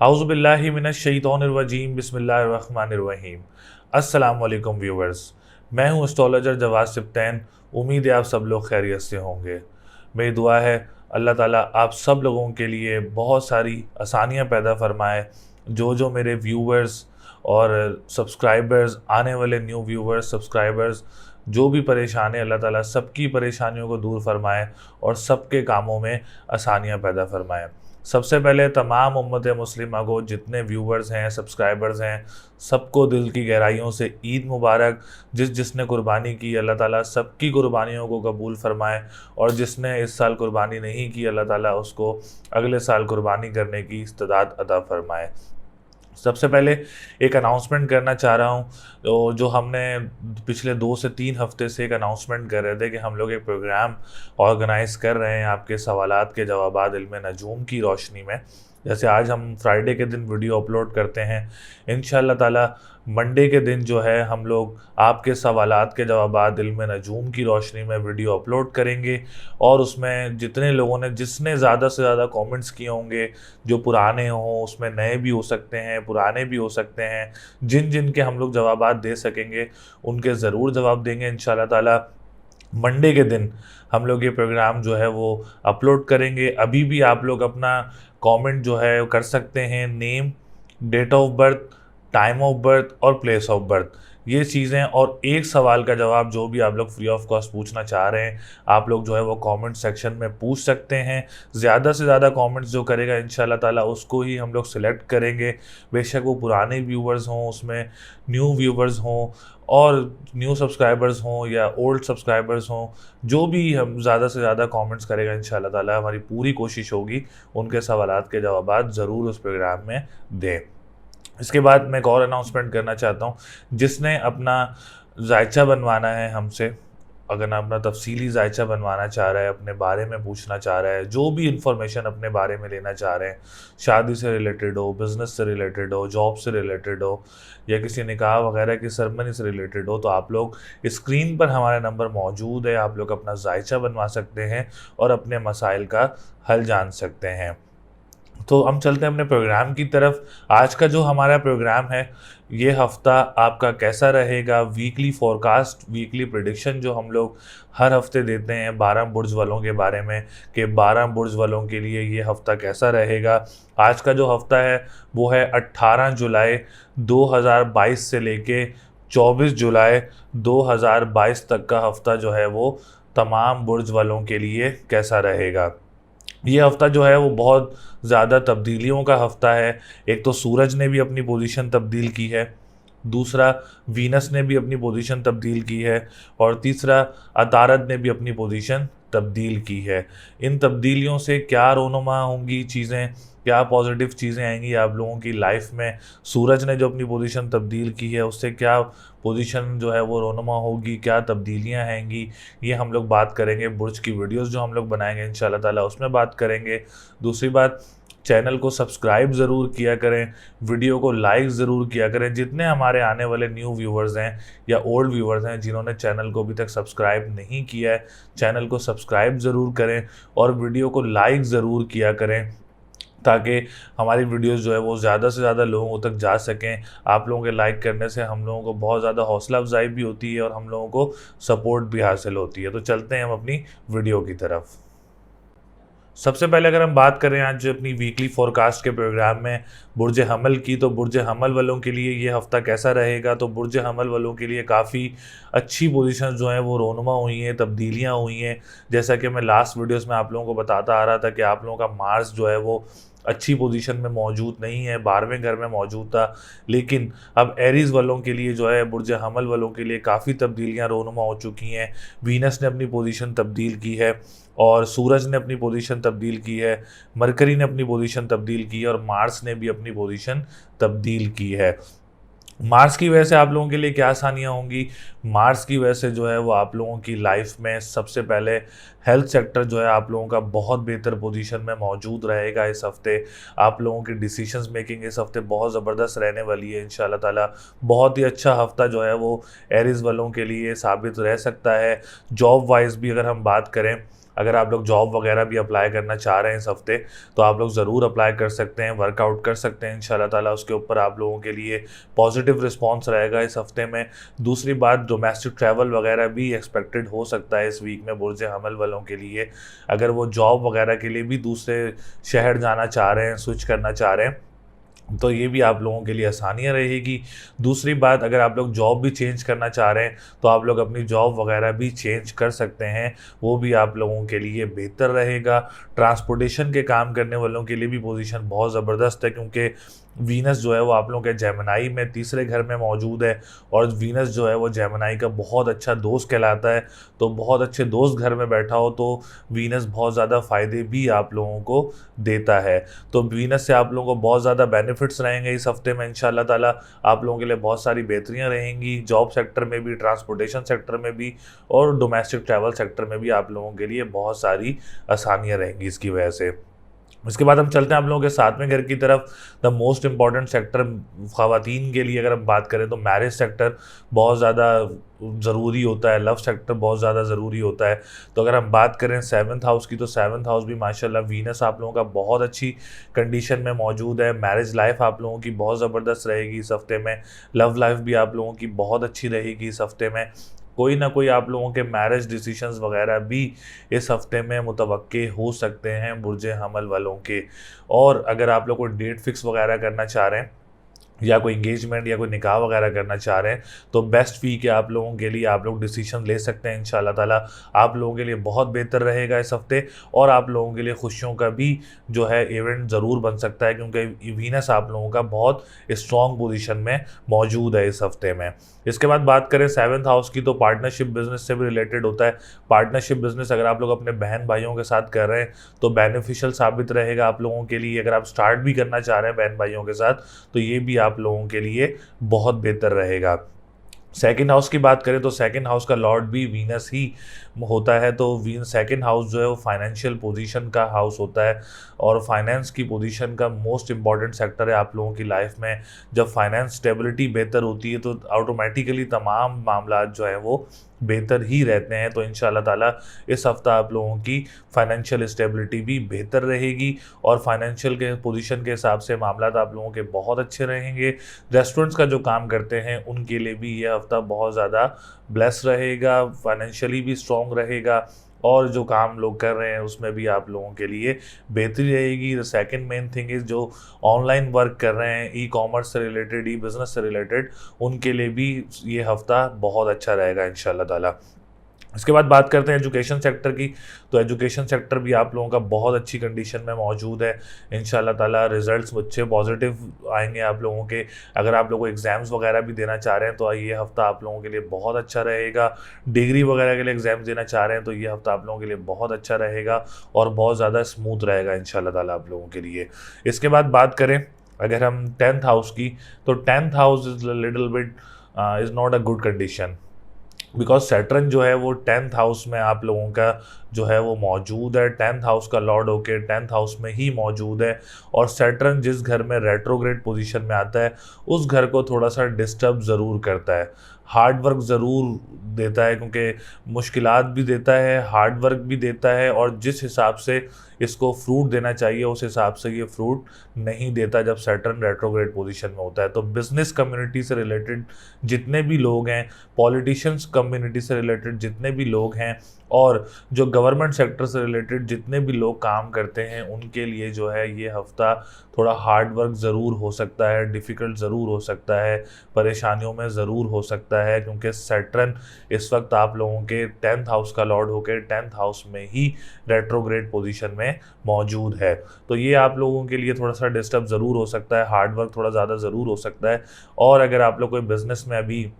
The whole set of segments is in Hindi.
औज़ुबिल्लाहि मिनश्शैतानिर्रजीम बिस्मिल्लाहिर्रहमानिर्रहीम। अस्सलाम वालेकुम व्यूवर्स, मैं हूं एस्ट्रोलॉजर जवाद सिप्तैन। उम्मीद है आप सब लोग खैरियत से होंगे। मेरी दुआ है अल्लाह ताला आप सब लोगों के लिए बहुत सारी आसानियां पैदा फरमाए। जो जो मेरे व्यूवर्स और सब्सक्राइबर्स, आने वाले न्यू व्यूवर्स सब्सक्राइबर्स जो भी परेशान है, अल्लाह ताला सबकी परेशानियों को दूर फरमाए और सबके कामों में आसानियां पैदा फरमाए। सबसे पहले तमाम उम्मत मुस्लिमा को, जितने व्यूवर्स हैं, सब्सक्राइबर्स हैं, सबको दिल की गहराइयों से ईद मुबारक। जिसने कुर्बानी की, अल्लाह ताला सबकी कुर्बानियों को कबूल फरमाए, और जिसने इस साल कुर्बानी नहीं की, अल्लाह ताला उसको अगले साल कुर्बानी करने की इस्तिदाद अता फरमाए। सबसे पहले एक अनाउंसमेंट करना चाह रहा हूँ। तो जो हमने पिछले 2 से 3 हफ्ते से एक अनाउंसमेंट कर रहे थे कि हम लोग एक प्रोग्राम ऑर्गेनाइज़ कर रहे हैं आपके सवालात के जवाबात इल्म नजूम की रोशनी में। जैसे आज हम फ्राइडे के दिन वीडियो अपलोड करते हैं, इंशाअल्लाह ताला मंडे के दिन जो है हम लोग आपके सवालात के जवाबात इल्म नजूम की रोशनी में वीडियो अपलोड करेंगे। और उसमें जितने लोगों ने, जिसने ज़्यादा से ज़्यादा कमेंट्स किए होंगे, जो पुराने हों, उसमें नए भी हो सकते हैं, पुराने भी हो सकते हैं, जिन जिन के हम लोग जवाबात दे सकेंगे उनके ज़रूर जवाब देंगे इंशाअल्लाह ताला। मंडे के दिन हम लोग ये प्रोग्राम जो है वो अपलोड करेंगे। अभी भी आप लोग अपना कमेंट जो है वो कर सकते हैं, name, date of birth, time of birth और प्लेस ऑफ बर्थ, ये चीज़ें, और एक सवाल का जवाब जो भी आप लोग फ्री ऑफ कॉस्ट पूछना चाह रहे हैं, आप लोग जो है वो कमेंट सेक्शन में पूछ सकते हैं। ज़्यादा से ज़्यादा कमेंट्स जो करेगा इंशाल्लाह ताला उसको ही हम लोग सिलेक्ट करेंगे। बेशक वो पुराने व्यूवर्स हों, उसमें न्यू व्यूवर्स हों, और न्यू सब्सक्राइबर्स हों या ओल्ड सब्सक्राइबर्स हों, जो भी हम ज़्यादा से ज़्यादा कमेंट्स करेगा इंशाल्लाह ताला हमारी पूरी कोशिश होगी उनके सवालात के जवाबात ज़रूर उस प्रोग्राम में दें। इसके बाद मैं एक और अनाउंसमेंट करना चाहता हूँ। जिसने अपना जायचा बनवाना है हमसे, अगर अपना तफसीली जायचा बनवाना चाह रहा है, अपने बारे में पूछना चाह रहा है, जो भी इंफॉर्मेशन अपने बारे में लेना चाह रहे हैं, शादी से रिलेटेड हो, बिज़नेस से रिलेटेड हो, जॉब से रिलेटेड हो, या किसी निकाह वगैरह की सेरेमनी से रिलेटेड हो, तो आप लोग स्क्रीन पर हमारा नंबर मौजूद है, आप लोग अपना जायचा बनवा सकते हैं और अपने मसाइल का हल जान सकते हैं। तो हम चलते हैं अपने प्रोग्राम की तरफ। आज का जो हमारा प्रोग्राम है, ये हफ्ता आपका कैसा रहेगा, वीकली फोरकास्ट, वीकली प्रेडिक्शन जो हम लोग हर हफ्ते देते हैं 12 बुर्ज वालों के बारे में, कि 12 बुर्ज वालों के लिए ये हफ्ता कैसा रहेगा। आज का जो हफ्ता है वो है 18 जुलाई 2022 से लेके 24 जुलाई 2022 तक का हफ्ता जो है वो तमाम बुर्ज वालों के लिए कैसा रहेगा। ये हफ्ता जो है वो बहुत ज़्यादा तब्दीलियों का हफ्ता है। एक तो सूरज ने भी अपनी पोजीशन तब्दील की है, दूसरा वीनस ने भी अपनी पोजीशन तब्दील की है, और तीसरा अतारद ने भी अपनी पोजीशन तब्दील की है। इन तब्दीलियों से क्या रोनुमा होंगी चीज़ें, क्या पॉजिटिव चीज़ें आएंगी आप लोगों की लाइफ में, सूरज ने जो अपनी पोजीशन तब्दील की है उससे क्या पोजीशन जो है वो रोनुमा होगी, क्या तब्दीलियां आएंगी, ये हम लोग बात करेंगे। बुर्ज की वीडियोस जो हम लोग बनाएंगे इंशाल्लाह ताला उसमें बात करेंगे। दूसरी बात, चैनल को सब्सक्राइब ज़रूर किया करें, वीडियो को लाइक ज़रूर किया करें। जितने हमारे आने वाले न्यू व्यूवर्स हैं या ओल्ड व्यूवर्स हैं जिन्होंने चैनल को अभी तक सब्सक्राइब नहीं किया है, चैनल को सब्सक्राइब ज़रूर करें और वीडियो को लाइक ज़रूर किया करें, ताकि हमारी वीडियोस जो है वो ज़्यादा से ज़्यादा लोगों तक जा सकें। आप लोगों के लाइक करने से हम लोगों को बहुत ज़्यादा हौसला अफजाई भी होती है और हम लोगों को सपोर्ट भी हासिल होती है। तो चलते हैं हम अपनी वीडियो की तरफ। सबसे पहले अगर हम बात करें आज अपनी वीकली फोरकास्ट के प्रोग्राम में बुर्ज हमल की, तो बुर्ज हमल वालों के लिए ये हफ़्ता कैसा रहेगा। तो बुर्ज हमल वालों के लिए काफ़ी अच्छी पोजीशन जो हैं वो रोनुमा हुई हैं, तब्दीलियां हुई हैं। जैसा कि मैं लास्ट वीडियोस में आप लोगों को बताता आ रहा था कि आप लोगों का मार्स जो है वो अच्छी पोजीशन में मौजूद नहीं है, 12वें घर में मौजूद था, लेकिन अब एरीज़ वालों के लिए जो है, बुर्ज हमल वालों के लिए काफ़ी तब्दीलियां रोनुमा हो चुकी हैं। वीनस ने अपनी पोजीशन तब्दील की है, और सूरज ने अपनी पोजीशन तब्दील की है, मरकरी ने अपनी पोजीशन तब्दील की है, और मार्स ने भी अपनी पोजीशन तब्दील की है। मार्स की वजह से आप लोगों के लिए क्या आसानियाँ होंगी। मार्स की वजह से जो है वो आप लोगों की लाइफ में सबसे पहले हेल्थ सेक्टर जो है आप लोगों का बहुत बेहतर पोजीशन में मौजूद रहेगा। इस हफ्ते आप लोगों की डिसीजंस मेकिंग इस हफ्ते बहुत ज़बरदस्त रहने वाली है इंशाल्लाह ताला। बहुत ही अच्छा हफ्ता जो है वो एरीज़ वालों के लिए साबित रह सकता है। जॉब वाइज भी अगर हम बात करें, अगर आप लोग जॉब वगैरह भी अप्लाई करना चाह रहे हैं इस हफ्ते तो आप लोग ज़रूर अप्लाई कर सकते हैं, वर्कआउट कर सकते हैं इंशाल्लाह ताला। उसके ऊपर आप लोगों के लिए पॉजिटिव रिस्पॉन्स रहेगा इस हफ्ते में। दूसरी बात, डोमेस्टिक ट्रैवल वगैरह भी एक्सपेक्टेड हो सकता है इस वीक में बुर्ज हमल वालों के लिए। अगर वो जॉब वगैरह के लिए भी दूसरे शहर जाना चाह रहे हैं, स्विच करना चाह रहे हैं, तो ये भी आप लोगों के लिए आसानियाँ रहेगी। दूसरी बात, अगर आप लोग जॉब भी चेंज करना चाह रहे हैं तो आप लोग अपनी जॉब वगैरह भी चेंज कर सकते हैं, वो भी आप लोगों के लिए बेहतर रहेगा। ट्रांसपोर्टेशन के काम करने वालों के लिए भी पोजीशन बहुत ज़बरदस्त है, क्योंकि वीनस जो है वो आप लोगों के जेमिनाई में तीसरे घर में मौजूद है, और वीनस जो है वो जेमिनाई का बहुत अच्छा दोस्त कहलाता है। तो बहुत अच्छे दोस्त घर में बैठा हो तो वीनस बहुत ज़्यादा फ़ायदे भी आप लोगों को देता है। तो वीनस से आप लोगों को बहुत ज़्यादा बेनिफिट्स रहेंगे इस हफ्ते में इंशाल्लाह ताला। आप लोगों के लिए बहुत सारी बेहतरियाँ रहेंगी, जॉब सेक्टर में भी, ट्रांसपोर्टेशन सेक्टर में भी, और डोमेस्टिक ट्रैवल सेक्टर में भी आप लोगों के लिए बहुत सारी आसानियाँ रहेंगी इसकी वजह से। इसके बाद हम चलते हैं आप लोगों के सातवें घर की तरफ। द मोस्ट इम्पॉर्टेंट सेक्टर ख़वातीन के लिए अगर हम बात करें तो मैरिज सेक्टर बहुत ज़्यादा ज़रूरी होता है, लव सेक्टर बहुत ज़्यादा ज़रूरी होता है। तो अगर हम बात करें सेवन्थ हाउस की, तो सेवन्थ हाउस भी माशाल्लाह वीनस आप लोगों का बहुत अच्छी कंडीशन में मौजूद है। मैरिज लाइफ आप लोगों की बहुत ज़बरदस्त रहेगी इस हफ्ते में। लव लाइफ भी आप लोगों की बहुत अच्छी रहेगी इस हफ्ते में। कोई ना कोई आप लोगों के मैरिज डिसीशंस वगैरह भी इस हफ्ते में मुतवक्के हो सकते हैं बुर्ज हमल वालों के। और अगर आप लोग कोई डेट फिक्स वगैरह करना चाह रहे हैं, या कोई इंगेजमेंट या कोई निकाह वगैरह करना चाह रहे हैं, तो बेस्ट वीक है आप लोगों के लिए। आप लोग डिसीजन ले सकते हैं इंशाल्लाह ताला। आप लोगों के लिए बहुत बेहतर रहेगा इस हफ्ते, और आप लोगों के लिए खुशियों का भी जो है इवेंट ज़रूर बन सकता है, क्योंकि वीनस आप लोगों का बहुत स्ट्रॉन्ग पोजीशन में मौजूद है इस हफ्ते में। इसके बाद बात करें सेवन्थ हाउस की, तो पार्टनरशिप बिजनेस से भी रिलेटेड होता है। पार्टनरशिप बिजनेस अगर आप लोग अपने बहन भाइयों के साथ कर रहे हैं तो बेनिफिशियल साबित रहेगा आप लोगों के लिए। अगर आप स्टार्ट भी करना चाह रहे हैं बहन भाइयों के साथ, तो ये भी आप लोगों के लिए बहुत बेहतर रहेगा। सेकंड हाउस की बात करें तो सेकंड हाउस का लॉर्ड भी वीनस ही होता है। तो सेकंड हाउस जो है वो फाइनेंशियल पोजीशन का हाउस होता है, और फाइनेंस की पोजीशन का मोस्ट इंपॉर्टेंट सेक्टर है आप लोगों की लाइफ में। जब फाइनेंस स्टेबिलिटी बेहतर होती है तो ऑटोमेटिकली तमाम मामला जो है वो बेहतर ही रहते हैं। तो इंशाल्लाह ताला इस हफ्ता आप लोगों की फाइनेंशियल स्टेबिलिटी भी बेहतर रहेगी, और फाइनेंशियल के पोजीशन के हिसाब से मामला आप लोगों के बहुत अच्छे रहेंगे। रेस्टोरेंट्स का जो काम करते हैं उनके लिए भी ये हफ्ता बहुत ज़्यादा ब्लेस रहेगा, फाइनेंशियली भी स्ट्रॉन्ग रहेगा, और जो काम लोग कर रहे हैं उसमें भी आप लोगों के लिए बेहतरी रहेगी। The second main thing is जो ऑनलाइन वर्क कर रहे हैं, ई कॉमर्स से रिलेटेड, ई बिज़नेस से रिलेटेड, उनके लिए भी ये हफ्ता बहुत अच्छा रहेगा इंशाल्लाह ताला। इसके बाद बात करते हैं एजुकेशन सेक्टर की, तो एजुकेशन सेक्टर भी आप लोगों का बहुत अच्छी कंडीशन में मौजूद है इंशाल्लाह ताला। रिजल्ट्स अच्छे पॉजिटिव आएंगे आप लोगों के। अगर आप लोगों को एग्ज़ाम्स वगैरह भी देना चाह रहे हैं तो ये हफ्ता आप लोगों के लिए बहुत अच्छा रहेगा। डिग्री वगैरह के लिए एग्ज़ाम्स देना चाह रहे हैं तो ये हफ्ता आप लोगों के लिए बहुत अच्छा रहेगा, और बहुत ज़्यादा स्मूथ रहेगा इंशाल्लाह ताला आप लोगों के लिए। इसके बाद बात करें अगर हम टेंथ हाउस की, तो tenth house is little bit is not a good condition, because Saturn जो है वो टेंथ हाउस में आप लोगों का जो है वो मौजूद है। टेंथ हाउस का लॉर्ड होके टेंथ हाउस में ही मौजूद है, और सैटर्न जिस घर में रेट्रोग्रेड पोजीशन में आता है उस घर को थोड़ा सा डिस्टर्ब ज़रूर करता है। हार्ड वर्क ज़रूर देता है, क्योंकि मुश्किलात भी देता है, हार्ड वर्क भी देता है, और जिस हिसाब से इसको फ्रूट देना चाहिए उस हिसाब से ये फ्रूट नहीं देता जब सैटर्न रेट्रोग्रेड पोजीशन में होता है। तो बिज़नेस कम्युनिटी से रिलेटेड जितने भी लोग हैं, पॉलिटिशियंस कम्युनिटी से रिलेटेड जितने भी लोग हैं, और जो गवर्नमेंट सेक्टर से रिलेटेड जितने भी लोग काम करते हैं, उनके लिए जो है ये हफ्ता थोड़ा हार्ड वर्क ज़रूर हो सकता है, डिफ़िकल्ट ज़रूर हो सकता है, परेशानियों में ज़रूर हो सकता है, क्योंकि सैटर्न इस वक्त आप लोगों के टेंथ हाउस का लॉर्ड होकर टेंथ हाउस में ही रेट्रोग्रेड पोजीशन में मौजूद है। तो ये आप लोगों के लिए थोड़ा सा डिस्टर्ब ज़रूर हो सकता है, हार्ड वर्क थोड़ा ज़्यादा ज़रूर हो सकता है। और अगर आप लोग कोई बिज़नेस में अभी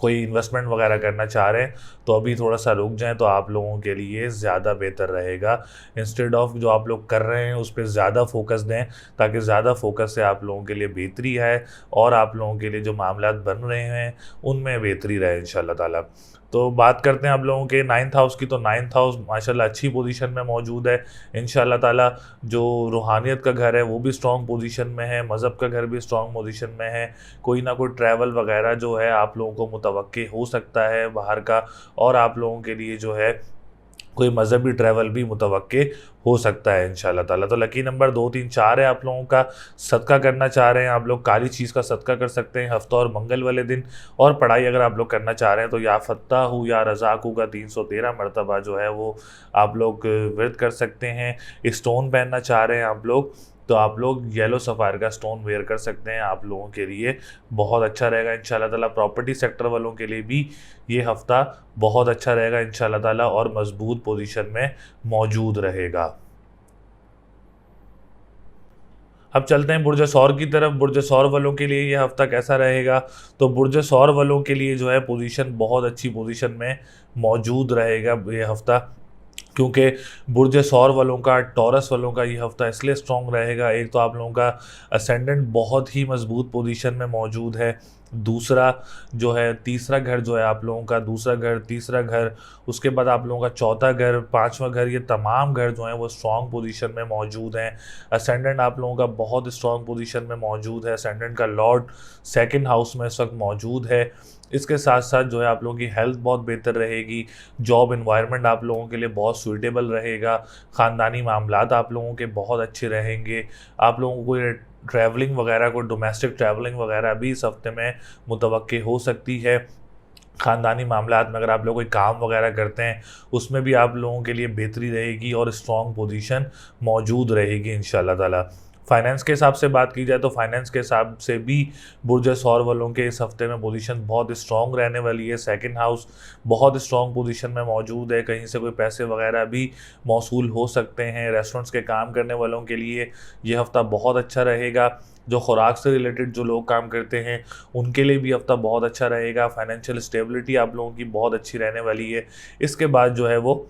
कोई इन्वेस्टमेंट वगैरह करना चाह रहे हैं तो अभी थोड़ा सा रुक जाएं, तो आप लोगों के लिए ज़्यादा बेहतर रहेगा। इंस्टेड ऑफ जो आप लोग कर रहे हैं उस पर ज़्यादा फोकस दें, ताकि ज़्यादा फोकस से आप लोगों के लिए बेहतरी है, और आप लोगों के लिए जो मामलात बन रहे हैं उनमें बेहतरी रहे इंशाल्लाह ताला। तो बात करते हैं आप लोगों के नाइन्थ हाउस की, तो नाइन्थ हाउस माशाल्लाह अच्छी पोजीशन में मौजूद है इंशाल्लाह ताला। जो रूहानियत का घर है वो भी स्ट्रॉन्ग पोजीशन में है, मज़हब का घर भी स्ट्रॉन्ग पोजीशन में है। कोई ना कोई ट्रैवल वगैरह जो है आप लोगों को मुतवक्के हो सकता है बाहर का, और आप लोगों के लिए जो है कोई मज़हबी ट्रैवल भी मुतवक्के हो सकता है इंशाल्लाह ताला। तो लकी नंबर 2, 3, 4 है आप लोगों का। सदका करना चाह रहे हैं आप लोग, काली चीज़ का सदका कर सकते हैं हफ्ता और मंगल वाले दिन। और पढ़ाई अगर आप लोग करना चाह रहे हैं तो या फत्ताहू या रज़ाकू का 313 मरतबा जो है वो आप लोग विर्द कर सकते हैं। स्टोन पहनना चाह रहे हैं आप लोग तो आप लोग येलो सफ़ायर का स्टोन वेयर कर सकते हैं, आप लोगों के लिए बहुत अच्छा रहेगा इंशाल्लाह ताला। प्रॉपर्टी सेक्टर वालों के लिए भी ये हफ़्ता बहुत अच्छा रहेगा इंशाल्लाह ताला और मजबूत पोजीशन में मौजूद रहेगा। अब चलते हैं बुर्ज सौर की तरफ। बुर्ज सौर वालों के लिए ये हफ़्ता कैसा रहेगा? तो बुर्ज सौर वालों के लिए जो है पोजीशन बहुत अच्छी पोजीशन में मौजूद रहेगा ये हफ़्ता, क्योंकि बुर्ज सौर वालों का, टॉरस वालों का ये हफ़्ता इसलिए स्ट्रॉन्ग रहेगा। एक तो आप लोगों का असेंडेंट बहुत ही मजबूत पोजीशन में मौजूद है। दूसरा जो है, तीसरा घर जो है आप लोगों का, दूसरा घर, तीसरा घर, उसके बाद आप लोगों का चौथा घर, पांचवा घर, ये तमाम घर जो हैं वो स्ट्रॉन्ग पोजीशन में मौजूद हैं। असेंडेंट आप लोगों का बहुत स्ट्रॉन्ग पोजीशन में मौजूद है। असेंडेंट का लॉर्ड सेकंड हाउस में इस वक्त मौजूद है। इसके साथ साथ जो है आप लोगों की हेल्थ बहुत बेहतर रहेगी। जॉब इन्वायरमेंट आप लोगों के लिए बहुत सूटेबल रहेगा। ख़ानदानी मामलात आप लोगों के बहुत अच्छे रहेंगे। आप लोगों को ये ट्रैवलिंग वगैरह को, डोमेस्टिक ट्रैवलिंग वगैरह भी इस हफ्ते में मुतवक्के हो सकती है। ख़ानदानी मामलात में अगर आप लोग कोई काम वगैरह करते हैं उसमें भी आप लोगों के लिए बेहतरी रहेगी और स्ट्रॉन्ग पोजीशन मौजूद रहेगी इंशाल्लाह ताला। फाइनेंस के हिसाब से बात की जाए तो फाइनेंस के हिसाब से भी बुर्ज सौर वालों के इस हफ्ते में पोजीशन बहुत स्ट्रॉन्ग रहने वाली है। सेकंड हाउस बहुत स्ट्रॉन्ग पोजीशन में मौजूद है। कहीं से कोई पैसे वगैरह भी मौसूल हो सकते हैं। रेस्टोरेंट्स के काम करने वालों के लिए ये हफ्ता बहुत अच्छा रहेगा। जो खुराक से रिलेटेड जो लोग काम करते हैं उनके लिए भी हफ्ता बहुत अच्छा रहेगा। फाइनेंशियल स्टेबिलिटी आप लोगों की बहुत अच्छी रहने वाली है। इसके बाद जो है वो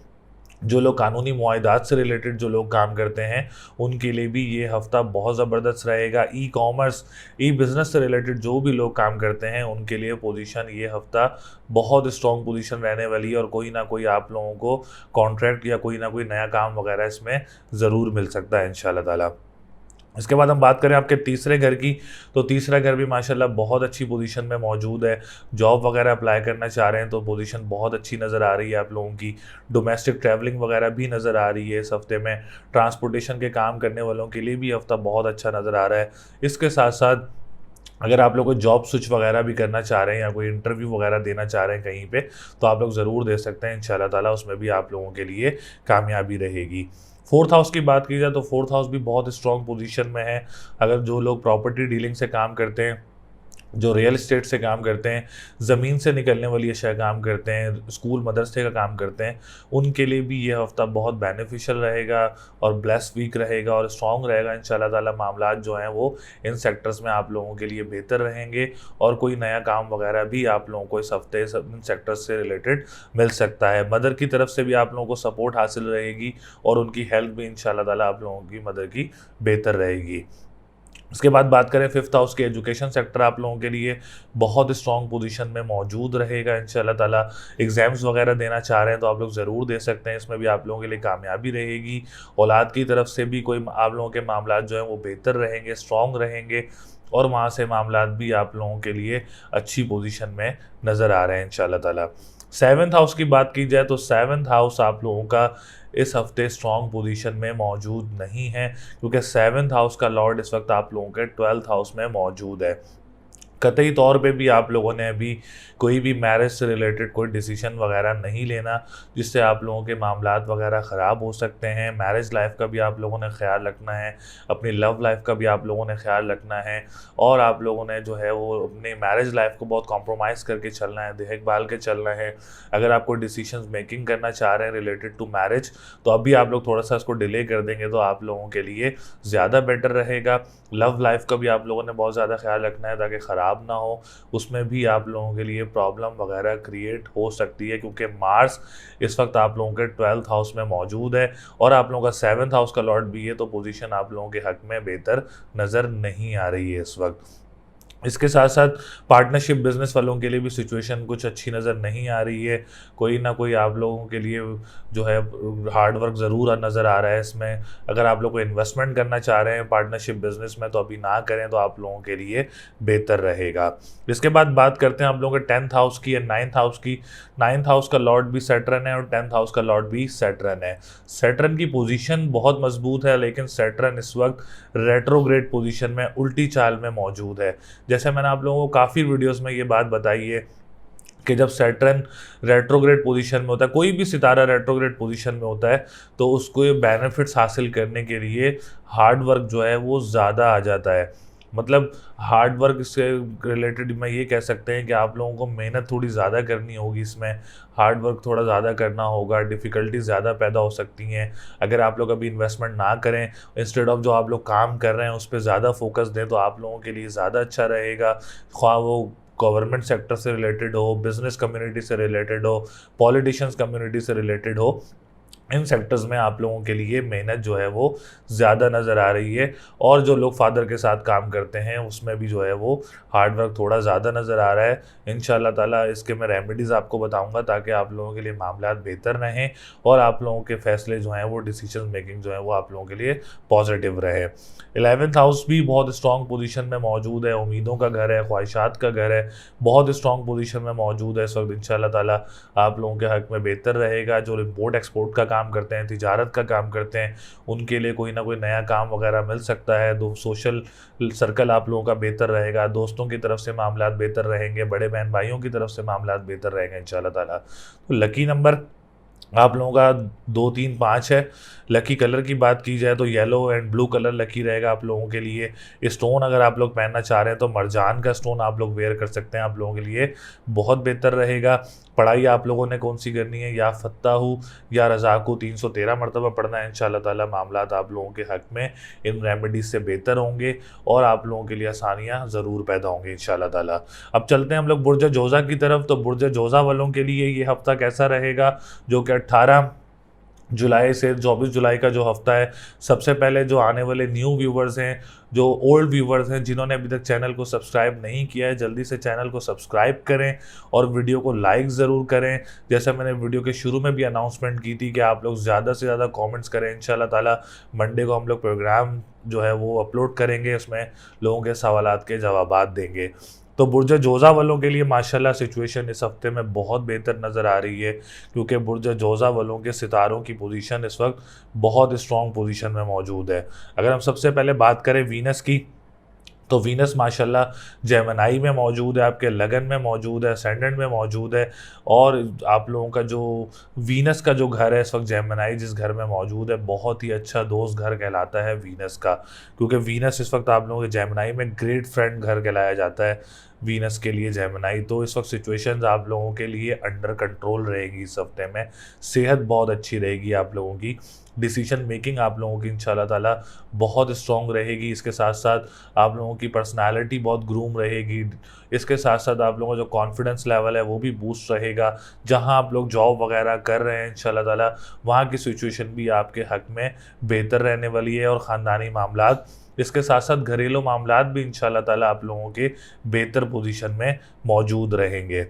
जो लोग कानूनी मुआहदात से रिलेटेड जो लोग काम करते हैं उनके लिए भी ये हफ़्ता बहुत ज़बरदस्त रहेगा। ई कॉमर्स, ई बिज़नेस से रिलेटेड जो भी लोग काम करते हैं उनके लिए पोजीशन ये हफ़्ता बहुत स्ट्रॉन्ग पोजीशन रहने वाली है और कोई ना कोई आप लोगों को कॉन्ट्रैक्ट या कोई ना कोई नया काम वगैरह इसमें ज़रूर मिल सकता है इंशाल्लाह ताला। इसके बाद हम बात करें आपके तीसरे घर की, तो तीसरा घर भी माशाल्लाह बहुत अच्छी पोजीशन में मौजूद है। जॉब वगैरह अप्लाई करना चाह रहे हैं तो पोजीशन बहुत अच्छी नज़र आ रही है आप लोगों की। डोमेस्टिक ट्रैवलिंग वगैरह भी नज़र आ रही है इस हफ्ते में। ट्रांसपोर्टेशन के काम करने वालों के लिए भी हफ्ता बहुत अच्छा नज़र आ रहा है। इसके साथ साथ अगर आप लोग कोई जॉब स्विच वगैरह भी करना चाह रहे हैं या कोई इंटरव्यू वगैरह देना चाह रहे हैं कहीं पे, तो आप लोग ज़रूर दे सकते हैं इंशाल्लाह ताला। उसमें भी आप लोगों के लिए कामयाबी रहेगी। फोर्थ हाउस की बात की जाए तो फोर्थ हाउस भी बहुत स्ट्रॉन्ग पोजीशन में है। अगर जो लोग प्रॉपर्टी डीलिंग से काम करते हैं, जो रियल इस्टेट से काम करते हैं, ज़मीन से निकलने वाली अशिया काम करते हैं, स्कूल मदरसे का काम करते हैं, उनके लिए भी ये हफ़्ता बहुत बेनिफिशियल रहेगा और ब्लेस वीक रहेगा और स्ट्रॉन्ग रहेगा इंशाल्लाह ताला। मामलात जो हैं वो इन सेक्टर्स में आप लोगों के लिए बेहतर रहेंगे और कोई नया काम वगैरह भी आप लोगों को इस हफ्ते इन सेक्टर्स से रिलेटेड मिल सकता है। मदर की तरफ से भी आप लोगों को सपोर्ट हासिल रहेगी और उनकी हेल्थ भी इंशाल्लाह ताला आप लोगों की मदर की बेहतर रहेगी। उसके बाद बात करें फिफ्थ हाउस के, एजुकेशन सेक्टर आप लोगों के लिए बहुत स्ट्रॉन्ग पोजीशन में मौजूद रहेगा इंशाल्लाह ताला। एग्ज़ाम्स वगैरह देना चाह रहे हैं तो आप लोग ज़रूर दे सकते हैं, इसमें भी आप लोगों के लिए कामयाबी रहेगी। औलाद की तरफ से भी कोई आप लोगों के मामलात जो हैं वो बेहतर रहेंगे, स्ट्रॉन्ग रहेंगे और वहाँ से मामलात भी आप लोगों के लिए अच्छी पोजीशन में नज़र आ रहे हैं इंशाल्लाह ताला। सेवन्थ हाउस की बात की जाए तो सेवन्थ हाउस आप लोगों का इस हफ्ते स्ट्रॉन्ग पोजीशन में मौजूद नहीं है, क्योंकि सेवन्थ हाउस का लॉर्ड इस वक्त आप लोगों के 12th हाउस में मौजूद है। कतई तौर पे भी आप लोगों ने अभी कोई भी मैरिज से रिलेटेड कोई डिसीजन वगैरह नहीं लेना, जिससे आप लोगों के मामलात वगैरह ख़राब हो सकते हैं। मैरिज लाइफ का भी आप लोगों ने ख्याल रखना है, अपनी लव लाइफ का भी आप लोगों ने ख्याल रखना है और आप लोगों ने जो है वो अपनी मैरिज लाइफ को बहुत कॉम्प्रोमाइज़ करके चलना है, देखभाल के चलना है। अगर आप कोई डिसीजन मेकिंग करना चाह रहे हैं रिलेटेड टू मैरिज तो अभी आप लोग थोड़ा सा इसको डिले कर देंगे तो आप लोगों के लिए ज़्यादा बेटर रहेगा। लव लाइफ का भी आप लोगों ने बहुत ज़्यादा ख्याल रखना है ताकि ख़राब ना हो, उसमें भी आप लोगों के लिए प्रॉब्लम वगैरह क्रिएट हो सकती है, क्योंकि मार्स इस वक्त आप लोगों के 12th हाउस में मौजूद है और आप लोगों का 7th हाउस का लॉर्ड भी है, तो पोजीशन आप लोगों के हक में बेहतर नज़र नहीं आ रही है इस वक्त। इसके साथ साथ पार्टनरशिप बिजनेस वालों के लिए भी सिचुएशन कुछ अच्छी नज़र नहीं आ रही है। कोई ना कोई आप लोगों के लिए जो है हार्ड वर्क ज़रूर नज़र आ रहा है इसमें। अगर आप लोग को इन्वेस्टमेंट करना चाह रहे हैं पार्टनरशिप बिजनेस में तो अभी ना करें तो आप लोगों के लिए बेहतर रहेगा। इसके बाद बात करते हैं आप लोगों के 10th हाउस की या 9th हाउस की। 9th हाउस का लॉर्ड भी सैटर्न है और 10th हाउस का लॉर्ड भी सैटर्न है। सैटर्न की पोजीशन बहुत मजबूत है, लेकिन सैटर्न इस वक्त रेट्रोग्रेड पोजीशन में उल्टी चाल में मौजूद है। जैसे मैंने आप लोगों को काफ़ी वीडियोस में ये बात बताई है कि जब सैटर्न रेट्रोग्रेड पोजीशन में होता है, कोई भी सितारा रेट्रोग्रेड पोजीशन में होता है, तो उसको ये बेनिफिट्स हासिल करने के लिए हार्ड वर्क जो है वो ज़्यादा आ जाता है। मतलब हार्ड वर्क से रिलेटेड मैं ये कह सकते हैं कि आप लोगों को मेहनत थोड़ी ज़्यादा करनी होगी इसमें। हार्ड वर्क थोड़ा ज़्यादा करना होगा, डिफ़िकल्टी ज़्यादा पैदा हो सकती हैं अगर आप लोग अभी इन्वेस्टमेंट ना करें। इंस्टेड ऑफ जो आप लोग काम कर रहे हैं उस पर ज़्यादा फोकस दें तो आप लोगों के लिए ज़्यादा अच्छा रहेगा। ख्वाह वो गवर्नमेंट सेक्टर से रिलेटेड हो, बिजनेस कम्युनिटी से रिलेटेड हो, पॉलिटिशियंस कम्युनिटी से रिलेटेड हो, इन सेक्टर्स में आप लोगों के लिए मेहनत जो है वो ज़्यादा नज़र आ रही है। और जो लोग फादर के साथ काम करते हैं उसमें भी जो है वो हार्ड वर्क थोड़ा ज़्यादा नज़र आ रहा है। इंशाल्लाह ताला इसके मैं रेमेडीज़ आपको बताऊंगा ताकि आप लोगों के लिए मामला बेहतर रहें और आप लोगों के फैसले जो हैं वो डिसीजन मेकिंग जो है वो आप लोगों के लिए पॉजिटिव रहे। 11th हाउस भी बहुत स्ट्रॉन्ग पोजीशन में मौजूद है, उम्मीदों का घर है, ख्वाहिशात का घर है, बहुत स्ट्रॉन्ग पोजीशन में मौजूद है इस वक्त। इंशाल्लाह ताला आप लोगों के हक में बेहतर रहेगा। जो इम्पोर्ट एक्सपोर्ट का काम करते हैं, तिजारत का काम करते हैं, उनके लिए कोई ना कोई नया काम वगैरह मिल सकता है। दो सोशल सर्कल आप लोगों का बेहतर रहेगा, दोस्तों की तरफ से मामलात बेहतर रहेंगे, बड़े बहन भाइयों की तरफ से मामलात बेहतर रहेंगे इंशाल्लाह ताला। तो लकी नंबर आप लोगों का 2, 3, 5 है। लकी कलर की बात की जाए तो yellow and blue colour lucky रहेगा आप लोगों के लिए। स्टोन अगर आप लोग पहनना चाह रहे हैं तो मरजान का स्टोन आप लोग वेयर कर सकते हैं, आप लोगों के लिए बहुत बेहतर रहेगा। पढ़ाई आप लोगों ने कौन सी करनी है, या फत्ताहू या रज़ाकू 313 मरतबा पढ़ना है। इंशाल्लाह ताला मामलात आप लोगों के हक में इन रेमेडीज से बेहतर होंगे और आप लोगों के लिए आसानियाँ ज़रूर पैदा होंगी इंशाल्लाह ताला। अब चलते हैं हम लोग बुर्ज जोज़ा की तरफ। तो बुर्ज जोज़ा वालों के लिए ये हफ्ता कैसा रहेगा, जो कि 18 जुलाई से 24 जुलाई का जो हफ्ता है। सबसे पहले जो आने वाले न्यू व्यूवर्स हैं, जो ओल्ड व्यूवर्स हैं, जिन्होंने अभी तक चैनल को सब्सक्राइब नहीं किया है, जल्दी से चैनल को सब्सक्राइब करें और वीडियो को लाइक ज़रूर करें। जैसा मैंने वीडियो के शुरू में भी अनाउंसमेंट की थी कि आप लोग ज़्यादा से ज़्यादा कमेंट्स करें। इंशाल्लाह ताला मंडे को हम लोग प्रोग्राम जो है वो अपलोड करेंगे, उसमें लोगों के सवालात के जवाबात देंगे। तो बुर्ज जोज़ा वालों के लिए माशाल्लाह सिचुएशन इस हफ्ते में बहुत बेहतर नज़र आ रही है, क्योंकि बुर्ज जोज़ा वालों के सितारों की पोजीशन इस वक्त बहुत स्ट्रॉन्ग पोजीशन में मौजूद है। अगर हम सबसे पहले बात करें वीनस की, तो वीनस माशाल्लाह जेमिनी में मौजूद है, आपके लगन में मौजूद है, असेंडेंट में मौजूद है। और आप लोगों का जो वीनस का जो घर है इस वक्त, जेमिनी जिस घर में मौजूद है, बहुत ही अच्छा दोस्त घर कहलाता है वीनस का, क्योंकि वीनस इस वक्त आप लोगों के जेमिनी में ग्रेट फ्रेंड घर कहलाया जाता है वीनस के लिए जेमिनी। तो इस वक्त सिचुएशंस आप लोगों के लिए अंडर कंट्रोल रहेगी इस हफ्ते में। सेहत बहुत अच्छी रहेगी आप लोगों की, डिसीजन मेकिंग आप लोगों की इंशाल्लाह ताला बहुत स्ट्रॉन्ग रहेगी। इसके साथ साथ आप लोगों की पर्सनालिटी बहुत ग्रूम रहेगी। इसके साथ साथ आप लोगों का जो कॉन्फिडेंस लेवल है वो भी बूस्ट रहेगा। जहां आप लोग जॉब वगैरह कर रहे हैं इंशाल्लाह ताला वहां की सिचुएशन भी आपके हक में बेहतर रहने वाली है। और ख़ानदानी मामलात, इसके साथ साथ घरेलू मामलात भी इंशाल्लाह ताला आप लोगों के बेहतर पोजीशन में मौजूद रहेंगे।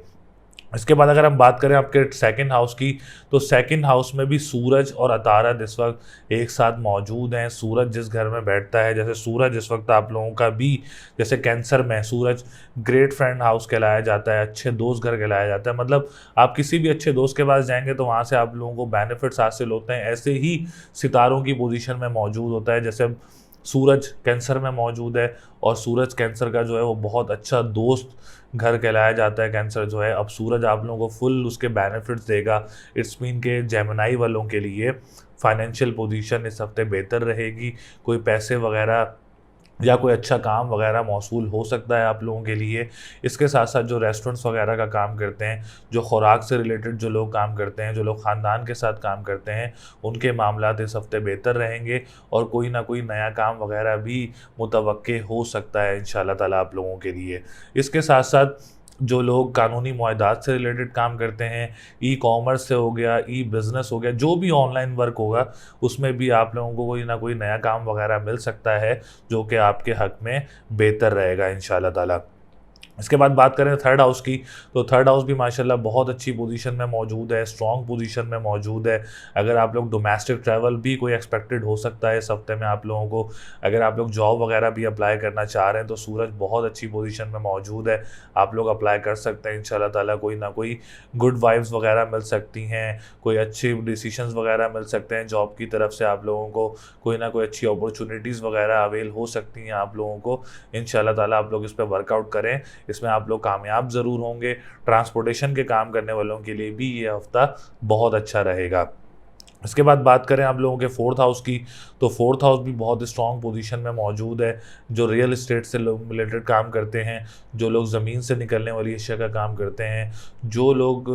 इसके बाद अगर हम बात करें आपके सेकंड हाउस की, तो सेकंड हाउस में भी सूरज और अतारद इस वक्त एक साथ मौजूद हैं। सूरज जिस घर में बैठता है, जैसे सूरज इस वक्त आप लोगों का भी, जैसे कैंसर में सूरज ग्रेट फ्रेंड हाउस कहलाया जाता है, अच्छे दोस्त घर कहलाया जाता है। मतलब आप किसी भी अच्छे दोस्त के पास जाएंगे तो वहाँ से आप लोगों को बेनिफिट्स हासिल होते हैं। ऐसे ही सितारों की पोजीशन में मौजूद होता है। जैसे सूरज कैंसर में मौजूद है और सूरज कैंसर का जो है वो बहुत अच्छा दोस्त घर कहलाया जाता है कैंसर जो है। अब सूरज आप लोगों को फुल उसके बेनिफिट्स देगा। इट्स मीन के जेमिनी वालों के लिए फाइनेंशियल पोजीशन इस हफ्ते बेहतर रहेगी। कोई पैसे वगैरह या कोई अच्छा काम वगैरह मौसूल हो सकता है आप लोगों के लिए। इसके साथ साथ जो रेस्टोरेंट्स वगैरह का काम करते हैं, जो खुराक से रिलेटेड जो लोग काम करते हैं, जो लोग ख़ानदान के साथ काम करते हैं, उनके मामलात इस हफ्ते बेहतर रहेंगे और कोई ना कोई नया काम वगैरह भी मुतवक्के हो सकता है इंशाल्लाह ताला आप लोगों के लिए। इसके साथ साथ जो लोग कानूनी मुआहदात से रिलेटेड काम करते हैं, ई कॉमर्स से हो गया, ई बिज़नेस हो गया, जो भी ऑनलाइन वर्क होगा उसमें भी आप लोगों को कोई ना कोई नया काम वगैरह मिल सकता है जो कि आपके हक में बेहतर रहेगा इंशाल्लाह ताला। इसके बाद बात करें थर्ड हाउस की, तो थर्ड हाउस भी माशाल्लाह बहुत अच्छी पोजीशन में मौजूद है, स्ट्रॉन्ग पोजीशन में मौजूद है। अगर आप लोग डोमेस्टिक ट्रैवल भी कोई एक्सपेक्टेड हो सकता है इस हफ्ते में आप लोगों को। अगर आप लोग जॉब वगैरह भी अप्लाई करना चाह रहे हैं तो सूरज बहुत अच्छी पोजीशन में मौजूद है, आप लोग अप्लाई कर सकते हैं इंशाल्लाह ताला। कोई ना कोई गुड वाइब्स वगैरह मिल सकती हैं, कोई अच्छे डिसीशंस वगैरह मिल सकते हैं जॉब की तरफ से आप लोगों को, कोई ना कोई अच्छी अपॉर्चुनिटीज़ वगैरह अवेल हो सकती हैं आप लोगों को। इंशाल्लाह ताला आप लोग इस पर वर्कआउट करें, इसमें आप लोग कामयाब ज़रूर होंगे। ट्रांसपोर्टेशन के काम करने वालों के लिए भी ये हफ़्ता बहुत अच्छा रहेगा। इसके बाद बात करें आप लोगों के फोर्थ हाउस की, तो फोर्थ हाउस भी बहुत स्ट्रॉन्ग पोजीशन में मौजूद है। जो रियल इस्टेट से लोग रिलेटेड काम करते हैं, जो लोग ज़मीन से निकलने वाली अशिया का काम करते हैं, जो लोग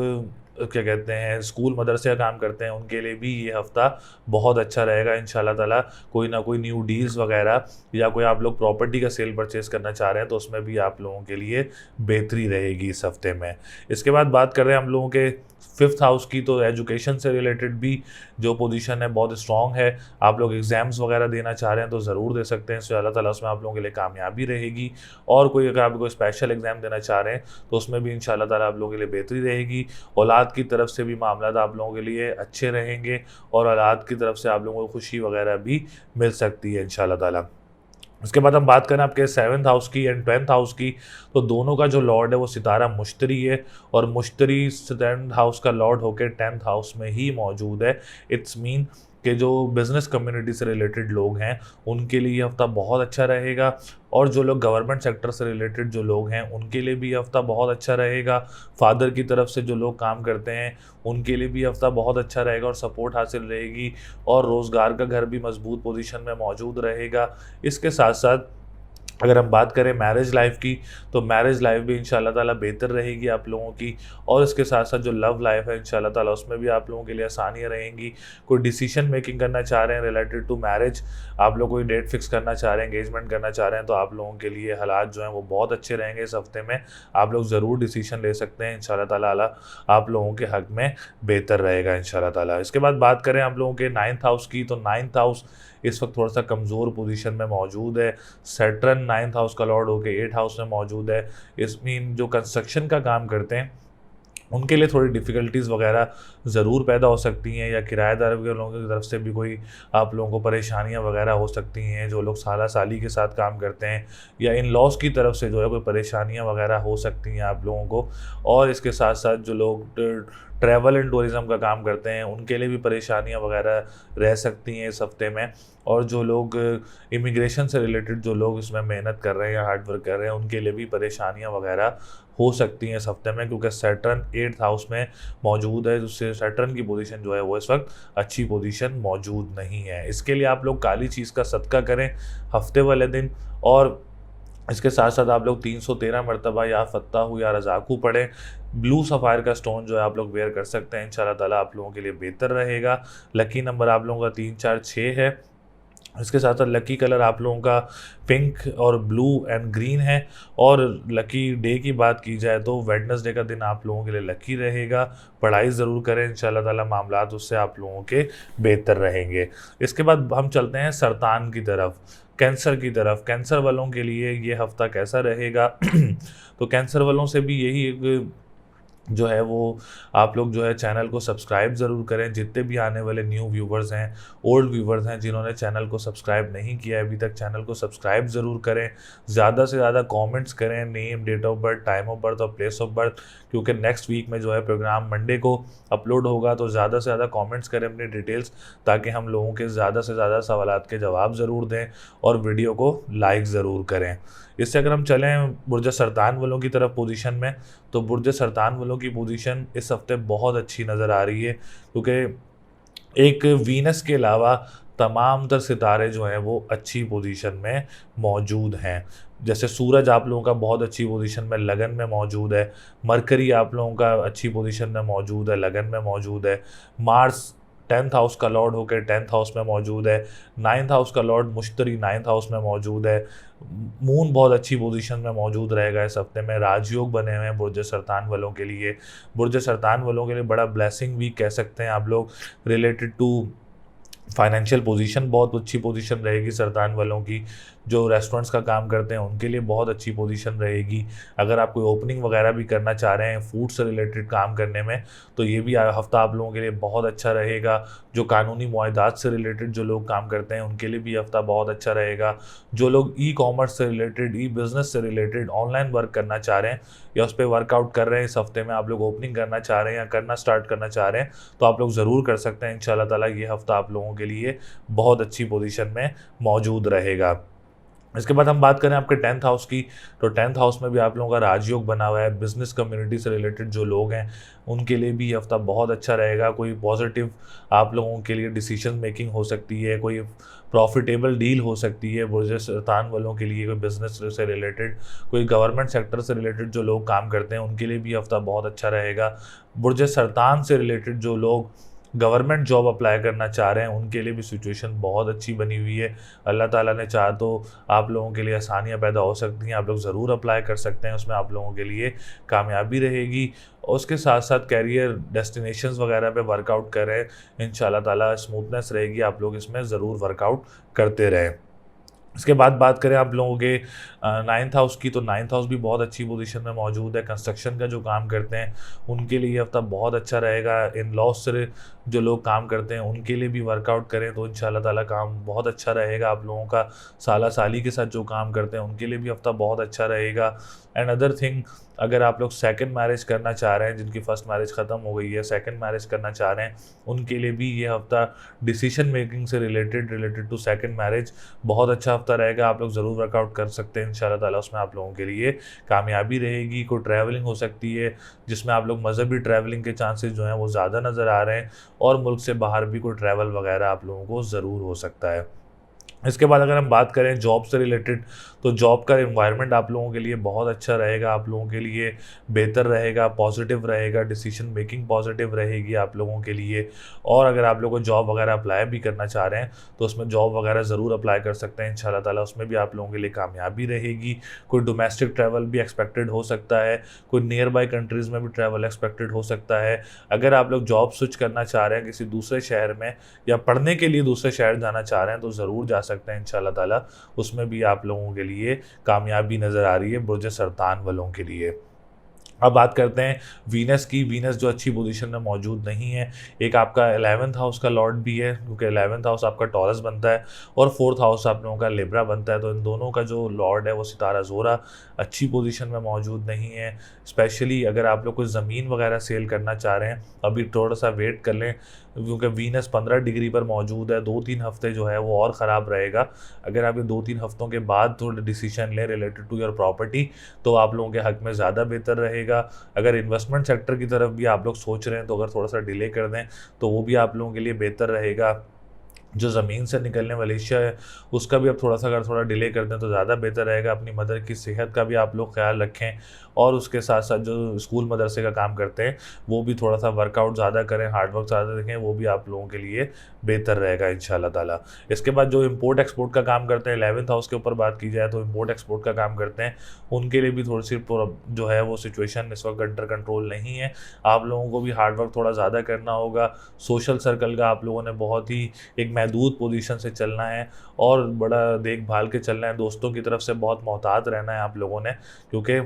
क्या कहते हैं स्कूल मदरसे का काम करते हैं, उनके लिए भी ये हफ़्ता बहुत अच्छा रहेगा इंशाल्लाह ताला। कोई ना कोई न्यू डील्स वगैरह या कोई आप लोग प्रॉपर्टी का सेल परचेज़ करना चाह रहे हैं तो उसमें भी आप लोगों के लिए बेहतरी रहेगी इस हफ़्ते में। इसके बाद बात कर रहे हैं हम लोगों के फिफ्थ हाउस की, तो एजुकेशन से रिलेटेड भी जो पोजीशन है बहुत स्ट्रॉन्ग है। आप लोग एग्ज़ाम्स वगैरह देना चाह रहे हैं तो ज़रूर दे सकते हैं, इंशाल्लाह ताला उसमें आप लोगों के लिए कामयाबी रहेगी। और कोई अगर आप कोई स्पेशल एग्ज़ाम देना चाह रहे हैं तो उसमें भी इंशाल्लाह ताला आप लोगों के लिए बेहतरी रहेगी। औलाद की तरफ से भी मामला आप लोगों के लिए अच्छे रहेंगे और औलाद की तरफ से आप लोगों को खुशी वगैरह भी मिल सकती है इंशाल्लाह ताला। उसके बाद हम बात करें आपके सेवन्थ हाउस की एंड टेंथ हाउस की, तो दोनों का जो लॉर्ड है वो सितारा मुश्तरी है, और मुश्तरी सेवन्थ हाउस का लॉर्ड होकर टेंथ हाउस में ही मौजूद है। इट्स मीन कि जो बिज़नेस कम्युनिटी से रिलेटेड लोग हैं उनके लिए ये हफ़्ता बहुत अच्छा रहेगा, और जो लोग गवर्नमेंट सेक्टर से रिलेटेड जो लोग हैं उनके लिए भी ये हफ़्ता बहुत अच्छा रहेगा। फादर की तरफ से जो लोग काम करते हैं उनके लिए भी हफ़्ता बहुत अच्छा रहेगा और सपोर्ट हासिल रहेगी, और रोज़गार का घर भी मजबूत पोजीशन में मौजूद रहेगा। इसके साथ साथ अगर हम बात करें मैरिज लाइफ की, तो मैरिज लाइफ भी इंशाल्लाह ताला बेहतर रहेगी आप लोगों की, और इसके साथ साथ जो लव लाइफ है इंशाल्लाह ताला उसमें भी आप लोगों के लिए आसानियाँ रहेंगी। कोई डिसीजन मेकिंग करना चाह रहे हैं रिलेटेड टू मैरिज, आप लोग कोई डेट फिक्स करना चाह रहे हैं, एंगेजमेंट करना चाह रहे हैं, तो आप लोगों के लिए हालात जो हैं वो बहुत अच्छे रहेंगे इस हफ्ते में। आप लोग ज़रूर डिसीजन ले सकते हैं, इंशाल्लाह ताला आप लोगों के हक़ में बेहतर रहेगा इंशाल्लाह ताला। इसके बाद बात करें आप लोगों के नाइन्थ हाउस की, तो नाइन्थ हाउस इस वक्त थोड़ा सा कमज़ोर पोजीशन में मौजूद है। सैटर्न नाइन्थ हाउस का लॉर्ड होकर एट हाउस में मौजूद है। इसमें जो कंस्ट्रक्शन का काम करते हैं उनके लिए थोड़ी डिफ़िकल्टीज़ वगैरह ज़रूर पैदा हो सकती हैं, या किराएदार के लोगों की तरफ से भी कोई आप लोगों को परेशानियां वगैरह हो सकती हैं। जो लोग साला साली के साथ काम करते हैं, या इन लॉज की तरफ से जो है कोई परेशानियां वगैरह हो सकती हैं आप लोगों को। और इसके साथ साथ जो लोग ट्रैवल एंड टूरिज़्म का काम करते हैं उनके लिए भी परेशानियां वगैरह रह सकती हैं इस हफ्ते में। और जो लोग इमिग्रेशन से रिलेटेड जो लोग इसमें मेहनत कर रहे हैं या हार्ड वर्क कर रहे हैं उनके लिए भी परेशानियां वगैरह हो सकती हैं इस हफ्ते में, क्योंकि सैटर्न एट्थ हाउस में मौजूद है, जिससे सैटर्न की पोजीशन जो है वो इस वक्त अच्छी पोजीशन मौजूद नहीं है। इसके लिए आप लोग काली चीज़ का सदका करें हफ्ते वाले दिन, और इसके साथ साथ आप लोग 313 मरतबा या फत्ताहू या रज़ाकू पढ़ें। ब्लू सफ़ायर का स्टोन जो है आप लोग वेयर कर सकते हैं, इंशाल्लाह ताला आप लोगों के लिए बेहतर रहेगा। लकी नंबर आप लोगों का 3, 4, 6 है। इसके साथ साथ लकी कलर आप लोगों का पिंक और ब्लू एंड ग्रीन है। और लकी डे की बात की जाए तो वेडनेसडे का दिन आप लोगों के लिए लकी रहेगा। पढ़ाई ज़रूर करें, इंशाल्लाह ताला मामलात उससे आप लोगों के बेहतर रहेंगे। इसके बाद हम चलते हैं सरतान की तरफ, कैंसर की तरफ। कैंसर वालों के लिए ये हफ़्ता कैसा रहेगा तो कैंसर वालों से भी यही एक जो है वो आप लोग जो है चैनल को सब्सक्राइब ज़रूर करें। जितने भी आने वाले न्यू व्यूवर्स हैं, ओल्ड व्यूवर्स हैं जिन्होंने चैनल को सब्सक्राइब नहीं किया है अभी तक, चैनल को सब्सक्राइब ज़रूर करें। ज़्यादा से ज़्यादा कमेंट्स करें, name, date of birth, time of birth और प्लेस ऑफ बर्थ, क्योंकि नेक्स्ट वीक में जो है प्रोग्राम मंडे को अपलोड होगा। तो ज़्यादा से ज़्यादा कमेंट्स करें अपनी डिटेल्स, ताकि हम लोगों के ज़्यादा से ज़्यादा सवालात के जवाब ज़रूर दें, और वीडियो को लाइक ज़रूर करें। इससे अगर हम चलें बुर्ज सरतान वालों की तरफ पोजीशन में, तो बुर्ज सरतान वालों की पोजीशन इस हफ्ते बहुत अच्छी नज़र आ रही है, क्योंकि एक वीनस के अलावा तमाम तर सितारे जो हैं वो अच्छी पोजीशन में मौजूद हैं। जैसे सूरज आप लोगों का बहुत अच्छी पोजीशन में लगन में मौजूद है। मरकरी आप लोगों का अच्छी पोजीशन में मौजूद है, लगन में मौजूद है। मार्स 10th हाउस का लॉर्ड होकर 10th हाउस में मौजूद है। 9th हाउस का लॉर्ड मुश्तरी 9th हाउस में मौजूद है। मून बहुत अच्छी पोजीशन में मौजूद रहेगा इस हफ्ते में। राजयोग बने हुए हैं बुर्ज सरतान वालों के लिए। बुर्ज सरतान वालों के लिए बड़ा ब्लेसिंग वीक कह सकते हैं आप लोग, रिलेटेड टू फाइनेंशियल पोजीशन बहुत अच्छी पोजीशन रहेगी सरतान वालों की। जो रेस्टोरेंट्स का काम करते हैं उनके लिए बहुत अच्छी पोजीशन रहेगी। अगर आप कोई ओपनिंग वगैरह भी करना चाह रहे हैं फूड से रिलेटेड काम करने में, तो ये भी हफ्ता आप लोगों के लिए बहुत अच्छा रहेगा। जो कानूनी मुआहदात से रिलेटेड जो लोग काम करते हैं उनके लिए भी हफ्ता बहुत अच्छा रहेगा। जो लोग ई कॉमर्स से रिलेटेड, ई बिज़नेस से रिलेटेड ऑनलाइन वर्क करना चाह रहे हैं या उस पर वर्कआउट कर रहे हैं, इस हफ्ते में आप लोग ओपनिंग करना चाह रहे हैं या करना स्टार्ट करना चाह रहे हैं, तो आप लोग ज़रूर कर सकते हैं। इंशाल्लाह ताला ये हफ्ता आप लोगों के लिए बहुत अच्छी पोजीशन में मौजूद रहेगा। इसके बाद हम बात करें आपके 10th हाउस की, तो 10th हाउस में भी आप लोगों का राजयोग बना हुआ है। बिजनेस कम्युनिटी से रिलेटेड जो लोग हैं उनके लिए भी ये हफ्ता बहुत अच्छा रहेगा। कोई पॉजिटिव आप लोगों के लिए डिसीजन मेकिंग हो सकती है, कोई प्रॉफिटेबल डील हो सकती है बुर्ज सरतान वालों के लिए, कोई बिजनेस से रिलेटेड, कोई गवर्नमेंट सेक्टर से रिलेटेड जो लोग काम करते हैं उनके लिए भी हफ्ता बहुत अच्छा रहेगा। बुर्ज सरतान से रिलेटेड जो लोग गवर्नमेंट जॉब अप्लाई करना चाह रहे हैं उनके लिए भी सिचुएशन बहुत अच्छी बनी हुई है। अल्लाह ताला ने चाहा तो आप लोगों के लिए आसानियाँ पैदा हो सकती हैं, आप लोग ज़रूर अप्लाई कर सकते हैं, उसमें आप लोगों के लिए कामयाबी रहेगी। और उसके साथ साथ कैरियर डेस्टिनेशंस वगैरह पे वर्कआउट करें, इंशाल्लाह ताला स्मूथनेस रहेगी, आप लोग इसमें ज़रूर वर्कआउट करते रहें। इसके बाद बात करें आप लोगों के 9th हाउस की, तो 9th हाउस भी बहुत अच्छी पोजीशन में मौजूद है। कंस्ट्रक्शन का जो काम करते हैं उनके लिए ये हफ्ता बहुत अच्छा रहेगा। इन लॉज से जो लोग काम करते हैं उनके लिए भी वर्कआउट करें तो इंशाल्लाह ताला काम बहुत अच्छा रहेगा। आप लोगों का साला साली के साथ जो काम करते हैं उनके लिए भी हफ्ता बहुत अच्छा रहेगा। एंड अदर थिंग, अगर आप लोग सेकंड मैरिज करना चाह रहे हैं, जिनकी फर्स्ट मैरिज ख़त्म हो गई है, सेकंड मैरिज करना चाह रहे हैं, उनके लिए भी ये हफ्ता डिसीजन मेकिंग से रिलेटेड टू सेकंड मैरिज बहुत अच्छा हफ्ता रहेगा। आप लोग ज़रूर वर्कआउट कर सकते हैं इंशाल्लाह ताला, उसमें आप लोगों के लिए कामयाबी रहेगी। कोई ट्रैवलिंग हो सकती है जिसमें आप लोग मज़हबी ट्रैवलिंग के चांसेस जो हैं वो ज़्यादा नज़र आ रहे हैं, और मुल्क से बाहर भी कोई ट्रैवल वगैरह आप लोगों को ज़रूर हो सकता है। इसके बाद अगर हम बात करें जॉब से रिलेटेड, तो जॉब का एनवायरनमेंट आप लोगों के लिए बहुत अच्छा रहेगा, आप लोगों के लिए बेहतर रहेगा, पॉजिटिव रहेगा, डिसीजन मेकिंग पॉजिटिव रहेगी आप लोगों के लिए। और अगर आप लोगों को जॉब वगैरह अप्लाई भी करना चाह रहे हैं तो उसमें जॉब वगैरह ज़रूर अप्लाई कर सकते हैं इंशाल्लाह ताला, उसमें भी आप लोगों के लिए कामयाबी रहेगी। कोई डोमेस्टिक ट्रैवल भी एक्सपेक्टेड हो सकता है, कोई नियर बाई कंट्रीज़ में भी ट्रैवल एक्सपेक्टेड हो सकता है। अगर आप लोग जॉब स्विच करना चाह रहे हैं किसी दूसरे शहर में या पढ़ने के लिए दूसरे शहर जाना चाह रहे हैं तो ज़रूर जा सकते हैं इंशाल्लाह ताला, उसमें भी आप लोगों के लिए कामयाबी नज़र आ रही है बुर्ज सरतान वालों के लिए। अब बात करते हैं वीनस की। वीनस जो अच्छी पोजीशन में मौजूद नहीं है, एक आपका 11th हाउस का लॉर्ड भी है, क्योंकि 11th हाउस आपका टॉरस बनता है और 4th हाउस आप लोगों का लिब्रा बनता है, तो इन दोनों का जो लॉर्ड है वो सितारा ज़ोरा अच्छी पोजीशन में मौजूद नहीं है। स्पेशली अगर आप लोग कोई ज़मीन वगैरह सेल करना चाह रहे हैं, अभी थोड़ा सा वेट कर लें, क्योंकि वीनस 15 डिग्री पर मौजूद है। 2-3 हफ्ते जो है वो और ख़राब रहेगा। अगर आप ये 2-3 हफ्तों के बाद थोड़े डिसीजन लें रिलेटेड टू योर प्रॉपर्टी तो आप लोगों के हक़ में ज़्यादा बेहतर रहेगा। अगर इन्वेस्टमेंट सेक्टर की तरफ भी आप लोग सोच रहे हैं तो अगर थोड़ा सा डिले कर दें तो वो भी आप लोगों के लिए बेहतर रहेगा। जो ज़मीन से निकलने वाली अशिया है उसका भी आप थोड़ा सा अगर थोड़ा डिले कर दें तो ज़्यादा बेहतर रहेगा। अपनी मदर की सेहत का भी आप लोग ख्याल रखें, और उसके साथ साथ जो स्कूल मदरसे का काम करते हैं वो भी थोड़ा सा वर्कआउट ज़्यादा करें, हार्ड वर्क ज़्यादा देखें, वो भी आप लोगों के लिए बेहतर रहेगा इंशाल्लाह ताला। इसके बाद जो इम्पोर्ट एक्सपोर्ट का काम करते हैं, 11th हाउस के ऊपर बात की जाए तो इम्पोर्ट एक्सपोर्ट का काम करते हैं, उनके लिए भी थोड़ी सी जो है वो सिचुएशन इस वक्त अंडर कंट्रोल नहीं है। आप लोगों को भी हार्ड वर्क थोड़ा ज़्यादा करना होगा। सोशल सर्कल का आप लोगों ने बहुत ही एक महदूद पोजीशन से चलना है और बड़ा देखभाल के चलना है। दोस्तों की तरफ से बहुत मोहतात रहना है आप लोगों ने, क्योंकि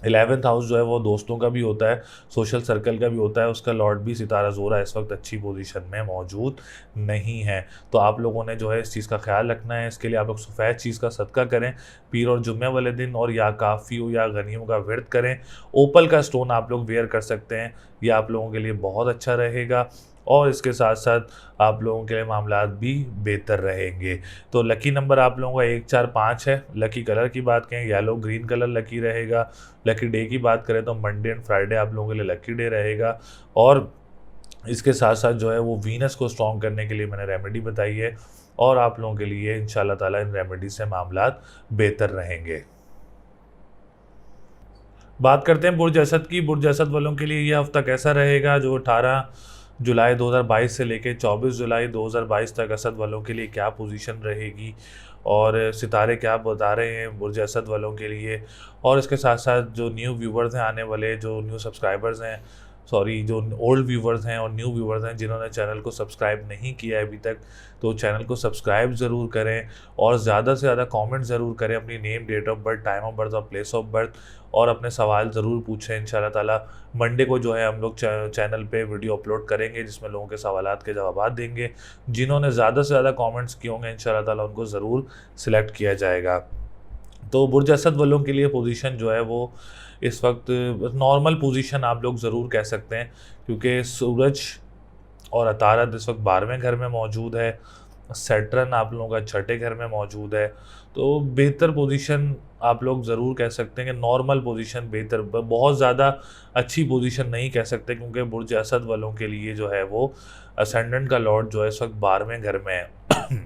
11th हाउस जो है वो दोस्तों का भी होता है, सोशल सर्कल का भी होता है। उसका लॉर्ड भी सितारा ज़ोरा इस वक्त अच्छी पोजीशन में मौजूद नहीं है, तो आप लोगों ने जो है इस चीज़ का ख्याल रखना है। इसके लिए आप लोग सफ़ेद चीज़ का सदका करें पीर और जुम्मे वाले दिन, और या काफ़ी हो या गनीमों का विर्द करें। ओपल का स्टोन आप लोग वेयर कर सकते हैं, ये आप लोगों के लिए बहुत अच्छा रहेगा, और इसके साथ साथ आप लोगों के लिए मामलात भी बेहतर रहेंगे। तो लकी नंबर आप लोगों का 1 4 5 है। लकी कलर की बात करें येलो ग्रीन कलर लकी रहेगा। लकी डे की बात करें तो मंडे एंड फ्राइडे आप लोगों के लिए लकी डे रहेगा। और इसके साथ साथ जो है वो वीनस को स्ट्रॉन्ग करने के लिए मैंने रेमेडी बताई है, और आप लोगों के लिए इंशाल्लाह ताला इन रेमेडी से मामलात बेहतर रहेंगे। बात करते हैं बुर्ज असद की। बुर्ज असद वालों के लिए ये हफ्ता कैसा रहेगा, जो 18 जुलाई 2022 से लेकर 24 जुलाई 2022 तक असद वालों के लिए क्या पोजीशन रहेगी, और सितारे क्या बता रहे हैं बुर्ज असद वालों के लिए। और इसके साथ साथ जो न्यू व्यूवर्स हैं, आने वाले जो न्यू सब्सक्राइबर्स हैं, सॉरी जो ओल्ड व्यूवर्स हैं और न्यू व्यूवर्स हैं जिन्होंने चैनल को सब्सक्राइब नहीं किया है अभी तक, तो चैनल को सब्सक्राइब ज़रूर करें और ज़्यादा से ज़्यादा कमेंट ज़रूर करें अपनी name, date of birth, time of birth और प्लेस ऑफ बर्थ, और अपने सवाल ज़रूर पूछें। इंशाल्लाह ताला मंडे को जो है हम लोग चैनल पे वीडियो अपलोड करेंगे जिसमें लोगों के सवालात के जवाब देंगे। जिन्होंने ज़्यादा से ज़्यादा कमेंट्स किए होंगे इंशाल्लाह ताला उनको ज़रूर सिलेक्ट किया जाएगा। तो बुर्ज असद वालों के लिए पोजीशन जो है वो इस वक्त नॉर्मल पोजीशन आप लोग ज़रूर कह सकते हैं, क्योंकि सूरज और अतारद इस वक्त 12वें घर में मौजूद है, सैटर्न आप लोगों का छठे घर में मौजूद है। तो बेहतर पोजीशन आप लोग ज़रूर कह सकते हैं कि नॉर्मल पोजीशन बेहतर, बहुत ज़्यादा अच्छी पोजीशन नहीं कह सकते, क्योंकि बुर्ज असद वालों के लिए जो है वो असेंडेंट का लॉर्ड जो है इस वक्त 12वें घर में है।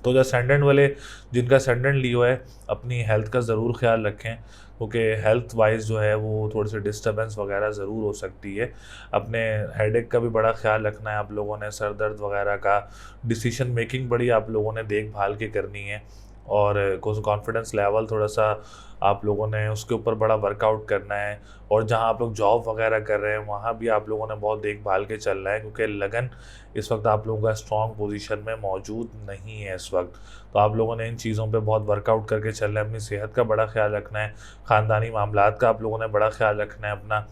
तो जो असेंडेंट वाले जिनका असेंडेंट लियो है अपनी हेल्थ का ज़रूर ख्याल रखें, क्योंकि हेल्थ वाइज जो है वो थोड़ी सी डिस्टर्बेंस वगैरह ज़रूर हो सकती है। अपने हेडेक का भी बड़ा ख्याल रखना है आप लोगों ने, सर दर्द वगैरह का, डिसीजन मेकिंग बड़ी आप लोगों ने देखभाल के करनी है, और कॉन्फिडेंस लेवल थोड़ा सा आप लोगों ने उसके ऊपर बड़ा वर्कआउट करना है। और जहां आप लोग जॉब वगैरह कर रहे हैं वहां भी आप लोगों ने बहुत देखभाल के चलना है, क्योंकि लगन इस वक्त आप लोगों का स्ट्रॉन्ग पोजीशन में मौजूद नहीं है इस वक्त। तो आप लोगों ने इन चीज़ों पे बहुत वर्कआउट करके चलना है, अपनी सेहत का बड़ा ख्याल रखना है, ख़ानदानी मामलात का आप लोगों ने बड़ा ख्याल रखना है अपना।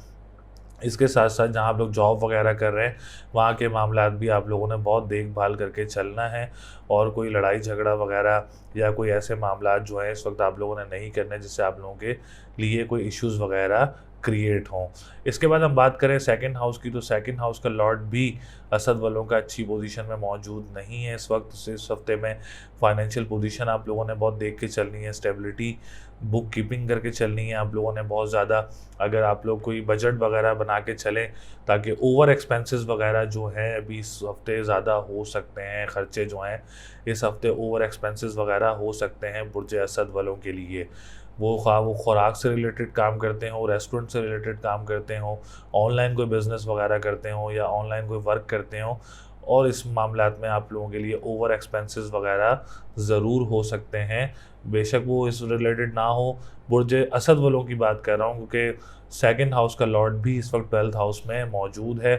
इसके साथ साथ जहाँ आप लोग जॉब वगैरह कर रहे हैं वहाँ के मामलात भी आप लोगों ने बहुत देखभाल करके चलना है, और कोई लड़ाई झगड़ा वगैरह या कोई ऐसे मामलात जो हैं इस वक्त आप लोगों ने नहीं करने जिससे आप लोगों के लिए कोई इश्यूज़ वगैरह क्रिएट हों। इसके बाद हम बात करें सेकंड हाउस की, तो सेकंड हाउस का लॉर्ड भी असद वालों का अच्छी पोजीशन में मौजूद नहीं है इस वक्त। इस हफ्ते में फाइनेंशियल पोजीशन आप लोगों ने बहुत देख के चलनी है, स्टेबिलिटी बुक कीपिंग करके चलनी है आप लोगों ने बहुत ज़्यादा। अगर आप लोग कोई बजट वगैरह बना के चलें, ताकि ओवर एक्सपेंसेस वगैरह जो हैं अभी इस हफ्ते ज़्यादा हो सकते हैं, ख़र्चे जो हैं इस हफ्ते ओवर एक्सपेंसेस वगैरह हो सकते हैं बुर्ज असद वालों के लिए। वो खुराक से रिलेटेड काम करते हों, रेस्टोरेंट से रिलेटेड काम करते हों, ऑनलाइन कोई बिज़नेस वगैरह करते हों या ऑनलाइन कोई वर्क करते हों, और इस मामलात में आप लोगों के लिए ओवर एक्सपेंसेस वगैरह ज़रूर हो सकते हैं। बेशक वो इस रिलेटेड ना हो, बुर्ज असद वालों की बात कर रहा हूँ, क्योंकि सेकंड हाउस का लॉर्ड भी इस वक्त 12th हाउस में मौजूद है।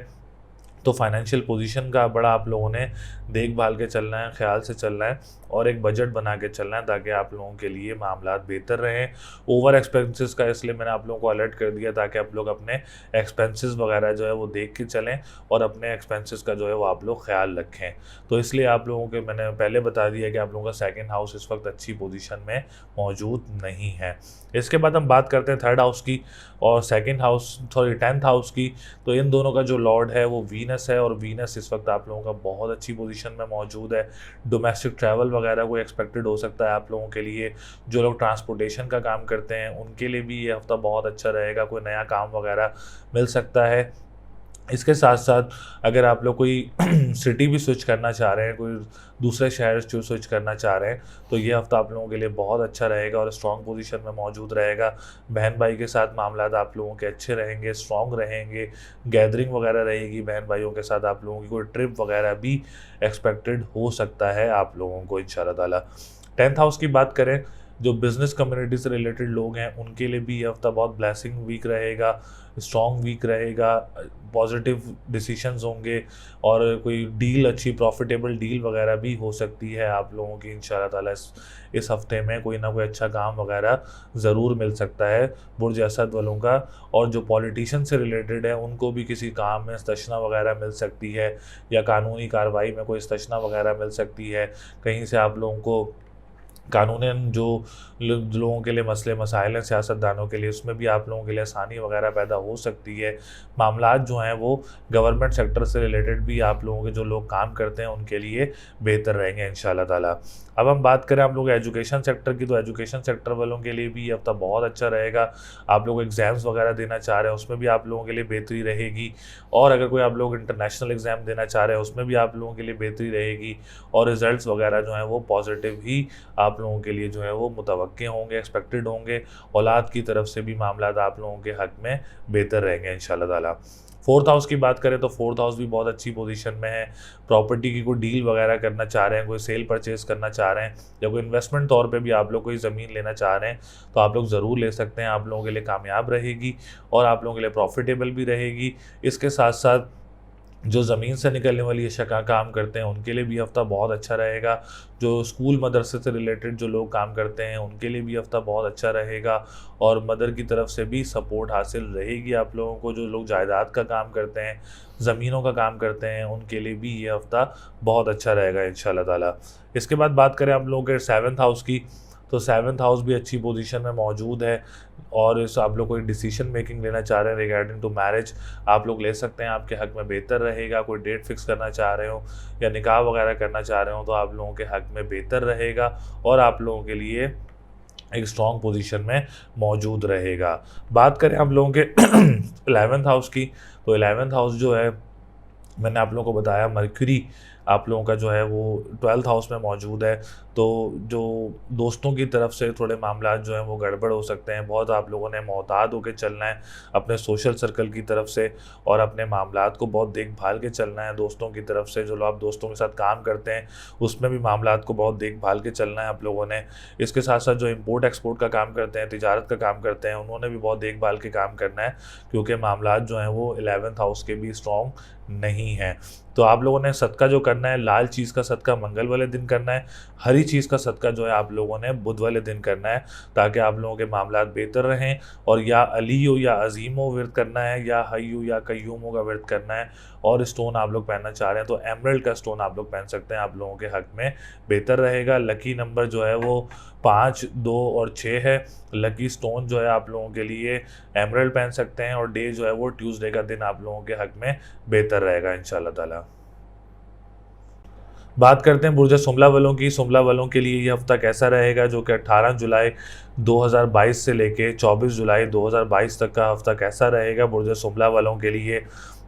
तो फाइनेंशियल पोजीशन का बड़ा आप लोगों ने देखभाल के चलना है, ख्याल से चलना है, और एक बजट बना के चलना है ताकि आप लोगों के लिए मामलात बेहतर रहें। ओवर एक्सपेंसेस का इसलिए मैंने आप लोगों को अलर्ट कर दिया ताकि आप लोग अपने एक्सपेंसेस वगैरह जो है वो देख के चलें, और अपने एक्सपेंसेस का जो है वो आप लोग ख्याल रखें। तो इसलिए आप लोगों के मैंने पहले बता दिया कि आप लोगों का सेकेंड हाउस इस वक्त अच्छी पोजीशन में मौजूद नहीं है। इसके बाद हम बात करते हैं थर्ड हाउस की और second house, sorry 10th house की। तो इन दोनों का जो लॉर्ड है वो वीनस है, और वीनस इस वक्त आप लोगों का बहुत अच्छी पोजीशन में मौजूद है। डोमेस्टिक ट्रैवल वगैरह को एक्सपेक्टेड हो सकता है आप लोगों के लिए। जो लोग ट्रांसपोर्टेशन का काम करते हैं उनके लिए भी ये हफ्ता बहुत अच्छा रहेगा, कोई नया काम वगैरह मिल सकता है। इसके साथ साथ अगर आप लोग कोई सिटी भी स्विच करना चाह रहे हैं, कोई दूसरे शहर जो स्विच करना चाह रहे हैं, तो ये हफ्ता आप लोगों के लिए बहुत अच्छा रहेगा और स्ट्रॉन्ग पोजीशन में मौजूद रहेगा। बहन भाई के साथ मामलात आप लोगों के अच्छे रहेंगे, स्ट्रॉन्ग रहेंगे, गैदरिंग वगैरह रहेगी बहन भाइयों के साथ। आप लोगों की कोई ट्रिप वगैरह भी एक्सपेक्टेड हो सकता है आप लोगों को इंशाल्लाह ताला। 10th हाउस की बात करें, जो बिज़नेस कम्युनिटी से रिलेटेड लोग हैं उनके लिए भी ये हफ्ता बहुत ब्लेसिंग वीक रहेगा, स्ट्रॉन्ग वीक रहेगा, पॉजिटिव डिसीशंस होंगे, और कोई डील, अच्छी प्रॉफिटेबल डील वगैरह भी हो सकती है आप लोगों की इंशाल्लाह ताला। इस हफ्ते में कोई ना कोई अच्छा काम वगैरह ज़रूर मिल सकता है बुर्ज असद वालों का। और जो पॉलिटिशियन से रिलेटेड है उनको भी किसी काम में इस्तेशना वगैरह मिल सकती है, या कानूनी कार्रवाई में कोई इस्तेशना वगैरह मिल सकती है। कहीं से आप लोगों को कानूनन जो लोगों के लिए मसले मसाइल हैं सियासतदानों के लिए, उसमें भी आप लोगों के लिए आसानी वगैरह पैदा हो सकती है। मामलात जो हैं वो गवर्नमेंट सेक्टर से रिलेटेड भी आप लोगों के जो लोग काम करते हैं उनके लिए बेहतर रहेंगे इंशाल्लाह ताला। अब हम बात करें आप लोग एजुकेशन सेक्टर की, तो एजुकेशन सेक्टर वालों के लिए भी ये हफ्ता बहुत अच्छा रहेगा। आप लोग एग्ज़ाम्स वगैरह देना चाह रहे हैं उसमें भी आप लोगों के लिए बेहतरी रहेगी, और अगर कोई आप लोग इंटरनेशनल एग्ज़ाम देना चाह रहे हैं उसमें भी आप लोगों के लिए बेहतरी रहेगी, और रिज़ल्ट्स वगैरह जो हैं वो पॉजिटिव ही आप लोगों के लिए जो है वो मुतवक्के होंगे, एक्सपेक्टेड होंगे। औलाद की तरफ से भी मामला आप लोगों के हक़ में बेहतर रहेंगे इंशाल्लाह ताला। फोर्थ हाउस की बात करें तो फोर्थ हाउस भी बहुत अच्छी पोजीशन में है। प्रॉपर्टी की कोई डील वगैरह करना चाह रहे हैं, कोई सेल परचेज करना चाह रहे हैं, या कोई इन्वेस्टमेंट तौर पे भी आप लोग कोई ज़मीन लेना चाह रहे हैं तो आप लोग ज़रूर ले सकते हैं। आप लोगों के लिए कामयाब रहेगी और आप लोगों के लिए प्रॉफिटेबल भी रहेगी। इसके साथ साथ जो ज़मीन से निकलने वाली अशिया का काम करते हैं उनके लिए भी हफ़्ता बहुत अच्छा रहेगा। जो स्कूल मदरसे से रिलेटेड जो लोग काम करते हैं उनके लिए भी हफ़्ता बहुत अच्छा रहेगा और मदर की तरफ से भी सपोर्ट हासिल रहेगी आप लोगों को। जो लोग जायदाद का काम करते हैं, ज़मीनों का काम करते हैं, उनके लिए भी ये हफ़्ता बहुत अच्छा रहेगा इंशाल्लाह ताला। इसके बाद बात करें हम लोगों के सेवन्थ हाउस की, तो सेवन्थ हाउस भी अच्छी पोजीशन में मौजूद है और इस आप लोग कोई डिसीजन मेकिंग लेना चाह रहे हैं रिगार्डिंग टू मैरिज, आप लोग ले सकते हैं। आपके हक़ में बेहतर रहेगा। कोई डेट फिक्स करना चाह रहे हो या निकाह वगैरह करना चाह रहे हो तो आप लोगों के हक़ में बेहतर रहेगा और आप लोगों के लिए एक स्ट्रॉन्ग पोजीशन में मौजूद रहेगा। बात करें हम लोगों के 11th हाउस की, तो 11th हाउस जो है मैंने आप लोगों को बताया मरकरी आप लोगों का जो है वो 12th हाउस में मौजूद है। तो जो दोस्तों की तरफ से थोड़े मामला जो हैं वो गड़बड़ हो सकते हैं। बहुत आप लोगों ने मोहतात होकर चलना है अपने सोशल सर्कल की तरफ से और अपने मामलात को बहुत देखभाल के चलना है। दोस्तों की तरफ से जो लोग आप दोस्तों के साथ काम करते हैं उसमें भी मामलात को बहुत देखभाल के चलना है आप लोगों ने। इसके साथ साथ जो इम्पोर्ट एक्सपोर्ट का काम करते हैं, तिजारत का काम करते हैं, उन्होंने भी बहुत देखभाल के काम करना है क्योंकि मामलात जो हैं वो 11th हाउस के भी स्ट्रॉन्ग नहीं हैं। तो आप लोगों ने सदका जो करना है, लाल चीज़ का सदका मंगल वाले दिन करना है, हरी चीज़ का सदका जो है आप लोगों ने बुध वाले दिन करना है ताकि आप लोगों के मामलात बेहतर रहें। और या अली हो या अजीम हो वर्त करना है या हय्यू या कय्यूम हो का वर्त करना है। और स्टोन आप लोग पहनना चाह रहे हैं तो एमरल्ड का स्टोन आप लोग पहन सकते हैं, आप लोगों के हक़ में बेहतर रहेगा। लकी नंबर जो है वो 5, 2 और 6 है। लकी स्टोन जो है आप लोगों के लिए एमरल्ड पहन सकते हैं और डे जो है वो ट्यूसडे का दिन आप लोगों के हक़ में बेहतर रहेगा इंशाल्लाह ताला। बात करते हैं बुर्ज सुमला वालों की। सुमला वालों के लिए ये हफ़्ता कैसा रहेगा, जो कि 18 जुलाई 2022 से लेके 24 जुलाई 2022 तक का हफ़्ता कैसा रहेगा बुर्ज सुमला वालों के लिए।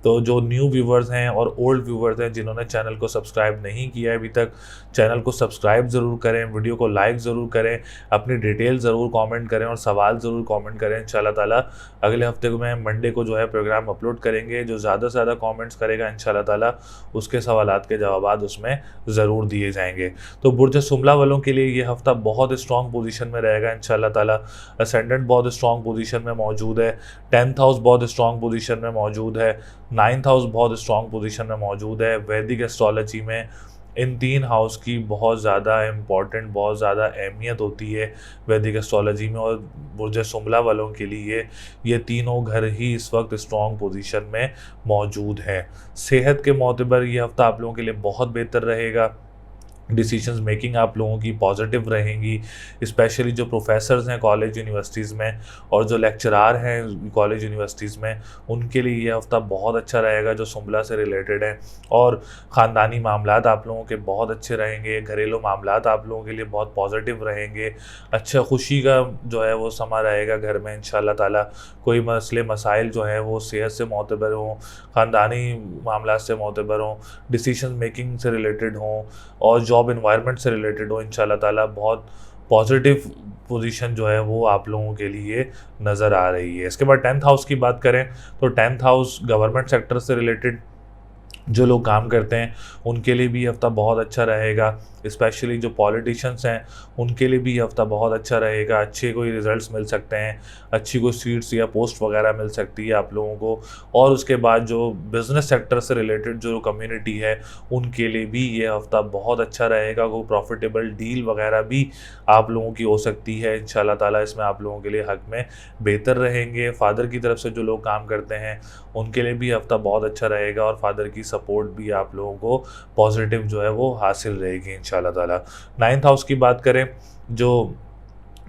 तो जो न्यू व्यूवर्स हैं और ओल्ड व्यूवर्स हैं जिन्होंने चैनल को सब्सक्राइब नहीं किया है अभी तक, चैनल को सब्सक्राइब ज़रूर करें, वीडियो को लाइक ज़रूर करें, अपनी डिटेल ज़रूर कमेंट करें और सवाल ज़रूर कमेंट करें। इंशाल्लाह ताला अगले हफ्ते में मंडे को जो है प्रोग्राम अपलोड करेंगे। जो ज़्यादा से ज़्यादा कमेंट्स करेगा इंशाल्लाह ताला उसके सवालात के जवाब उसमें ज़रूर दिए जाएंगे। तो बुर्ज सुमला वालों के लिए ये हफ़्ता बहुत स्ट्रॉन्ग पोजीशन में रहेगा इंशाल्लाह ताला। असेंडेंट बहुत स्ट्रॉन्ग पोजीशन में मौजूद है। 10th हाउस बहुत स्ट्रॉन्ग पोजीशन में मौजूद है। 9th हाउस बहुत स्ट्रॉन्ग पोजीशन में मौजूद है। वैदिक एस्ट्रोलॉजी में इन 3 हाउस की बहुत ज़्यादा इम्पॉर्टेंट, बहुत ज़्यादा अहमियत होती है वैदिक एस्ट्रोलॉजी में। और बुर्ज सुमला वालों के लिए ये तीनों घर ही इस वक्त स्ट्रॉन्ग पोजीशन में मौजूद हैं। सेहत के मोतबर ये हफ़्ता आप लोगों के लिए बहुत बेहतर रहेगा। डिसीजंस मेकिंग आप लोगों की पॉजिटिव रहेंगी। स्पेशली जो प्रोफेसर्स हैं कॉलेज यूनिवर्सिटीज़ में और जो लेक्चरार हैं कॉलेज यूनिवर्सिटीज़ में, उनके लिए ये हफ़्ता बहुत अच्छा रहेगा जो सुमला से रिलेटेड है। और ख़ानदानी मामलात आप लोगों के बहुत अच्छे रहेंगे। घरेलू मामलात आप लोगों के लिए बहुत पॉजिटिव रहेंगे। अच्छा खुशी का जो है वो समा रहेगा घर में इंशाल्लाह ताला। कोई मसले मसाइल जो हैं वो सेहत से मोतबर हों, ख़ानदानी मामलात से मोतबर हों, डिसीजन मेकिंग से रिलेटेड हों और जॉब इन्वायरमेंट से रिलेटेड हो, इंशाल्लाह ताला बहुत पॉजिटिव पोजीशन जो है वो आप लोगों के लिए नज़र आ रही है। इसके बाद 10th हाउस की बात करें तो 10th हाउस गवर्नमेंट सेक्टर से रिलेटेड जो लोग काम करते हैं उनके लिए भी हफ़्ता बहुत अच्छा रहेगा। स्पेशली जो पॉलिटिशियंस हैं उनके लिए भी हफ़्ता बहुत अच्छा रहेगा। अच्छे कोई रिज़ल्ट्स मिल सकते हैं, अच्छी कोई सीट्स या पोस्ट वगैरह मिल सकती है आप लोगों को। और उसके बाद जो बिज़नेस सेक्टर से रिलेटेड जो कम्युनिटी है उनके लिए भी ये हफ़्ता बहुत अच्छा रहेगा। कोई प्रॉफिटेबल डील वगैरह भी आप लोगों की हो सकती है इंशाल्लाह ताला। इसमें आप लोगों के लिए हक़ में बेहतर रहेंगे। फ़ादर की तरफ से जो लोग काम करते हैं उनके लिए भी हफ़्ता बहुत अच्छा रहेगा और फादर की सपोर्ट भी आप लोगों को पॉजिटिव जो है वो हासिल रहेगी इंशाल्लाह ताला। 9th हाउस की बात करें, जो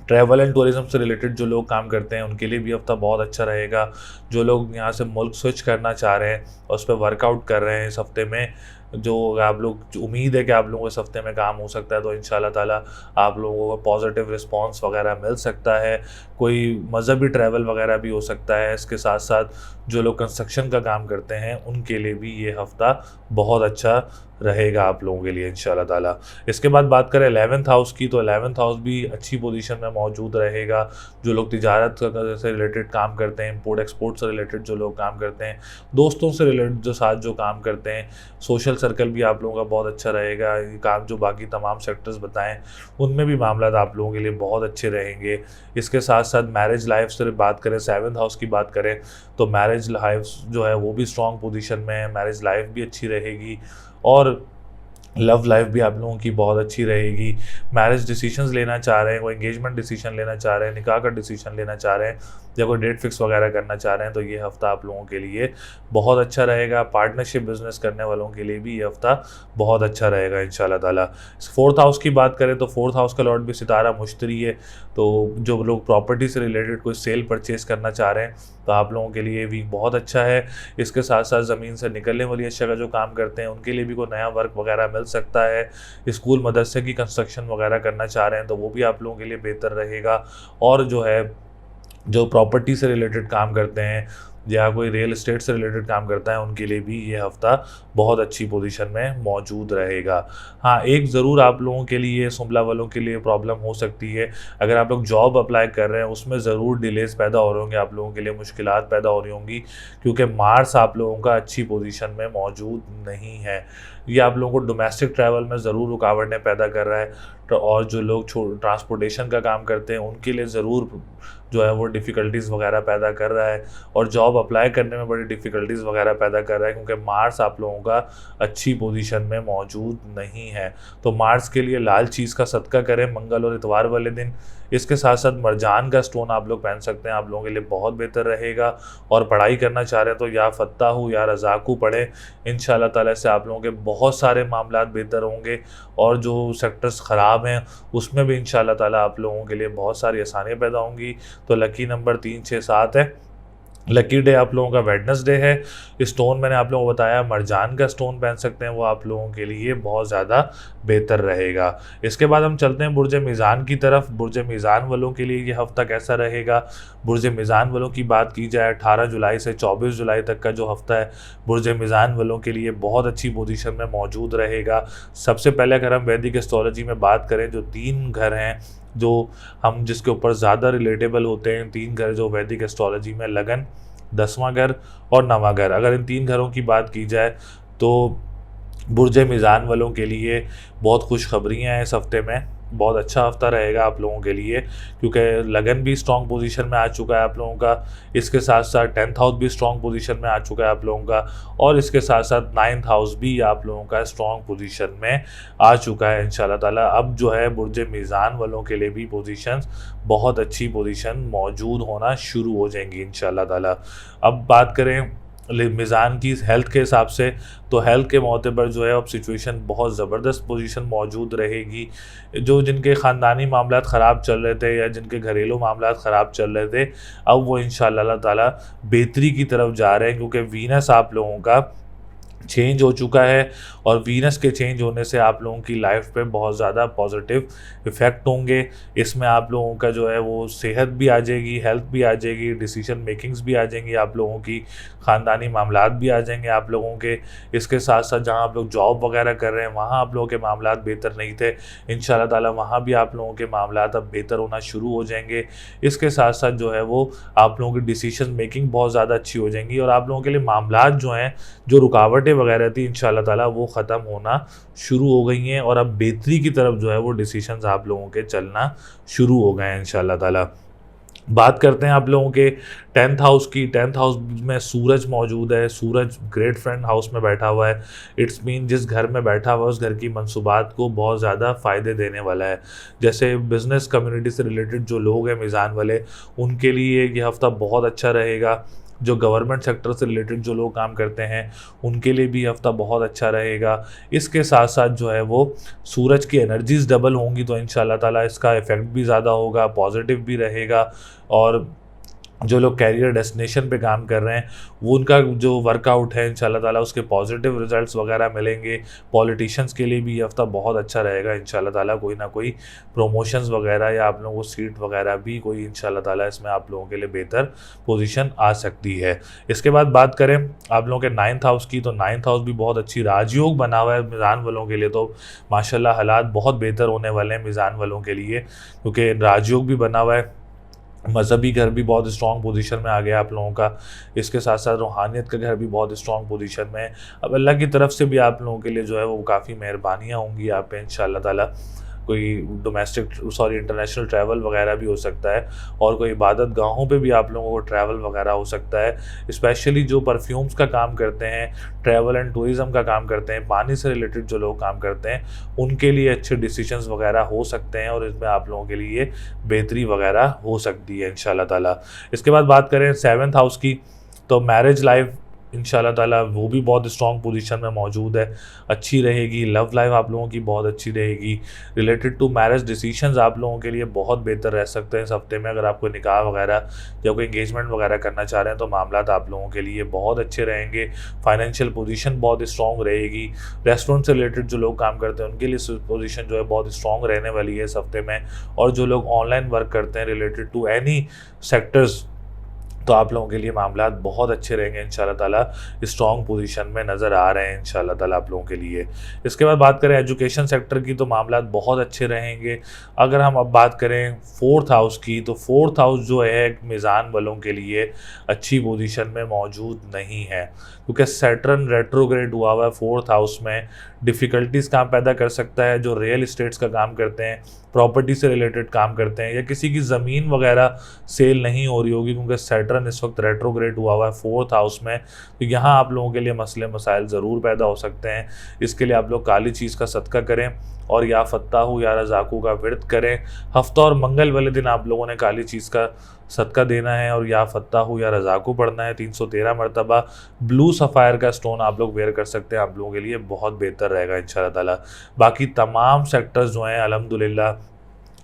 ट्रैवल एंड टूरिज़्म से रिलेटेड जो लोग काम करते हैं उनके लिए भी हफ़्ता बहुत अच्छा रहेगा। जो लोग यहाँ से मुल्क स्विच करना चाह रहे हैं और उस पर वर्कआउट कर रहे हैं इस हफ़्ते में, जो आप लोग उम्मीद है कि आप लोगों को इस हफ़्ते में काम हो सकता है, तो इंशाल्लाह ताला आप लोगों को पॉजिटिव रिस्पांस वगैरह मिल सकता है। कोई मज़हबी ट्रैवल वगैरह भी हो सकता है। इसके साथ साथ जो लोग कंस्ट्रक्शन का काम करते हैं उनके लिए भी ये हफ़्ता बहुत अच्छा रहेगा आप लोगों के लिए इंशाल्लाह ताला। इसके बाद बात करें 11th हाउस की, तो 11th हाउस भी अच्छी पोजीशन में मौजूद रहेगा। जो लोग तिजारत से रिलेटेड काम करते हैं, इम्पोर्ट एक्सपोर्ट से रिलेटेड जो लोग काम करते हैं, दोस्तों से रिलेटेड जो साथ जो काम करते हैं, सोशल सर्कल भी आप लोगों का बहुत अच्छा रहेगा। ये काम जो बाकी तमाम सेक्टर्स बताएं उनमें भी मामला आप लोगों के लिए बहुत अच्छे रहेंगे। इसके साथ साथ मैरिज लाइफ से बात करें, 7th हाउस की बात करें, तो मैरिज लाइफ जो है वो भी स्ट्रॉन्ग पोजीशन में है, मैरिज लाइफ भी अच्छी रहेगी और लव लाइफ भी आप लोगों की बहुत अच्छी रहेगी। मैरिज डिसीजंस लेना चाह रहे हैं, कोई एंगेजमेंट डिसीजन लेना चाह रहे हैं, निकाह का डिसीजन लेना चाह रहे हैं या कोई डेट फिक्स वगैरह करना चाह रहे हैं, तो ये हफ़्ता आप लोगों के लिए बहुत अच्छा रहेगा। पार्टनरशिप बिजनेस करने वालों के लिए भी ये हफ़्ता बहुत अच्छा रहेगा इंशाल्लाह ताला। 4th हाउस की बात करें तो 4th हाउस का लॉर्ड भी सितारा मुश्तरी है, तो जो लोग प्रॉपर्टी से रिलेटेड कोई सेल परचेज़ करना चाह रहे हैं तो आप लोगों के लिए भी बहुत अच्छा है। इसके साथ साथ ज़मीन से निकलने वाली अशिया का जो काम करते हैं उनके लिए भी कोई नया वर्क वगैरह मिल सकता है। स्कूल मदरसे की कंस्ट्रक्शन वगैरह करना चाह रहे हैं तो वो भी आप लोगों के लिए बेहतर रहेगा। और जो है जो प्रॉपर्टी से रिलेटेड काम करते हैं या कोई रियल एस्टेट से रिलेटेड काम करता है उनके लिए भी ये हफ़्ता बहुत अच्छी पोजीशन में मौजूद रहेगा। हाँ, एक ज़रूर आप लोगों के लिए, सुमला वालों के लिए प्रॉब्लम हो सकती है। अगर आप लोग जॉब अप्लाई कर रहे हैं उसमें ज़रूर डिलेज़ पैदा हो रहे होंगे, आप लोगों के लिए मुश्किलात पैदा हो रही होंगी, क्योंकि मार्स आप लोगों का अच्छी पोजीशन में मौजूद नहीं है। ये आप लोगों को डोमेस्टिक ट्रैवल में ज़रूर रुकावटें पैदा कर रहा है। और जो लोग ट्रांसपोर्टेशन का काम करते हैं उनके लिए ज़रूर जो है वो डिफ़िकल्टीज़ वगैरह पैदा कर रहा है और जॉब अप्लाई करने में बड़ी डिफ़िकल्टीज़ वगैरह पैदा कर रहा है, क्योंकि मार्स आप लोगों का अच्छी पोजीशन में मौजूद नहीं है। तो मार्स के लिए लाल चीज़ का सदका करें मंगल और इतवार वाले दिन। इसके साथ साथ मरजान का स्टोन आप लोग पहन सकते हैं, आप लोगों के लिए बहुत बेहतर रहेगा। और पढ़ाई करना चाह रहे हैं तो या फ़त्ताहू या रज़ाकू पढ़ें, इंशाल्लाह ताला से आप लोगों के बहुत सारे मामलात बेहतर होंगे और जो सेक्टर्स ख़राब हैं उसमें भी इंशाल्लाह ताला आप लोगों के लिए बहुत सारी आसानियाँ पैदा होंगी। तो लकी नंबर 3, 6, 7 है। लकी डे आप लोगों का वेडनेसडे है। स्टोन मैंने आप लोगों को बताया मरजान का स्टोन पहन सकते हैं, वो आप लोगों के लिए बहुत ज़्यादा बेहतर रहेगा। इसके बाद हम चलते हैं बुर्ज मीज़ान की तरफ। बुर्ज मीज़ान वालों के लिए ये हफ़्ता कैसा रहेगा? बुर्ज मीज़ान वालों की बात की जाए 18 जुलाई से 24 जुलाई तक का जो हफ़्ता है बुर्ज मीज़ान वालों के लिए बहुत अच्छी पोजीशन में मौजूद रहेगा। सबसे पहले अगर हम वैदिक एस्ट्रोलॉजी में बात करें, जो 3 घर हैं जो हम जिसके ऊपर ज़्यादा रिलेटेबल होते हैं, 3 घर जो वैदिक एस्ट्रोलॉजी में, लगन, 10वां घर और 9वां घर, अगर इन 3 घरों की बात की जाए तो बुर्ज मीज़ान वालों के लिए बहुत खुशखबरियाँ हैं इस हफ़्ते में। बहुत अच्छा हफ़्ता रहेगा आप लोगों के लिए, क्योंकि लगन भी स्ट्रॉन्ग पोजीशन में आ चुका है आप लोगों का। इसके साथ साथ 10th हाउस भी स्ट्रॉन्ग पोजीशन में आ चुका है आप लोगों का और इसके साथ साथ 9th हाउस भी आप लोगों का स्ट्रॉन्ग पोजीशन में आ चुका है इंशाल्लाह ताला। अब जो है बुर्ज मीज़ान वालों के लिए भी पोजीशंस बहुत अच्छी पोजीशन मौजूद होना शुरू हो जाएंगी इंशाल्लाह ताला। अब बात करें मीज़ान की हेल्थ के हिसाब से, तो हेल्थ के मौके पर जो है अब सिचुएशन बहुत ज़बरदस्त पोजीशन मौजूद रहेगी। जो जिनके ख़ानदानी मामलात ख़राब चल रहे थे या जिनके घरेलू मामलात ख़राब चल रहे थे, अब वो इंशाअल्लाह ताला बेहतरी की तरफ जा रहे हैं, क्योंकि वीनस आप लोगों का चेंज हो चुका है और वीनस के चेंज होने से आप लोगों की लाइफ पे बहुत ज़्यादा पॉजिटिव इफ़ेक्ट होंगे। इसमें आप लोगों का जो है वो सेहत भी आ जाएगी, हेल्थ भी आ जाएगी, डिसीजन मेकिंग्स भी आ जाएंगी आप लोगों की, ख़ानदानी मामलात भी आ जाएंगे आप लोगों के। इसके साथ साथ जहाँ आप लोग जॉब वगैरह कर रहे हैं वहाँ आप लोगों के मामलात बेहतर नहीं थे, इंशाल्लाह ताला वहाँ भी आप लोगों के मामलात अब बेहतर होना शुरू हो जाएंगे। इसके साथ साथ जो है वो आप लोगों की डिसीजन मेकिंग बहुत ज़्यादा अच्छी हो जाएंगी और आप लोगों के लिए मामलात जो हैं, जो रुकावटें वगैरह थी, इंशाल्लाह ताला वो ख़त्म होना शुरू हो गई हैं और अब बेहतरी की तरफ जो है वो डिसीशंस आप लोगों के चलना शुरू हो गए हैं इंशाल्लाह ताला। बात करते हैं आप लोगों के 10th हाउस की। 10th हाउस में सूरज मौजूद है। सूरज ग्रेट फ्रेंड हाउस में बैठा हुआ है। इट्स मीन जिस घर में बैठा हुआ है उस घर की मंसूबात को बहुत ज़्यादा फ़ायदे देने वाला है। जैसे बिज़नेस कम्युनिटी से रिलेटेड जो लोग हैं मीज़ान वाले, उनके लिए ये हफ़्ता बहुत अच्छा रहेगा। जो गवर्नमेंट सेक्टर से रिलेटेड जो लोग काम करते हैं उनके लिए भी हफ़्ता बहुत अच्छा रहेगा। इसके साथ साथ जो है वो सूरज की एनर्जीज़ डबल होंगी, तो इंशाल्लाह ताला इसका इफ़ेक्ट भी ज़्यादा होगा, पॉजिटिव भी रहेगा और जो लोग कैरियर डेस्टिनेशन पे काम कर रहे हैं वो उनका जो वर्कआउट है इंशाल्लाह ताला उसके पॉजिटिव रिजल्ट्स वगैरह मिलेंगे। पॉलिटिशियंस के लिए भी ये हफ्ता बहुत अच्छा रहेगा इंशाल्लाह ताला, कोई ना कोई प्रमोशंस वगैरह या आप लोगों को सीट वगैरह भी कोई इंशाल्लाह ताला इसमें आप लोगों के लिए बेहतर पोजीशन आ सकती है। इसके बाद बात करें आप लोगों के 9th हाउस की, तो 9th हाउस भी बहुत अच्छी राजयोग बना हुआ है मीज़ान वालों के लिए, तो माशाल्लाह हालात बहुत बेहतर होने वाले हैं मीज़ान वालों के लिए, क्योंकि राजयोग भी बना हुआ है, मज़हबी घर भी बहुत स्ट्रॉन्ग पोजीशन में आ गया आप लोगों का, इसके साथ साथ रूहानियत का घर भी बहुत स्ट्रॉन्ग पोजीशन में है। अब अल्लाह की तरफ से भी आप लोगों के लिए जो है वो काफ़ी मेहरबानियाँ होंगी आप पे इंशाल्लाह ताला। कोई इंटरनेशनल ट्रैवल वगैरह भी हो सकता है, और कोई इबादत गाहों पे भी आप लोगों को ट्रैवल वगैरह हो सकता है। स्पेशली जो परफ्यूम्स का काम करते हैं, ट्रैवल एंड टूरिज़्म का काम करते हैं, पानी से रिलेटेड जो लोग काम करते हैं, उनके लिए अच्छे डिसीजंस वगैरह हो सकते हैं, और इसमें आप लोगों के लिए बेहतरी वगैरह हो सकती है इंशाल्लाह ताला। इसके बाद बात करें 7th हाउस की, तो मैरिज लाइफ इंशाल्लाह ताला वो भी बहुत स्ट्रॉन्ग पोजीशन में मौजूद है, अच्छी रहेगी। लव लाइफ आप लोगों की बहुत अच्छी रहेगी। रिलेटेड टू मैरिज डिसीजंस आप लोगों के लिए बहुत बेहतर रह सकते हैं इस हफ्ते में। अगर आपको निकाह वगैरह या कोई एंगेजमेंट वगैरह करना चाह रहे हैं तो मामलात आप लोगों के लिए बहुत अच्छे रहेंगे। फाइनेंशियल पोजीशन बहुत स्ट्रॉन्ग रहेगी। रेस्टोरेंट से रिलेटेड जो लोग काम करते हैं उनके लिए पोजीशन जो है बहुत स्ट्रॉन्ग रहने वाली है इस हफ्ते में। और जो लोग ऑनलाइन वर्क करते हैं रिलेटेड टू एनी सेक्टर्स, तो आप लोगों के लिए मामलात बहुत अच्छे रहेंगे इंशाल्लाह ताला, स्ट्रॉन्ग पोजीशन में नज़र आ रहे हैं इंशाल्लाह ताला आप लोगों के लिए। इसके बाद बात करें एजुकेशन सेक्टर की, तो मामलात बहुत अच्छे रहेंगे। अगर हम अब बात करें 4th हाउस की, तो 4th हाउस जो है मीज़ान वालों के लिए अच्छी पोजीशन में मौजूद नहीं है, क्योंकि सैटर्न रेट्रोग्रेड हुआ हुआ है 4th हाउस में। डिफ़िकल्टीज़ काम पैदा कर सकता है। जो रियल इस्टेट्स का काम करते हैं, प्रॉपर्टी से रिलेटेड काम करते हैं, या किसी की ज़मीन वगैरह सेल नहीं हो रही होगी क्योंकि सैटर्न इस वक्त रेट्रोग्रेड हुआ हुआ है 4th हाउस में, तो यहाँ आप लोगों के लिए मसले मसाइल ज़रूर पैदा हो सकते हैं। इसके लिए आप लोग काली चीज़ का सदका करें और या फत्ताहू या रज़ाकू का विर्द करें। हफ्ता और मंगल वाले दिन आप लोगों ने काली चीज़ का सदका देना है और या फत्ताहू या रज़ाकू पढ़ना है 313 मरतबा। ब्लू सफ़ायर का स्टोन आप लोग वेयर कर सकते हैं, आप लोगों के लिए बहुत बेहतर रहेगा इंशाल्लाह ताला। बाकी तमाम सेक्टर्स जो हैं अल्हम्दुलिल्लाह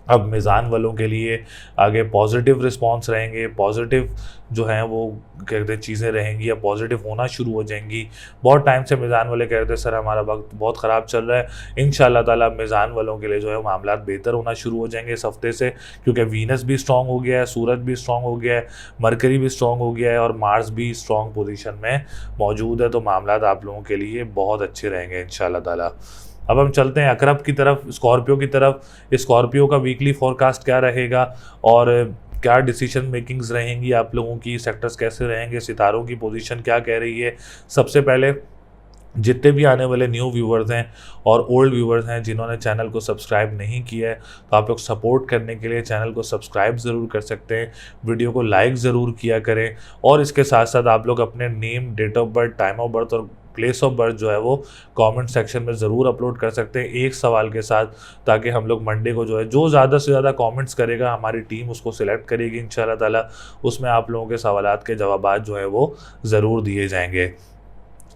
अब मीज़ान वालों के लिए आगे पॉजिटिव रिस्पांस रहेंगे, पॉजिटिव जो हैं वो कहते हैं चीज़ें रहेंगी या पॉजिटिव होना शुरू हो जाएंगी। बहुत टाइम से मीज़ान वाले कहते हैं सर हमारा वक्त बहुत ख़राब चल रहा है, इंशाल्लाह ताला मीज़ान वालों के लिए जो है मामलात बेहतर होना शुरू हो जाएंगे इस हफ्ते से, क्योंकि वीनस भी स्ट्रॉन्ग हो गया है, सूरज भी स्ट्रॉन्ग हो गया है, मरकरी भी स्ट्रॉन्ग हो गया है और मार्स भी स्ट्रॉन्ग पोजीशन में मौजूद है। तो मामलात आप लोगों के लिए बहुत अच्छे रहेंगे इंशाल्लाह ताला। अब हम चलते हैं अकरब की तरफ, स्कॉर्पियो की तरफ। स्कॉर्पियो का वीकली फोरकास्ट क्या रहेगा और क्या डिसीजन मेकिंग्स रहेंगी आप लोगों की, सेक्टर्स कैसे रहेंगे, सितारों की पोजीशन क्या कह रही है। सबसे पहले जितने भी आने वाले न्यू व्यूवर्स हैं और ओल्ड व्यूवर्स हैं जिन्होंने चैनल को सब्सक्राइब नहीं किया है, तो आप लोग सपोर्ट करने के लिए चैनल को सब्सक्राइब ज़रूर कर सकते हैं, वीडियो को लाइक ज़रूर किया करें, और इसके साथ साथ आप लोग अपने name, date of birth, time of birth और प्लेस ऑफ बर्थ जो है वो कमेंट सेक्शन में ज़रूर अपलोड कर सकते हैं एक सवाल के साथ, ताकि हम लोग मंडे को जो है जो ज़्यादा से ज़्यादा कमेंट्स करेगा हमारी टीम उसको सिलेक्ट करेगी इंशाल्लाह ताला। उसमें आप लोगों के सवालात के जवाबात जो है वो ज़रूर दिए जाएंगे।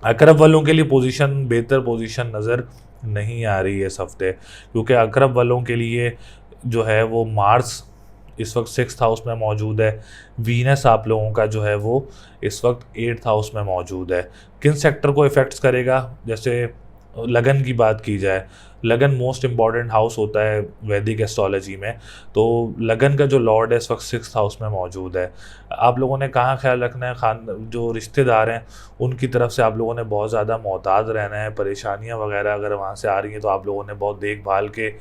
अकरब वालों के लिए पोजीशन बेहतर पोजीशन नज़र नहीं आ रही है इस हफ्ते, क्योंकि अकरब वालों के लिए जो है वो मार्स इस वक्त 6th हाउस में मौजूद है, वीनस आप लोगों का जो है वो इस वक्त 8th हाउस में मौजूद है। किन सेक्टर को इफ़ेक्ट्स करेगा, जैसे लगन की बात की जाए, लगन मोस्ट इम्पॉर्टेंट हाउस होता है वैदिक एस्ट्रोलॉजी में, तो लगन का जो लॉर्ड है इस वक्त 6th हाउस में मौजूद है। आप लोगों ने कहाँ ख्याल रखना है, जो रिश्तेदार हैं उनकी तरफ से आप लोगों ने बहुत ज़्यादा मोहतात रहना है। परेशानियाँ वगैरह अगर वहाँ से आ रही हैं तो आप लोगों ने बहुत देखभाल के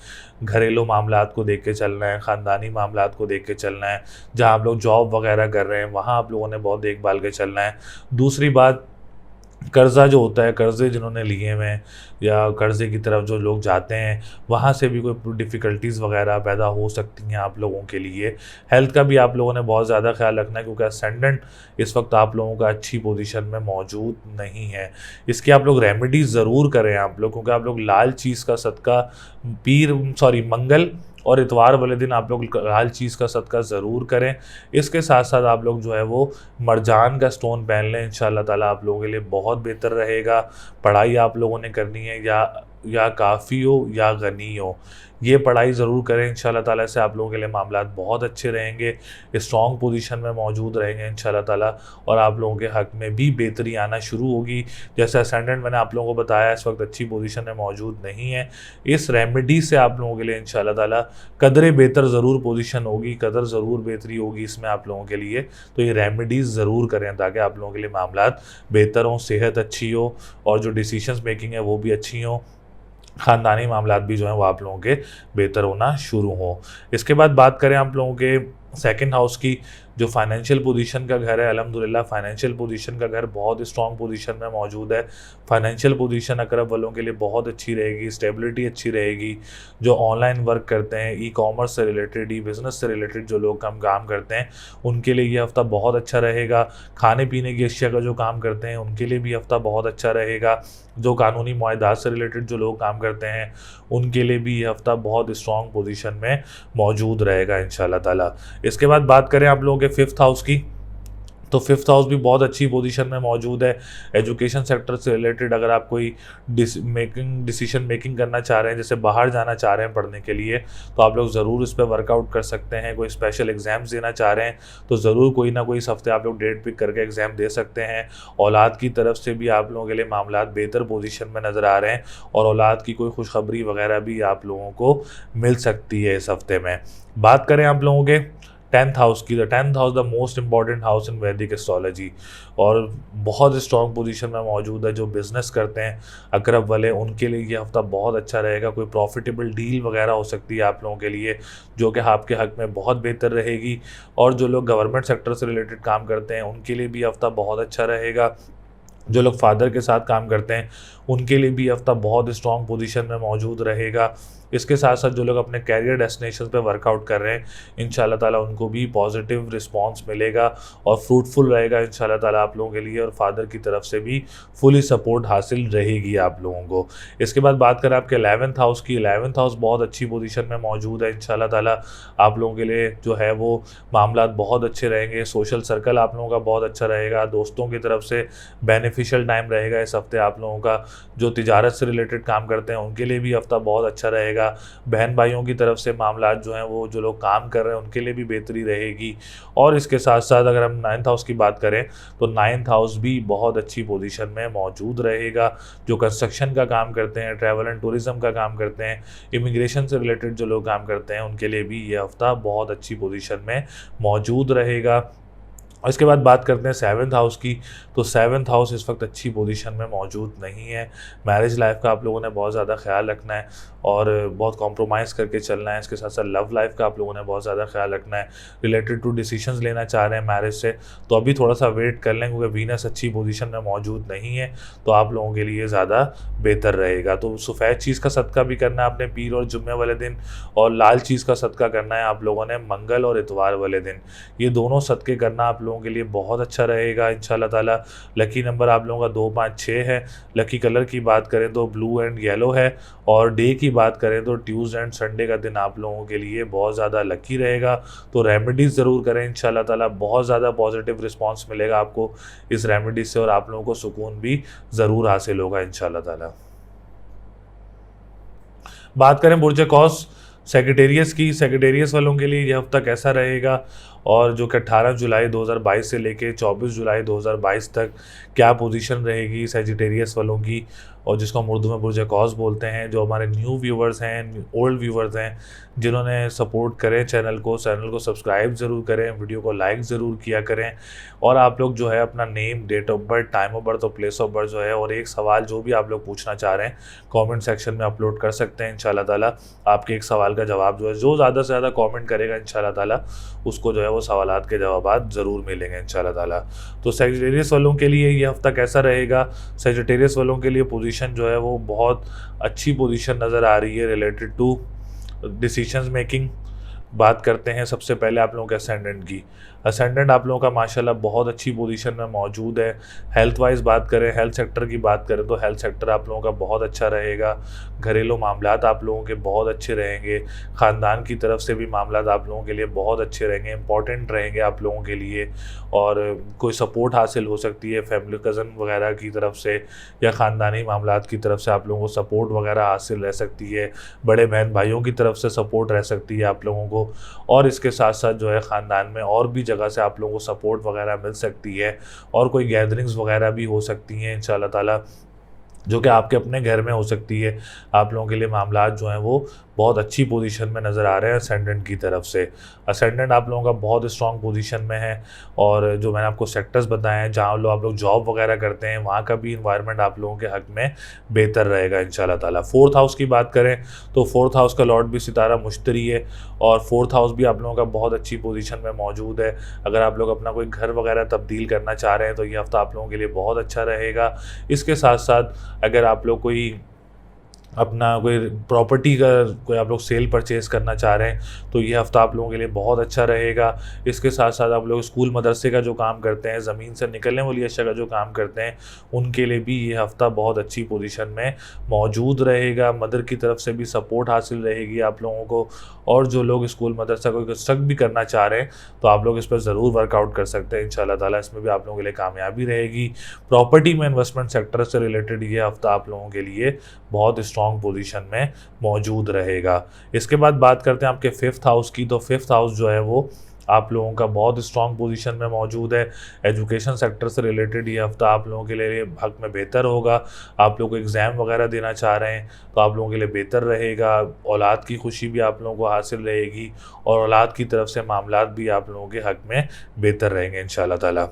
घरेलू मामलात को देख के चलना है, ख़ानदानी मामलात को देख के चलना है। जहाँ आप लोग जॉब वगैरह कर रहे हैं वहाँ आप लोगों ने बहुत देखभाल के चलना है। दूसरी बात, कर्ज़ा जो होता है, कर्ज़े जिन्होंने लिए हुए हैं या कर्ज़े की तरफ जो लोग जाते हैं वहाँ से भी कोई डिफ़िकल्टीज़ वगैरह पैदा हो सकती हैं आप लोगों के लिए। हेल्थ का भी आप लोगों ने बहुत ज़्यादा ख्याल रखना है, क्योंकि असेंडेंट इस वक्त आप लोगों का अच्छी पोजीशन में मौजूद नहीं है। इसकी आप लोग रेमेडीज़ ज़रूर करें आप लोग, क्योंकि आप लोग लाल चीज़ का सदका मंगल और इतवार वाले दिन आप लोग लाल चीज़ का सदका ज़रूर करें। इसके साथ साथ आप लोग जो है वो मरजान का स्टोन पहन लें, इंशाल्लाह ताला आप लोगों के लिए बहुत बेहतर रहेगा। पढ़ाई आप लोगों ने करनी है या काफ़ी हो या गनी हो, ये पढ़ाई ज़रूर करें इंशाल्लाह ताला, से आप लोगों के लिए मामलात बहुत अच्छे रहेंगे, स्ट्रॉन्ग पोजीशन में मौजूद रहेंगे इंशाल्लाह ताला, और आप लोगों के हक़ में भी बेहतरी आना शुरू होगी। जैसे असेंडेंट मैंने आप लोगों को बताया इस वक्त अच्छी पोजीशन में मौजूद नहीं है, इस रेमेडी से आप लोगों के लिए इंशाल्लाह ताला कदरे बेहतर ज़रूर पोजीशन होगी, कदर ज़रूर बेहतरी होगी इसमें आप लोगों के लिए। तो ये रेमेडीज़ ज़रूर करें ताकि आप लोगों के लिए मामलात बेहतर हों, सेहत अच्छी हो और जो डिसीजंस मेकिंग है वो भी अच्छी हों, ख़ानदानी मामलात भी जो हैं वो आप लोगों के बेहतर होना शुरू हों। इसके बाद बात करें आप लोगों के सेकंड हाउस की, जो फाइनेंशियल पोजीशन का घर है, अल्हम्दुलिल्लाह फाइनेंशियल पोजीशन का घर बहुत स्ट्रॉन्ग पोजीशन में मौजूद है। फाइनेंशियल पोजीशन अकरब वालों के लिए बहुत अच्छी रहेगी, स्टेबिलिटी अच्छी रहेगी। जो ऑनलाइन वर्क करते हैं, ई कॉमर्स से रिलेटेड, ई बिज़नेस से रिलेटेड जो लोग काम करते हैं, उनके लिए ये हफ़्ता बहुत अच्छा रहेगा। खाने पीने की अशिया का जो काम करते हैं उनके लिए भी हफ़्ता बहुत अच्छा रहेगा। जो कानूनी मुआहदात से रिलेटेड जो लोग काम करते हैं उनके लिए भी ये हफ़्ता बहुत स्ट्रॉन्ग पोजीशन में मौजूद रहेगा इंशाल्लाह ताला। इसके बाद बात करें आप लोगों के फिफ्थ हाउस की, तो फिफ्थ हाउस भी बहुत अच्छी पोजीशन में मौजूद है। एजुकेशन सेक्टर से रिलेटेड अगर आप कोई डिसीजन मेकिंग करना चाह रहे हैं, जैसे बाहर जाना चाह रहे हैं पढ़ने के लिए, तो आप लोग ज़रूर इस पर वर्कआउट कर सकते हैं। कोई स्पेशल एग्ज़ाम्स देना चाह रहे हैं तो ज़रूर कोई ना कोई इस हफ्ते आप लोग डेट पिक करके एग्ज़ाम दे सकते हैं। औलाद की तरफ से भी आप लोगों के लिए मामलात बेहतर पोजीशन में नज़र आ रहे हैं और औलाद की कोई खुशखबरी वगैरह भी आप लोगों को मिल सकती है इस हफ्ते में। बात करें आप लोगों के टेंथ हाउस की, the tenth house the most important house in वैदिक एस्ट्रोलॉजी, और बहुत स्ट्रॉन्ग पोजीशन में मौजूद है। जो बिज़नेस करते हैं अकरब वाले, उनके लिए ये हफ़्ता बहुत अच्छा रहेगा। कोई प्रॉफिटेबल डील वगैरह हो सकती है आप लोगों के लिए जो कि आपके हक़ में बहुत बेहतर रहेगी। और जो लोग गवर्नमेंट सेक्टर से रिलेटेड काम करते हैं उनके लिए भी हफ़्ता बहुत अच्छा रहेगा। जो लोग फादर के साथ काम करते हैं उनके लिए भी हफ़्ता बहुत स्ट्रॉन्ग पोजीशन में मौजूद रहेगा। इसके साथ साथ जो लोग अपने कैरियर डेस्टिनेशन पे वर्कआउट कर रहे हैं इंशाल्लाह ताला उनको भी पॉजिटिव रिस्पांस मिलेगा और फ्रूटफुल रहेगा इंशाल्लाह ताला आप लोगों के लिए, और फादर की तरफ से भी फुली सपोर्ट हासिल रहेगी आप लोगों को। इसके बाद बात करें आपके 11th हाउस की, 11th हाउस बहुत अच्छी पोजीशन में मौजूद है इंशाल्लाह ताला। आप लोगों के लिए जो है वो मामलात बहुत अच्छे रहेंगे। सोशल सर्कल आप लोगों का बहुत अच्छा रहेगा, दोस्तों की तरफ से बेनिफिशियल टाइम रहेगा इस हफ्ते आप लोगों का। जो तिजारत से रिलेटेड काम करते हैं उनके लिए भी हफ्ता बहुत अच्छा रहेगा। बहन भाइयों की तरफ से मामलात जो हैं वो जो लोग काम कर रहे हैं उनके लिए भी बेहतरी रहेगी। और इसके साथ साथ अगर हम 9th हाउस की बात करें तो 9th हाउस भी बहुत अच्छी पोजीशन में मौजूद रहेगा। जो कंस्ट्रक्शन का काम करते हैं, ट्रैवल एंड टूरिज़्म का काम करते हैं, इमिग्रेशन से रिलेटेड जो लोग काम करते हैं उनके लिए भी ये हफ्ता बहुत अच्छी पोजीशन में मौजूद रहेगा। और इसके बाद बात करते हैं 7th हाउस की, तो 7th हाउस इस वक्त अच्छी पोजीशन में मौजूद नहीं है। मैरिज लाइफ का आप लोगों ने बहुत ज़्यादा ख्याल रखना है और बहुत कॉम्प्रोमाइज़ करके चलना है। इसके साथ साथ लव लाइफ का आप लोगों ने बहुत ज़्यादा ख्याल रखना है। रिलेटेड टू डिसीजंस लेना चाह रहे हैं मैरिज से तो अभी थोड़ा सा वेट कर लें, क्योंकि वीनस अच्छी पोजीशन में मौजूद नहीं है तो आप लोगों के लिए ज़्यादा बेहतर रहेगा। तो सफ़ेद चीज़ का सदका भी करना है आपने पीर और जुम्मे वाले दिन, और लाल चीज़ का सदका करना है आप लोगों ने मंगल और इतवार वाले दिन। ये दोनों सदके करना आप लोगों के लिए बहुत अच्छा रहेगा इंशाल्लाह ताला। लकी नंबर आप लोगों का 2, 5, 6 है। लकी कलर की बात करें तो ब्लू एंड येलो है, और डे की बात करें तो ट्यूसडे एंड संडे का दिन आप लोगों के लिए बहुत ज़्यादा लकी रहेगा। तो रेमेडीज़ ज़रूर करें इंशाल्लाह ताला, बहुत ज़्यादा पॉजिटिव रिस्पांस मिलेगा आपको इस रेमेडी से और आप लोगों को सुकून भी ज़रूर हासिल होगा इंशाल्लाह ताला। बात करें बुर्ज कौस सेक्रेटेरियस की, सेक्रेटेरियस वालों के लिए यह हफ्ता कैसा रहेगा और जो कि 18 जुलाई 2022 से लेके 24 जुलाई 2022 तक क्या पोजीशन रहेगी सेजिटेरियस वालों की, और जिसको हम उर्दू में बुर्ज कौस बोलते हैं। जो हमारे न्यू व्यूवर्स हैं, ओल्ड व्यूवर्स हैं, जिन्होंने सपोर्ट करें चैनल को सब्सक्राइब ज़रूर करें, वीडियो को लाइक ज़रूर किया करें, और आप लोग जो है अपना name, date of birth, time of birth और प्लेस ऑफ बर्थ जो है, और एक सवाल जो भी आप लोग पूछना चाह रहे हैं कमेंट सेक्शन में अपलोड कर सकते हैं। इंशाल्लाह ताला आपके एक सवाल का जवाब जो है, जो ज़्यादा से ज़्यादा कमेंट करेगा इंशाल्लाह ताला उसको जो है वो सवालात के जवाब ज़रूर मिलेंगे इंशाल्लाह ताला। तो सेजिटेरियस वालों के लिए ये हफ्ता कैसा रहेगा? सेजिटेरियस वालों के लिए पोजीशन जो है वो बहुत अच्छी पोजीशन नज़र आ रही है रिलेटेड टू डिसीजंस मेकिंग, बात करते हैं सबसे पहले आप लोगों के असेंडेंट की। असेंडेंट आप लोगों का माशाल्लाह बहुत अच्छी पोजीशन में मौजूद है। हेल्थ वाइज बात करें, हेल्थ सेक्टर की बात करें तो हेल्थ सेक्टर आप लोगों का बहुत अच्छा रहेगा। घरेलू मामलात आप लोगों के बहुत अच्छे रहेंगे। ख़ानदान की तरफ से भी मामलात आप लोगों के लिए बहुत अच्छे रहेंगे, इंपॉर्टेंट रहेंगे आप लोगों के लिए। और कोई सपोर्ट हासिल हो सकती है फैमिली, कज़न वगैरह की तरफ से, या ख़ानदानी मामलात की तरफ से आप लोगों को सपोर्ट वगैरह हासिल रह सकती है। बड़े बहन भाइयों की तरफ से सपोर्ट रह सकती है आप लोगों को। और इसके साथ साथ जो है ख़ानदान में और भी जगह से आप लोगों को सपोर्ट वगैरह मिल सकती है, और कोई गैदरिंग्स वगैरह भी हो सकती हैं इंशाल्लाह ताला, जो कि आपके अपने घर में हो सकती है। आप लोगों के लिए मामलात जो हैं वो बहुत अच्छी पोजीशन में नज़र आ रहे हैं असेंडेंट की तरफ से। असेंडेंट आप लोगों का बहुत स्ट्रॉन्ग पोजीशन में है। और जो मैंने आपको सेक्टर्स बताए हैं जहाँ आप लोग जॉब वगैरह करते हैं, वहाँ का भी इन्वायरमेंट आप लोगों के हक़ में बेहतर रहेगा इंशाल्लाह ताला। फोर्थ हाउस की बात करें तो फोर्थ हाउस का लॉर्ड भी सितारा मुश्तरी है, और फोर्थ हाउस भी आप लोगों का बहुत अच्छी पोजीशन में मौजूद है। अगर आप लोग अपना कोई घर वगैरह तब्दील करना चाह रहे हैं तो ये हफ़्ता आप लोगों के लिए बहुत अच्छा रहेगा। इसके साथ साथ अगर आप लोग कोई अपना कोई प्रॉपर्टी का कोई आप लोग सेल परचेज़ करना चाह रहे हैं तो ये हफ़्ता आप लोगों के लिए बहुत अच्छा रहेगा। इसके साथ साथ आप लोग स्कूल मदरसे का जो काम करते हैं, ज़मीन से निकलने वाली अशिया का जो काम करते हैं, उनके लिए भी ये हफ़्ता बहुत अच्छी पोजीशन में मौजूद रहेगा। मदर की तरफ से भी सपोर्ट हासिल रहेगी आप लोगों को। और जो लोग स्कूल मदरसा को कंस्ट्रक्ट भी करना चाह रहे हैं तो आप लोग इस पर ज़रूर वर्कआउट कर सकते हैं इंशाल्लाह ताला। इसमें भी आप लोगों के लिए कामयाबी रहेगी। प्रॉपर्टी में इन्वेस्टमेंट सेक्टर से रिलेटेड ये हफ़्ता आप लोगों के लिए बहुत स्ट्रॉन्ग पोजीशन में मौजूद रहेगा। इसके बाद बात करते हैं आपके फिफ्थ हाउस की। तो फिफ्थ हाउस जो है वो आप लोगों का बहुत स्ट्रॉन्ग पोजीशन में मौजूद है। एजुकेशन सेक्टर से रिलेटेड ये हफ़्ता आप लोगों के लिए हक़ में बेहतर होगा। आप लोग एग्ज़ाम वगैरह देना चाह रहे हैं तो आप लोगों के लिए बेहतर रहेगा। औलाद की खुशी भी आप लोगों को हासिल रहेगी, और औलाद की तरफ से मामलात भी आप लोगों के हक़ में बेहतर रहेंगे इंशाल्लाह ताला।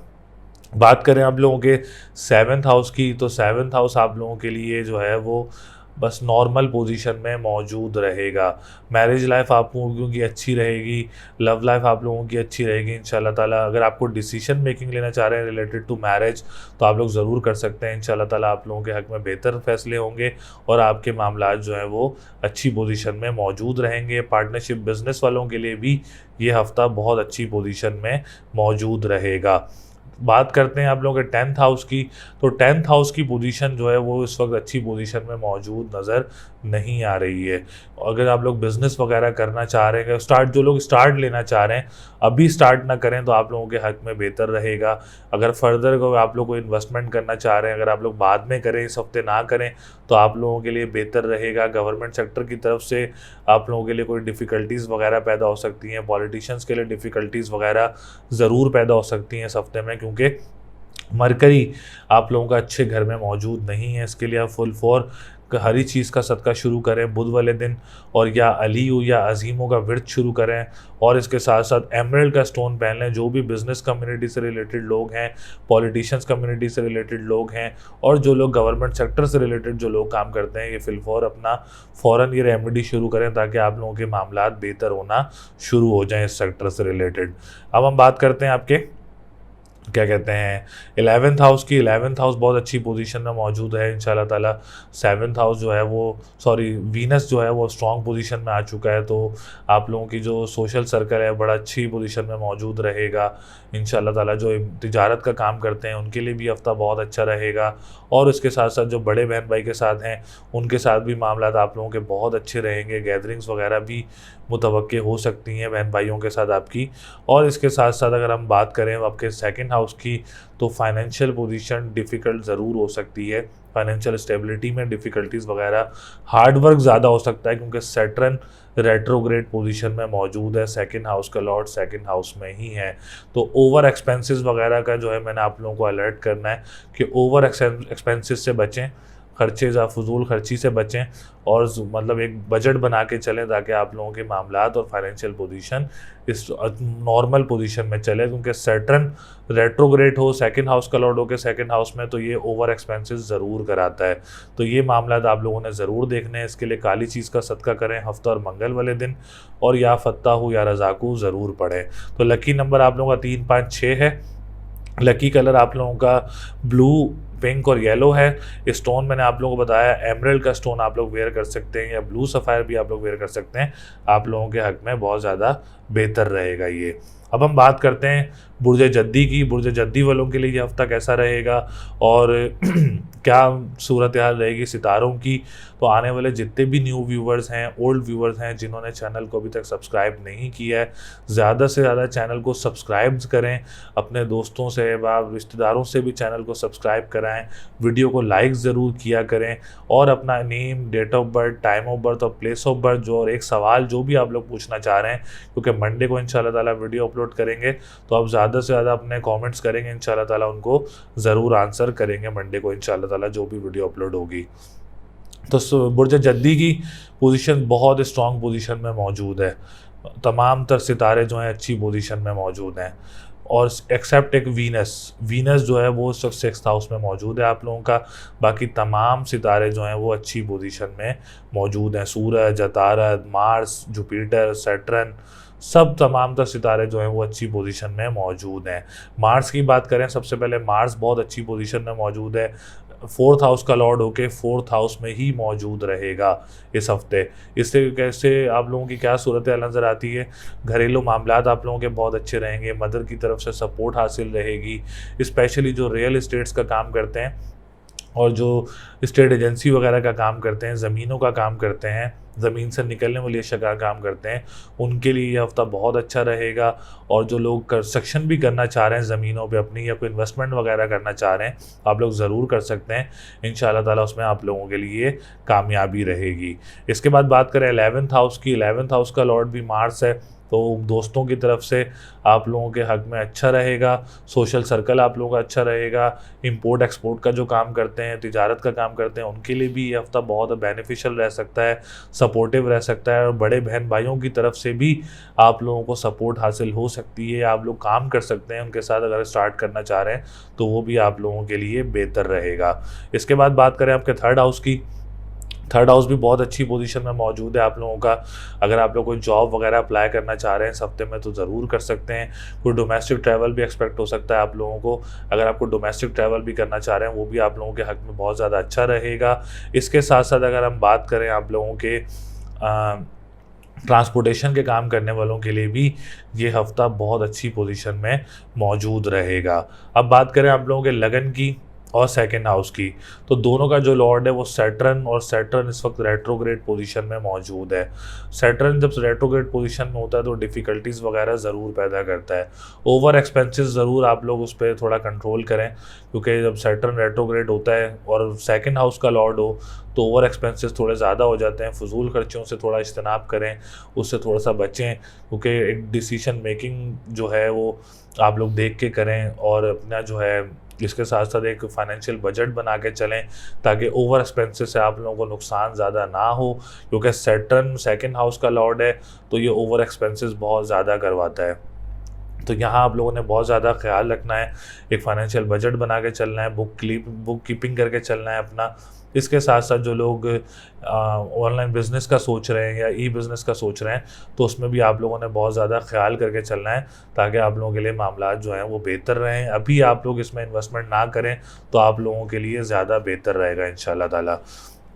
बात करें आप लोगों के सेवन्थ हाउस की, तो सेवन्थ हाउस आप लोगों के लिए जो है वो बस नॉर्मल पोजीशन में मौजूद रहेगा। मैरिज लाइफ आप लोगों की अच्छी रहेगी, लव लाइफ आप लोगों की अच्छी रहेगी इंशाल्लाह ताला। अगर आपको डिसीजन मेकिंग लेना चाह रहे हैं रिलेटेड टू मैरिज तो आप लोग ज़रूर कर सकते हैं इंशाल्लाह ताला। आप लोगों के हक़ में बेहतर फैसले होंगे और आपके मामलात जो हैं वो अच्छी पोजीशन में मौजूद रहेंगे। पार्टनरशिप बिज़नेस वालों के लिए भी ये हफ़्ता बहुत अच्छी पोजीशन में मौजूद रहेगा। बात करते हैं आप लोगों के टेंथ हाउस की। तो टेंथ हाउस की पोजीशन जो है वो इस वक्त अच्छी पोजीशन में मौजूद नज़र नहीं आ रही है। अगर आप लोग बिज़नेस वगैरह करना चाह रहे हैं, जो लोग स्टार्ट लेना चाह रहे हैं अभी स्टार्ट ना करें तो आप लोगों के हक़ में बेहतर रहेगा। अगर फर्दर को आप लोग को इन्वेस्टमेंट करना चाह रहे हैं, अगर आप लोग बाद में करें, इस हफ्ते ना करें तो आप लोगों के लिए बेहतर रहेगा। गवर्नमेंट सेक्टर की तरफ से आप लोगों के लिए कोई डिफ़िकल्टीज़ वगैरह पैदा हो सकती हैं। पॉलिटिशियंस के लिए डिफ़िकल्टीज़ वगैरह ज़रूर पैदा हो सकती हैं इस हफ्ते में, क्योंकि मरकरी आप लोगों का अच्छे घर में मौजूद नहीं है। इसके लिए आप फुल फॉर हरी चीज़ का सदका शुरू करें बुध वाले दिन, और या अलीयू या अजीमों का व्रत शुरू करें, और इसके साथ साथ एमरल्ड का स्टोन पहन लें। जो भी बिज़नेस कम्युनिटी से रिलेटेड लोग हैं, पॉलिटिशियंस कम्युनिटी से रिलेटेड लोग हैं, और जो लोग गवर्नमेंट सेक्टर से रिलेटेड जो लोग काम करते हैं, ये फिलफौर अपना फ़ौरन ये रेमेडी शुरू करें ताकि आप लोगों के मामलात बेहतर होना शुरू हो जाएँ इस सेक्टर से रिलेटेड। अब हम बात करते हैं आपके क्या कहते हैं 11th हाउस की। 11th हाउस बहुत अच्छी पोजीशन में मौजूद है इंशाल्लाह ताला। 7th हाउस जो है वो वीनस जो है वो स्ट्रॉन्ग पोजीशन में आ चुका है, तो आप लोगों की जो सोशल सर्कल है बड़ा अच्छी पोजीशन में मौजूद रहेगा इंशाल्लाह ताला। जो तिजारत का काम करते हैं उनके लिए भी हफ्ता बहुत अच्छा रहेगा, और उसके साथ साथ जो बड़े बहन भाई के साथ हैं उनके साथ भी मामलात आप लोगों के बहुत अच्छे रहेंगे। गैदरिंग्स वगैरह भी मुतवक्के हो सकती हैं बहन भाइयों के साथ आपकी। और इसके साथ साथ अगर हम बात करें आपके सेकंड हाउस की, तो फाइनेंशियल पोजीशन डिफ़िकल्ट ज़रूर हो सकती है। फाइनेंशियल स्टेबिलिटी में डिफ़िकल्टीज़ वगैरह, हार्ड वर्क ज़्यादा हो सकता है क्योंकि सैटर्न रेट्रोग्रेड पोजीशन में मौजूद है। सेकंड हाउस का लॉर्ड सेकंड हाउस में ही है, तो ओवर एक्सपेंसेस वगैरह का जो है मैंने आप लोगों को अलर्ट करना है कि ओवर एक्सपेंसेस से बचें, खर्चे या फजूल खर्ची से बचें, और मतलब एक बजट बना के चलें ताकि आप लोगों के मामलात और फाइनेंशियल पोजीशन इस नॉर्मल पोजीशन में चले। क्योंकि सैटर्न रेट्रोग्रेड हो, सेकंड हाउस का लॉर्ड हो के सेकंड हाउस में, तो ये ओवर एक्सपेंसेस ज़रूर कराता है। तो ये मामलात आप लोगों ने ज़रूर देखने हैं। इसके लिए काली चीज़ का सदका करें हफ्ता और मंगल वाले दिन, और या फत्ताहू या रज़ाकू ज़रूर पढ़ें। तो लकी नंबर आप लोगों का 3, 5, 6 है। लकी कलर आप लोगों का ब्लू पिंक और येलो है। स्टोन मैंने आप लोगों को बताया, एमरल्ड का स्टोन आप लोग वेयर कर सकते हैं या ब्लू सफ़ायर भी आप लोग वेयर कर सकते हैं। आप लोगों के हक में बहुत ज़्यादा बेहतर रहेगा ये। अब हम बात करते हैं बुर्ज जद्दी की। बुर्ज जद्दी वालों के लिए ये हफ्ता कैसा रहेगा और क्या सूरत हाल रहेगी सितारों की। तो आने वाले जितने भी न्यू व्यूवर्स हैं, ओल्ड व्यूवर्स हैं, जिन्होंने चैनल को अभी तक सब्सक्राइब नहीं किया है, ज़्यादा से ज़्यादा चैनल को सब्सक्राइब करें। अपने दोस्तों से व रिश्तेदारों से भी चैनल को सब्सक्राइब कराएं। वीडियो को लाइक ज़रूर किया करें और अपना name, date of birth, time of birth और प्लेस ऑफ बर्थ जो और एक सवाल जो भी आप लोग पूछना चाह रहे हैं, क्योंकि मंडे को इंशाल्लाह ताला वीडियो अपलोड करेंगे, तो आप ज़्यादा से ज़्यादा अपने कमेंट्स करेंगे, इंशाल्लाह ताला उनको ज़रूर आंसर करेंगे मंडे को इंशाल्लाह ताला जो भी वीडियो अपलोड होगी। तो बुर्ज जद्दी की पोजीशन बहुत स्ट्रॉन्ग पोजीशन में मौजूद है। तमाम तर सितारे जो हैं अच्छी पोजीशन में मौजूद हैं और एक्सेप्ट एक वीनस जो है वो सिर्फ 6th हाउस में मौजूद है आप लोगों का। बाकी तमाम सितारे जो हैं वो अच्छी पोजीशन में मौजूद हैं। सूरज, अतारद, मार्स, जुपिटर, सैटर्न, सब तमाम तर सितारे जो हैं वो अच्छी पोजीशन में मौजूद हैं। मार्स की बात करें, सबसे पहले मार्स बहुत अच्छी पोजीशन में मौजूद है। 4th हाउस का लॉर्ड होके 4th हाउस में ही मौजूद रहेगा इस हफ्ते। इससे कैसे आप लोगों की क्या सूरत नज़र आती है? घरेलू मामलात आप लोगों के बहुत अच्छे रहेंगे। मदर की तरफ से सपोर्ट हासिल रहेगी। स्पेशली जो रियल इस्टेट्स का काम करते हैं और जो स्टेट एजेंसी वगैरह का काम करते हैं, ज़मीनों का काम करते हैं, ज़मीन से निकलने वाली अशिया का काम करते हैं, उनके लिए ये हफ़्ता बहुत अच्छा रहेगा। और जो लोग कंस्ट्रक्शन भी करना चाह रहे हैं ज़मीनों पे अपनी, या कोई इन्वेस्टमेंट वगैरह करना चाह रहे हैं, आप लोग ज़रूर कर सकते हैं। इंशाल्लाह ताला उसमें आप लोगों के लिए कामयाबी रहेगी। इसके बाद बात करें 11th हाउस की। 11th हाउस का लॉर्ड भी मार्स है, तो दोस्तों की तरफ से आप लोगों के हक में अच्छा रहेगा। सोशल सर्कल आप लोगों का अच्छा रहेगा। इंपोर्ट एक्सपोर्ट का जो काम करते हैं, तिजारत का काम करते हैं, उनके लिए भी ये हफ्ता बहुत बेनिफिशियल रह सकता है, सपोर्टिव रह सकता है। और बड़े बहन भाइयों की तरफ से भी आप लोगों को सपोर्ट हासिल हो सकती है। आप लोग काम कर सकते हैं उनके साथ, अगर स्टार्ट करना चाह रहे हैं तो वो भी आप लोगों के लिए बेहतर रहेगा। इसके बाद बात करें आपके 3rd हाउस की। 3rd हाउस भी बहुत अच्छी पोजीशन में मौजूद है आप लोगों का। अगर आप लोग कोई जॉब वगैरह अप्लाई करना चाह रहे हैं इस हफ्ते में तो ज़रूर कर सकते हैं। कोई डोमेस्टिक ट्रैवल भी एक्सपेक्ट हो सकता है आप लोगों को। अगर आपको डोमेस्टिक ट्रैवल भी करना चाह रहे हैं, वो भी आप लोगों के हक में बहुत ज़्यादा अच्छा रहेगा। इसके साथ साथ अगर हम बात करें आप लोगों के ट्रांसपोर्टेशन के काम करने वालों के लिए भी ये हफ्ता बहुत अच्छी पोजीशन में मौजूद रहेगा। अब बात करें आप लोगों के लगन की और 2nd हाउस की, तो दोनों का जो लॉर्ड है वो सैटर्न, और सैटर्न इस वक्त रेट्रोग्रेड पोजीशन में मौजूद है। सैटर्न जब रेट्रोग्रेड पोजीशन में होता है तो डिफ़िकल्टीज़ वगैरह ज़रूर पैदा करता है। ओवर एक्सपेंसेस ज़रूर आप लोग उस पर थोड़ा कंट्रोल करें, क्योंकि जब सैटर्न रेट्रोग्रेड होता है और 2nd हाउस का लॉर्ड हो तो ओवर एक्सपेंसेस थोड़े ज़्यादा हो जाते हैं। फजूल खर्चों से थोड़ा इज्तनाब करें, उससे थोड़ा सा बचें, क्योंकि एक डिसीजन मेकिंग जो है वो आप लोग देख के करें और अपना जो है इसके साथ साथ एक फाइनेंशियल बजट बना के चलें, ताकि ओवर एक्सपेंसेस से आप लोगों को नुकसान ज़्यादा ना हो। क्योंकि सैटर्न 2nd हाउस का लॉर्ड है तो ये ओवर एक्सपेंसेस बहुत ज़्यादा करवाता है। तो यहाँ आप लोगों ने बहुत ज़्यादा ख्याल रखना है, एक फाइनेंशियल बजट बना के चलना है, बुक कीपिंग करके चलना है अपना। इसके साथ साथ जो लोग ऑनलाइन बिज़नेस का सोच रहे हैं या ई बिज़नेस का सोच रहे हैं, तो उसमें भी आप लोगों ने बहुत ज़्यादा ख्याल करके चलना है, ताकि आप लोगों के लिए मामलात जो हैं वो बेहतर रहें। अभी आप लोग इसमें इन्वेस्टमेंट ना करें तो आप लोगों के लिए ज़्यादा बेहतर रहेगा इंशाल्लाह ताला।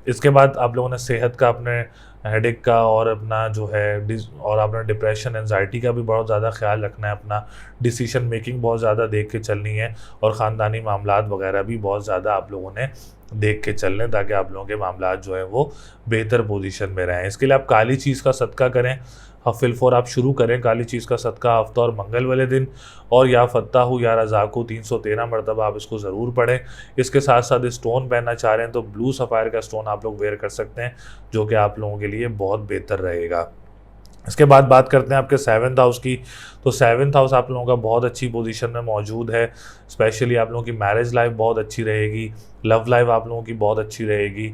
इसके बाद आप लोगों ने सेहत का, अपने हेडेक का और अपना जो है और अपना डिप्रेशन, एंजाइटी का भी बहुत ज़्यादा ख्याल रखना है। अपना डिसीजन मेकिंग बहुत ज़्यादा देख के चलनी है और ख़ानदानी मामलात वगैरह भी बहुत ज़्यादा आप लोगों ने देख के चल लें, ताकि आप लोगों के मामलात जो हैं वो बेहतर पोजीशन में रहें। इसके लिए आप काली चीज़ का सदका करें। हफ़िल फ़ोर आप शुरू करें काली चीज़ का सदका हफ्ता और मंगल वाले दिन, और या फ़त्ताहु या रज़ाक़ु 313 मरतबा आप इसको ज़रूर पढ़ें। इसके साथ साथ स्टोन पहनना चाह रहे हैं तो ब्लू सफ़ायर का स्टोन आप लोग वेयर कर सकते हैं, जो कि आप लोगों के लिए बहुत बेहतर रहेगा। इसके बाद बात करते हैं आपके 7th हाउस की। तो 7th हाउस आप लोगों का बहुत अच्छी पोजीशन में मौजूद है। स्पेशली आप लोगों की मैरिज लाइफ बहुत अच्छी रहेगी। लव लाइफ आप लोगों की बहुत अच्छी रहेगी।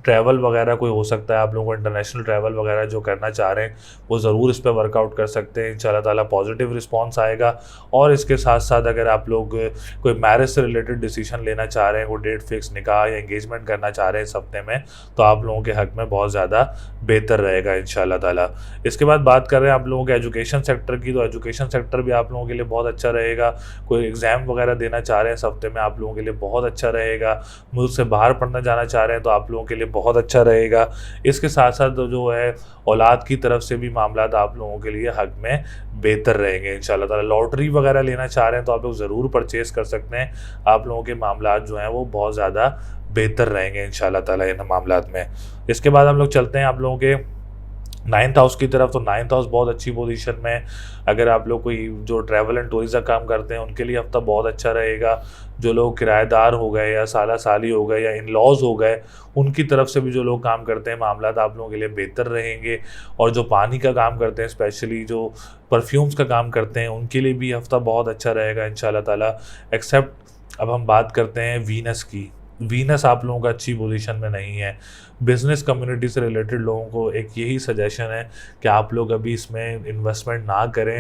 ट्रैवल वगैरह कोई हो सकता है, आप लोगों को इंटरनेशनल ट्रैवल वगैरह जो करना चाह रहे हैं वो ज़रूर इस पर वर्कआउट कर सकते हैं, इंशाल्लाह ताला पॉजिटिव रिस्पॉन्स आएगा। और इसके साथ साथ अगर आप लोग कोई मैरिज से रिलेटेड डिसीजन लेना चाह रहे हैं, कोई डेट फिक्स, निकाह या एंगेजमेंट करना चाह रहे हैं इस हफ्ते में, तो आप लोगों के हक़ में बहुत ज़्यादा बेहतर रहेगा इंशाल्लाह ताला। इसके बाद बात कर रहे हैं आप लोगों के एजुकेशन सेक्टर की, तो एजुकेशन सेक्टर भी आप लोगों के लिए बहुत अच्छा रहेगा। कोई एग्ज़ाम वगैरह देना चाह रहे हैं इस हफ्ते में, आप लोगों के लिए बहुत अच्छा रहेगा। मुल्क से बाहर पढ़ना जाना चाह रहे हैं तो आप लोगों के लिए बहुत अच्छा रहेगा। इसके साथ साथ जो है औलाद की तरफ से भी मामलात आप लोगों के लिए हक़ में बेहतर रहेंगे इंशाल्लाह ताला। लॉटरी वगैरह लेना चाह रहे हैं तो आप लोग ज़रूर परचेज़ कर सकते हैं, आप लोगों के मामलात जो हैं वो बहुत ज़्यादा बेहतर रहेंगे इंशाल्लाह ताला इन मामलात में। इसके बाद हम लोग चलते हैं आप लोगों के 9th हाउस की तरफ। तो 9th हाउस बहुत अच्छी पोजीशन में, अगर आप लोग कोई जो ट्रैवल एंड टूरिज़्म का काम करते हैं उनके लिए हफ्ता बहुत अच्छा रहेगा। जो लोग किराएदार हो गए या साला साली हो गए या इन लॉज हो गए, उनकी तरफ से भी जो लोग काम करते हैं मामलात आप लोगों के लिए बेहतर रहेंगे। और जो पानी का काम करते हैं, स्पेशली जो परफ्यूम्स का काम करते हैं, उनके लिए भी हफ्ता बहुत अच्छा रहेगा इंशाल्लाह ताला। एक्सेप्ट अब हम बात करते हैं वीनस की। वीनस आप लोगों का अच्छी पोजीशन में नहीं है। बिज़नेस कम्युनिटी से रिलेटेड लोगों को एक यही सजेशन है कि आप लोग अभी इसमें इन्वेस्टमेंट ना करें।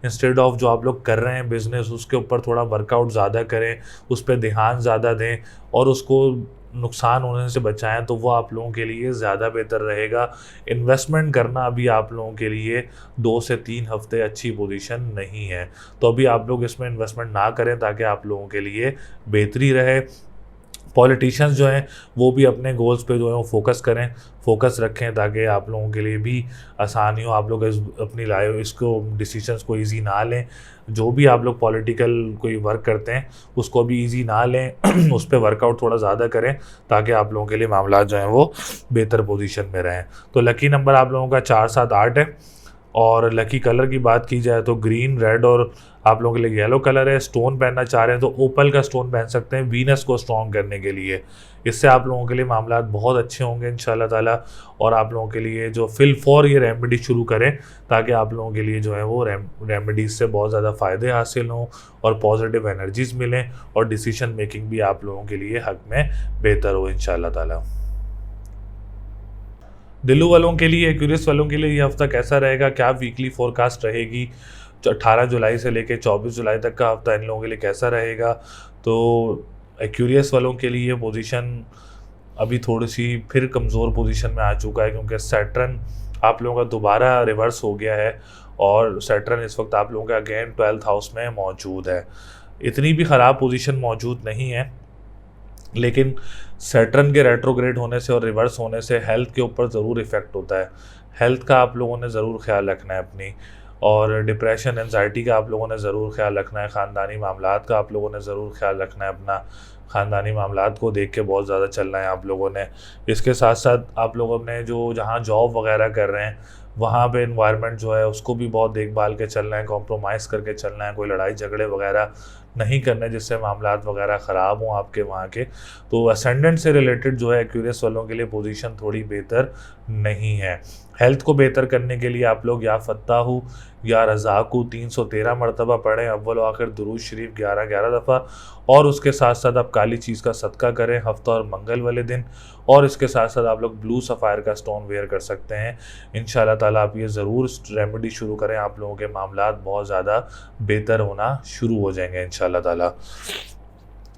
इंस्टेड ऑफ जो आप लोग कर रहे हैं बिज़नेस, उसके ऊपर थोड़ा वर्कआउट ज़्यादा करें, उस पर ध्यान ज़्यादा दें और उसको नुकसान होने से बचाएं, तो वो आप लोगों के लिए ज़्यादा बेहतर रहेगा। इन्वेस्टमेंट करना अभी आप लोगों के लिए 2 से 3 हफ्ते अच्छी पोजीशन नहीं है, तो अभी आप लोग इसमें इन्वेस्टमेंट ना करें ताकि आप लोगों के लिए बेहतरी रहे। पॉलिटिशियंस जो हैं वो भी अपने गोल्स पे जो है वो फोकस रखें ताकि आप लोगों के लिए भी आसानी हो, आप लोग अपनी लाइफ इसको डिसीजंस को इजी ना लें। जो भी आप लोग पॉलिटिकल कोई वर्क करते हैं उसको भी इजी ना लें उस पर वर्कआउट थोड़ा ज़्यादा करें ताकि आप लोगों के लिए मामला जो हैं वो बेहतर पोजीशन में रहें। तो लकी नंबर आप लोगों का 4, 7, 8 है। और लकी कलर की बात की जाए तो ग्रीन, रेड और आप लोगों के लिए येलो कलर है। स्टोन पहनना चाह रहे हैं तो ओपल का स्टोन पहन सकते हैं वीनस को स्ट्रॉन्ग करने के लिए। इससे आप लोगों के लिए मामला बहुत अच्छे होंगे इंशाल्लाह ताला। और आप लोगों के लिए जो फिल फॉर ये रेमेडी शुरू करें ताकि आप लोगों के लिए जो है वो रेमेडीज से बहुत ज़्यादा फ़ायदे हासिल हों और पॉजिटिव एनर्जीज़ मिलें और डिसीजन मेकिंग भी आप लोगों के लिए हक़ में बेहतर हो इंशाल्लाह ताला। दिल्लू वालों के लिए, एक्यूरियस वालों के लिए ये हफ्ता कैसा रहेगा, क्या वीकली फोरकास्ट रहेगी? 18 जुलाई से लेकर 24 जुलाई तक का हफ्ता इन लोगों के लिए कैसा रहेगा? तो एक्यूरियस वालों के लिए पोजीशन अभी थोड़ी सी फिर कमज़ोर पोजीशन में आ चुका है क्योंकि सैटर्न आप लोगों का दोबारा रिवर्स हो गया है और सैटर्न इस वक्त आप लोगों का अगेन 12th हाउस में मौजूद है। इतनी भी ख़राब पोजीशन मौजूद नहीं है, लेकिन सैटर्न के रेट्रोग्रेड होने से और रिवर्स होने से हेल्थ के ऊपर ज़रूर इफ़ेक्ट होता है। हेल्थ का आप लोगों ने ज़रूर ख्याल रखना है अपनी, और डिप्रेशन, एंजाइटी का आप लोगों ने ज़रूर ख्याल रखना है। ख़ानदानी मामलात का आप लोगों ने ज़रूर ख्याल रखना है अपना। ख़ानदानी मामलात को देख के बहुत ज़्यादा चलना है आप लोगों ने। इसके साथ साथ आप लोगों ने जो जहाँ जॉब वगैरह कर रहे हैं वहाँ पे एनवायरनमेंट जो है उसको भी बहुत देखभाल के चलना है, कॉम्प्रोमाइज़ करके चलना है। कोई लड़ाई झगड़े वगैरह नहीं करने जिससे मामलात वगैरह ख़राब हों आपके वहाँ के। तो असेंडेंट से रिलेटेड जो है एक्यूरियस वालों के लिए पोजीशन थोड़ी बेहतर नहीं है। हेल्थ को बेहतर करने के लिए आप लोग या फत्ताहू या रज़ाकू 313 मरतबा पढ़ें, अव्वल और आखिर दुरूद शरीफ 11-11 दफ़ा, और उसके साथ साथ आप काली चीज़ का सदका करें हफ्ता और मंगल वाले दिन। और इसके साथ साथ आप लोग ब्लू सफ़ायर का स्टोन वेयर कर सकते हैं। इंशाल्लाह ताला आप ये ज़रूर रेमेडी शुरू करें, आप लोगों के मामलात बहुत ज़्यादा बेहतर होना शुरू हो जाएंगे इंशाल्लाह ताला।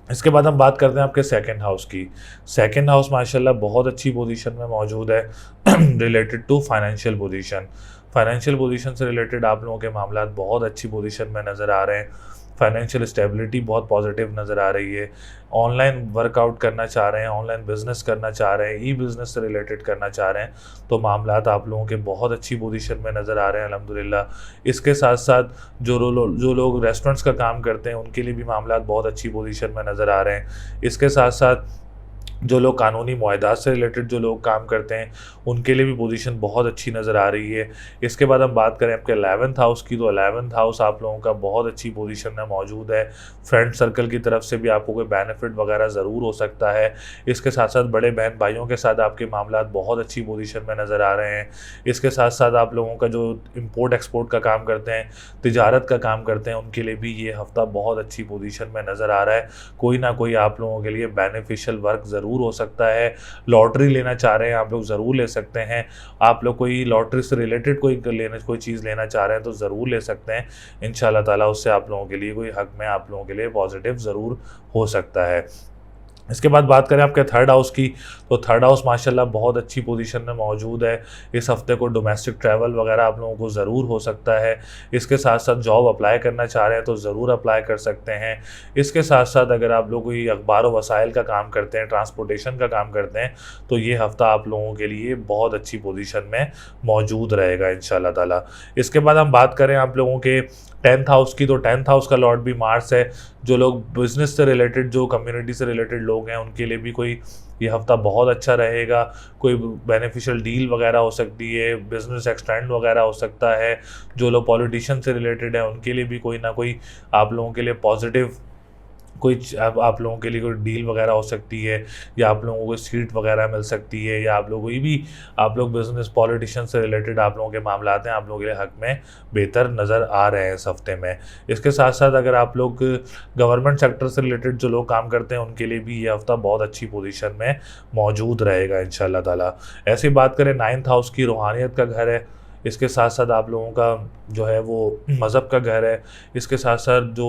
इसके बाद हम बात करते हैं आपके सेकंड हाउस की। सेकंड हाउस माशाल्लाह बहुत अच्छी पोजीशन में मौजूद है related to financial position. Financial position से रिलेटेड आप लोगों के मामलात बहुत अच्छी पोजीशन में नज़र आ रहे हैं। फाइनेंशियल स्टेबिलिटी बहुत पॉजिटिव नज़र आ रही है। ऑनलाइन वर्कआउट करना चाह रहे हैं, ऑनलाइन बिज़नेस करना चाह रहे हैं, ई बिज़नेस से रिलेटेड करना चाह रहे हैं, तो मामलात आप लोगों के बहुत अच्छी पोजीशन में नज़र आ रहे हैं अल्हम्दुलिल्लाह। इसके साथ साथ जो लोग रेस्टोरेंट्स का काम करते हैं उनके लिए भी मामलात बहुत अच्छी पोजीशन में नज़र आ रहे हैं। इसके साथ साथ जो लोग कानूनी मुआहदात से रिलेटेड जो लोग काम करते हैं उनके लिए भी पोजीशन बहुत अच्छी नज़र आ रही है। इसके बाद हम बात करें आपके 11th हाउस की, तो 11th हाउस आप लोगों का बहुत अच्छी पोजीशन में मौजूद है। फ्रेंड सर्कल की तरफ से भी आपको कोई बेनिफिट वगैरह ज़रूर हो सकता है। इसके साथ साथ बड़े बहन भाइयों के साथ आपके मामला बहुत अच्छी पोजीशन में नज़र आ रहे हैं। इसके साथ साथ आप लोगों का जो इम्पोर्ट एक्सपोर्ट का काम करते हैं, तिजारत का काम करते हैं, उनके लिए भी ये हफ़्ता बहुत अच्छी पोजीशन में नज़र आ रहा है। कोई ना कोई आप लोगों के लिए बेनिफिशियल वर्क ज़रूर हो सकता है। लॉटरी लेना चाह रहे हैं आप लोग ज़रूर ले सकते हैं। आप लोग कोई लॉटरी से रिलेटेड कोई चीज़ लेना चाह रहे हैं तो ज़रूर ले सकते हैं। इंशाल्लाह ताला उससे आप लोगों के लिए कोई हक में आप लोगों के लिए पॉजिटिव ज़रूर हो सकता है। इसके बाद बात करें आपके 3rd हाउस की, तो 3rd हाउस माशाल्लाह बहुत अच्छी पोजीशन में मौजूद है। इस हफ्ते को डोमेस्टिक ट्रैवल वगैरह आप लोगों को ज़रूर हो सकता है। इसके साथ साथ जॉब अप्लाई करना चाह रहे हैं तो ज़रूर अप्लाई कर सकते हैं। इसके साथ साथ अगर आप लोग कोई अखबार व वसाइल का काम करते हैं, ट्रांसपोर्टेशन का काम करते हैं, तो ये हफ़्ता आप लोगों के लिए बहुत अच्छी पोजीशन में मौजूद रहेगा इंशाल्लाह ताला। इसके बाद हम बात करें आप लोगों के 10th हाउस की, तो 10th हाउस का लॉर्ड भी मार्स है। जो लोग बिज़नेस से रिलेटेड, जो कम्युनिटी से रिलेटेड लोग हैं, उनके लिए भी कोई ये हफ़्ता बहुत अच्छा रहेगा। कोई बेनिफिशियल डील वगैरह हो सकती है, बिज़नेस एक्सटेंड वगैरह हो सकता है। जो लोग पॉलिटिशियन से रिलेटेड हैं उनके लिए भी कोई ना कोई आप लोगों के लिए पॉजिटिव आप लोगों के लिए कोई डील वगैरह हो सकती है, या आप लोगों को सीट वगैरह मिल सकती है, या आप लोग कोई भी आप लोग बिज़नेस पॉलिटिशियन से रिलेटेड आप लोगों के मामलात हैं, आप लोगों के लिए हक में बेहतर नज़र आ रहे हैं इस हफ्ते में। इसके साथ साथ अगर आप लोग गवर्नमेंट सेक्टर से रिलेटेड जो लोग काम करते हैं उनके लिए भी ये हफ्ता बहुत अच्छी पोजीशन में मौजूद रहेगा इंशाल्लाह ताला। ऐसी बात करें 9th हाउस की, रूहानियत का घर है। इसके साथ साथ आप लोगों का जो है वो मज़हब का घर है। इसके साथ साथ जो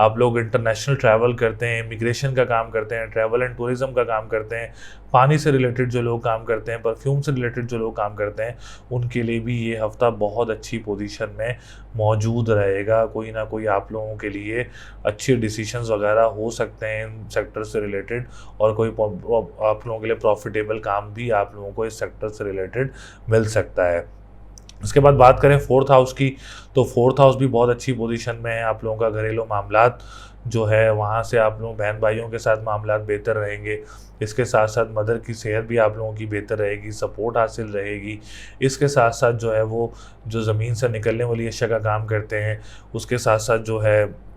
आप लोग इंटरनेशनल ट्रैवल करते हैं, इमिग्रेशन का काम करते हैं, ट्रैवल एंड टूरिज़्म का काम करते हैं, पानी से रिलेटेड जो लोग काम करते हैं, परफ्यूम से रिलेटेड जो लोग काम करते हैं, उनके लिए भी ये हफ़्ता बहुत अच्छी पोजीशन में मौजूद रहेगा। कोई ना कोई आप लोगों के लिए अच्छे डिसीजंस वगैरह हो सकते हैं इन सेक्टर से रिलेटेड, और कोई आप लोगों के लिए प्रॉफिटेबल काम भी आप लोगों को इस सेक्टर से रिलेटेड मिल सकता है। उसके बाद बात करें 4th हाउस की, तो 4th हाउस भी बहुत अच्छी पोजीशन में है। आप लोगों का घरेलू मामलात जो है वहाँ से आप लोग बहन भाइयों के साथ मामलात बेहतर रहेंगे। इसके साथ साथ मदर की सेहत भी आप लोगों की बेहतर रहेगी, सपोर्ट हासिल रहेगी। इसके साथ साथ जो है वो जो ज़मीन से निकलने वाली अशिया का काम करते हैं, उसके साथ साथ जो है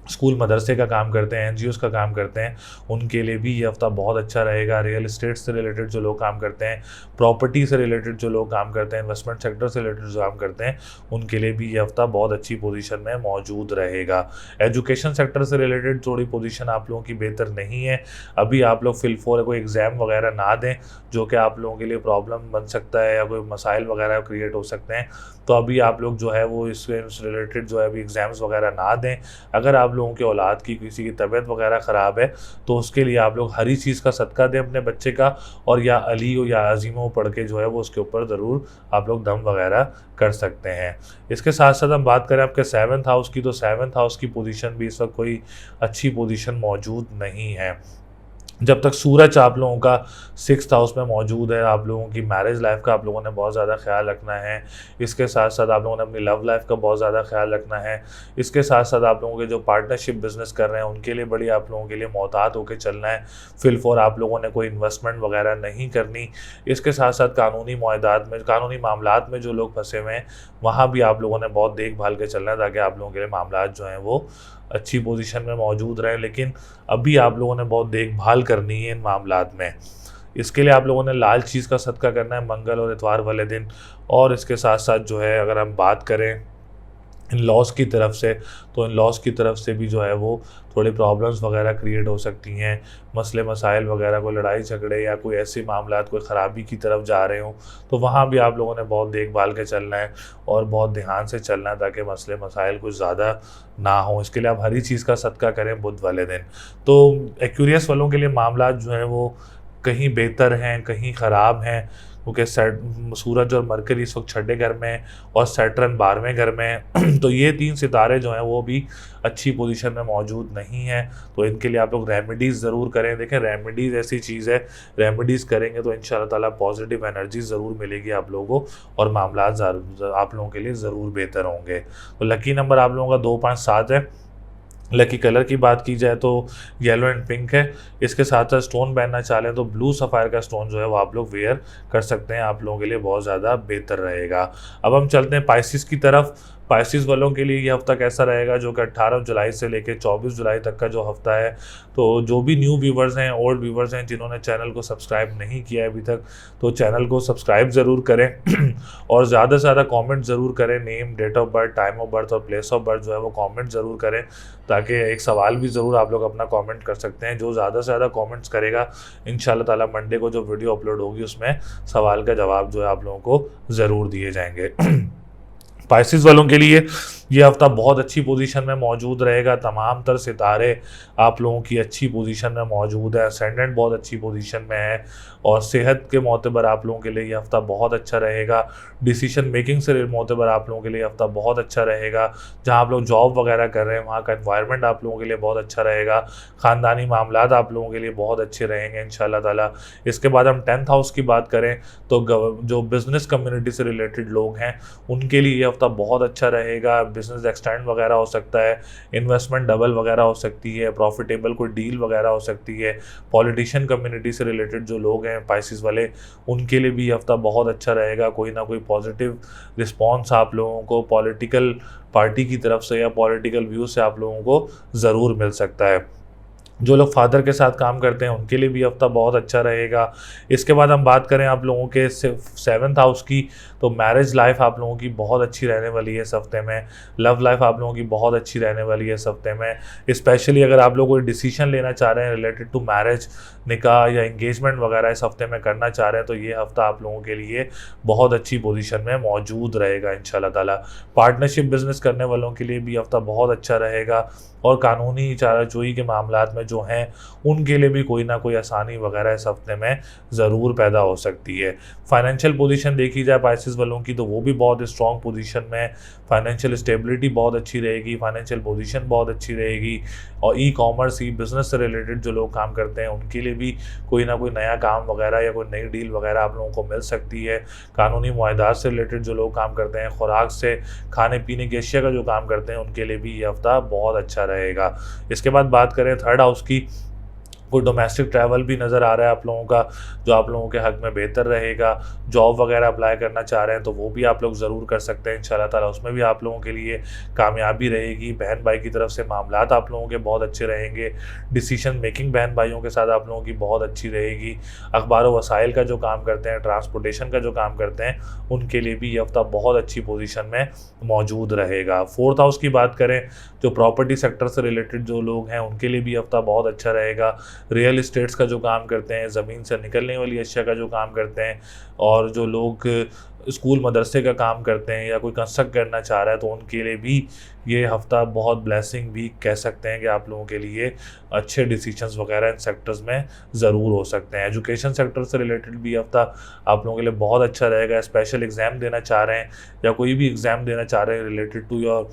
स्कूल मदरसे का काम करते हैं, एनजीओस का काम करते हैं, उनके लिए भी ये हफ़्ता बहुत अच्छा रहेगा। रियल एस्टेट से रिलेटेड जो लोग काम करते हैं, प्रॉपर्टी से रिलेटेड जो लोग काम करते हैं, इन्वेस्टमेंट सेक्टर से रिलेटेड जो काम करते हैं, उनके लिए भी ये हफ़्ता बहुत अच्छी पोजीशन में मौजूद रहेगा। एजुकेशन सेक्टर से रिलेटेड थोड़ी पोजीशन आप लोगों की बेहतर नहीं है। अभी आप लोग फिलफोर कोई एग्ज़ाम वगैरह ना दें, जो कि आप लोगों के लिए प्रॉब्लम बन सकता है या कोई मसाइल वगैरह क्रिएट हो सकते हैं। तो अभी आप लोग जो है वो इससे रिलेटेड जो है अभी एग्ज़ाम्स वगैरह ना दें। अगर आप लोगों के औलाद की किसी की तबीयत वगैरह ख़राब है तो उसके लिए आप लोग हरी चीज़ का सदका दें अपने बच्चे का, और या अली हो या अजीम हो पढ़ के जो है वो उसके ऊपर ज़रूर आप लोग दम वगैरह कर सकते हैं। इसके साथ साथ हम बात करें आपके 7th हाउस की, तो 7th हाउस की पोजीशन भी इस वक्त कोई अच्छी पोजीशन मौजूद नहीं है। जब तक सूरज आप लोगों का 6th हाउस में मौजूद है, आप लोगों की मैरिज लाइफ का आप लोगों ने बहुत ज़्यादा ख्याल रखना है। इसके साथ साथ आप लोगों ने अपनी लव लाइफ का बहुत ज़्यादा ख्याल रखना है। इसके साथ साथ आप लोगों के जो पार्टनरशिप बिज़नेस कर रहे हैं उनके लिए बड़ी आप लोगों के लिए मोहतात होकर चलना है। फिलफोर आप लोगों ने कोई इन्वेस्टमेंट वगैरह नहीं करनी। इसके साथ साथ कानूनी मुआहदात में, कानूनी मामलात में जो लोग फंसे हुए हैं, वहाँ भी आप लोगों ने बहुत देखभाल के चलना है, ताकि आप लोगों के लिए मामलात जो हैं वो अच्छी पोजीशन में मौजूद रहें। लेकिन अभी आप लोगों ने बहुत देखभाल करनी है इन मामलात में। इसके लिए आप लोगों ने लाल चीज़ का सदका करना है मंगल और इतवार वाले दिन। और इसके साथ साथ जो है अगर हम बात करें इन लॉस की तरफ से, तो इन लॉस की तरफ से भी जो है वो थोड़ी प्रॉब्लम्स वगैरह क्रिएट हो सकती हैं। मसले मसाइल वगैरह, कोई लड़ाई झगड़े या कोई ऐसे मामलात कोई ख़राबी की तरफ जा रहे हों, तो वहाँ भी आप लोगों ने बहुत देखभाल के चलना है और बहुत ध्यान से चलना है, ताकि मसले मसाइल कुछ ज़्यादा ना हो। इसके लिए आप हरी चीज़ का सदका करें बुध वाले दिन। तो एक्यूरियस वालों के लिए मामलात जो हैं वो कहीं बेहतर हैं, कहीं ख़राब हैं, क्योंकि सूरज और मरकरी इस वक्त 6ठे घर में और सैटर्न 12वें घर में है। तो ये 3 सितारे जो हैं वो भी अच्छी पोजीशन में मौजूद नहीं हैं। तो इनके लिए आप लोग रेमेडीज़ ज़रूर करें। देखें, रेमेडीज़ ऐसी चीज़ है, रेमेडीज़ करेंगे तो इंशाल्लाह ताला पॉजिटिव एनर्जी ज़रूर मिलेगी आप लोगों को, और मामलात आप लोगों के लिए ज़रूर बेहतर होंगे। तो लकी नंबर आप लोगों का 2, 5, 7 है। लकी कलर की बात की जाए तो येलो एंड पिंक है। इसके साथ साथ स्टोन पहनना चाह रहे हैं तो ब्लू सफ़ायर का स्टोन जो है वो आप लोग वेयर कर सकते हैं, आप लोगों के लिए बहुत ज़्यादा बेहतर रहेगा। अब हम चलते हैं पाइसिस की तरफ। पाइसिस वालों के लिए ये हफ्ता कैसा रहेगा, जो कि 18 जुलाई से लेकर 24 जुलाई तक का जो हफ्ता है। तो जो भी न्यू व्यूवर्स हैं, ओल्ड व्यूवर्स हैं, जिन्होंने चैनल को सब्सक्राइब नहीं किया है अभी तक, तो चैनल को सब्सक्राइब ज़रूर करें और ज़्यादा से ज़्यादा कमेंट ज़रूर करें। Name, date of birth, time of birth और प्लेस ऑफ बर्थ जो है वो कमेंट ज़रूर करें, ताकि एक सवाल भी ज़रूर आप लोग अपना कमेंट कर सकते हैं। जो ज़्यादा से ज़्यादा कमेंट्स करेगा, इंशाल्लाह ताला मंडे को जो वीडियो अपलोड होगी उसमें सवाल का जवाब जो है आप लोगों को ज़रूर दिए जाएंगे। पाइसिस वालों के लिए ये हफ्ता बहुत अच्छी पोजीशन में मौजूद रहेगा। तमाम तर सितारे आप लोगों की अच्छी पोजीशन में मौजूद है। असेंडेंट बहुत अच्छी पोजीशन में है और सेहत के मोतबर आप लोगों के लिए ये हफ्ता बहुत अच्छा रहेगा। डिसीजन मेकिंग से मोतबर आप लोगों के लिए हफ्ता बहुत अच्छा रहेगा। जहाँ आप लोग जॉब वगैरह कर रहे हैं वहाँ का एनवायरनमेंट आप लोगों के लिए बहुत अच्छा रहेगा। ख़ानदानी मामलात आप लोगों के लिए बहुत अच्छे रहेंगे इंशाल्लाह ताला। इसके बाद हम 10th हाउस की बात करें तो जो बिज़नेस कम्युनिटी से रिलेटेड लोग हैं उनके लिए ये हफ्ता बहुत अच्छा रहेगा। बिजनेस एक्सटेंड वगैरह हो सकता है, इन्वेस्टमेंट डबल वगैरह हो सकती है, प्रॉफिटेबल कोई डील वगैरह हो सकती है। पॉलिटिशियन कम्युनिटी से रिलेटेड जो लोग हैं पाइसिस वाले, उनके लिए भी ये हफ्ता बहुत अच्छा रहेगा। कोई ना कोई पॉजिटिव रिस्पॉन्स आप लोगों को पॉलिटिकल पार्टी की तरफ से या पॉलिटिकल व्यू से आप लोगों को ज़रूर मिल सकता है। जो लोग फादर के साथ काम करते हैं उनके लिए भी हफ्ता बहुत अच्छा रहेगा। इसके बाद हम बात करें आप लोगों के 7th हाउस की, तो मैरिज लाइफ आप लोगों की बहुत अच्छी रहने वाली है इस हफ्ते में। लव लाइफ आप लोगों की बहुत अच्छी रहने वाली है इस हफ्ते में। स्पेशली अगर आप लोग कोई डिसीजन लेना चाह रहे हैं रिलेटेड टू मैरिज, निकाह या इंगेजमेंट वगैरह इस हफ्ते में करना चाह रहे हैं, तो ये हफ्ता आप लोगों के लिए बहुत अच्छी पोजीशन में मौजूद रहेगा इंशाल्लाह ताला। पार्टनरशिप बिजनेस करने वालों के लिए भी हफ्ता बहुत अच्छा रहेगा और कानूनी चाराजोई के मामलात में जो हैं उनके लिए भी कोई ना कोई आसानी वगैरह इस हफ्ते में ज़रूर पैदा हो सकती है। फाइनेंशियल पोजीशन देखी जाए पाइसिस वालों की तो वो भी बहुत स्ट्रॉन्ग पोजीशन में। फाइनेंशियल स्टेबिलिटी बहुत अच्छी रहेगी, फाइनेंशियल पोजीशन बहुत अच्छी रहेगी। और ई कॉमर्स, ई बिज़नेस से रिलेटेड जो लोग काम करते हैं उनके लिए भी कोई ना कोई नया काम वगैरह या कोई नई डील वगैरह आप लोगों को मिल सकती है। कानूनी मुआहदात से रिलेटेड जो लोग काम करते हैं, खुराक से, खाने पीने की अशिया का जो काम करते हैं, उनके लिए भी ये हफ्ता बहुत अच्छा रहेगा। इसके बाद बात करें 3rd हाउस की, कोई डोमेस्टिक ट्रैवल भी नज़र आ रहा है आप लोगों का, जो आप लोगों के हक में बेहतर रहेगा। जॉब वगैरह अप्लाई करना चाह रहे हैं तो वो भी आप लोग ज़रूर कर सकते हैं इंशाल्लाह ताला, उसमें भी आप लोगों के लिए कामयाबी रहेगी। बहन भाई की तरफ से मामलात आप लोगों के बहुत अच्छे रहेंगे। डिसीजन मेकिंग बहन भाइयों के साथ आप लोगों की बहुत अच्छी रहेगी। अखबार व वसाइल का जो काम करते हैं, ट्रांसपोर्टेशन का जो काम करते हैं, उनके लिए भी ये हफ्ता बहुत अच्छी पोजीशन में मौजूद रहेगा। 4th हाउस की बात करें, जो प्रॉपर्टी सेक्टर से रिलेटेड जो लोग हैं उनके लिए भी हफ्ता बहुत अच्छा रहेगा। रियल इस्टेट्स का जो काम करते हैं, ज़मीन से निकलने वाली अशिया का जो काम करते हैं, और जो लोग स्कूल मदरसे का काम करते हैं या कोई कंस्ट्रक्ट करना चाह रहा है, तो उनके लिए भी ये हफ्ता बहुत ब्लेसिंग भी कह सकते हैं कि आप लोगों के लिए अच्छे डिसीजंस वगैरह इन सेक्टर्स में ज़रूर हो सकते हैं। एजुकेशन सेक्टर से रिलेटेड भी हफ्ता आप लोगों के लिए बहुत अच्छा रहेगा। स्पेशल एग्ज़ाम देना चाह रहे हैं या कोई भी एग्ज़ाम देना चाह रहे हैं related to your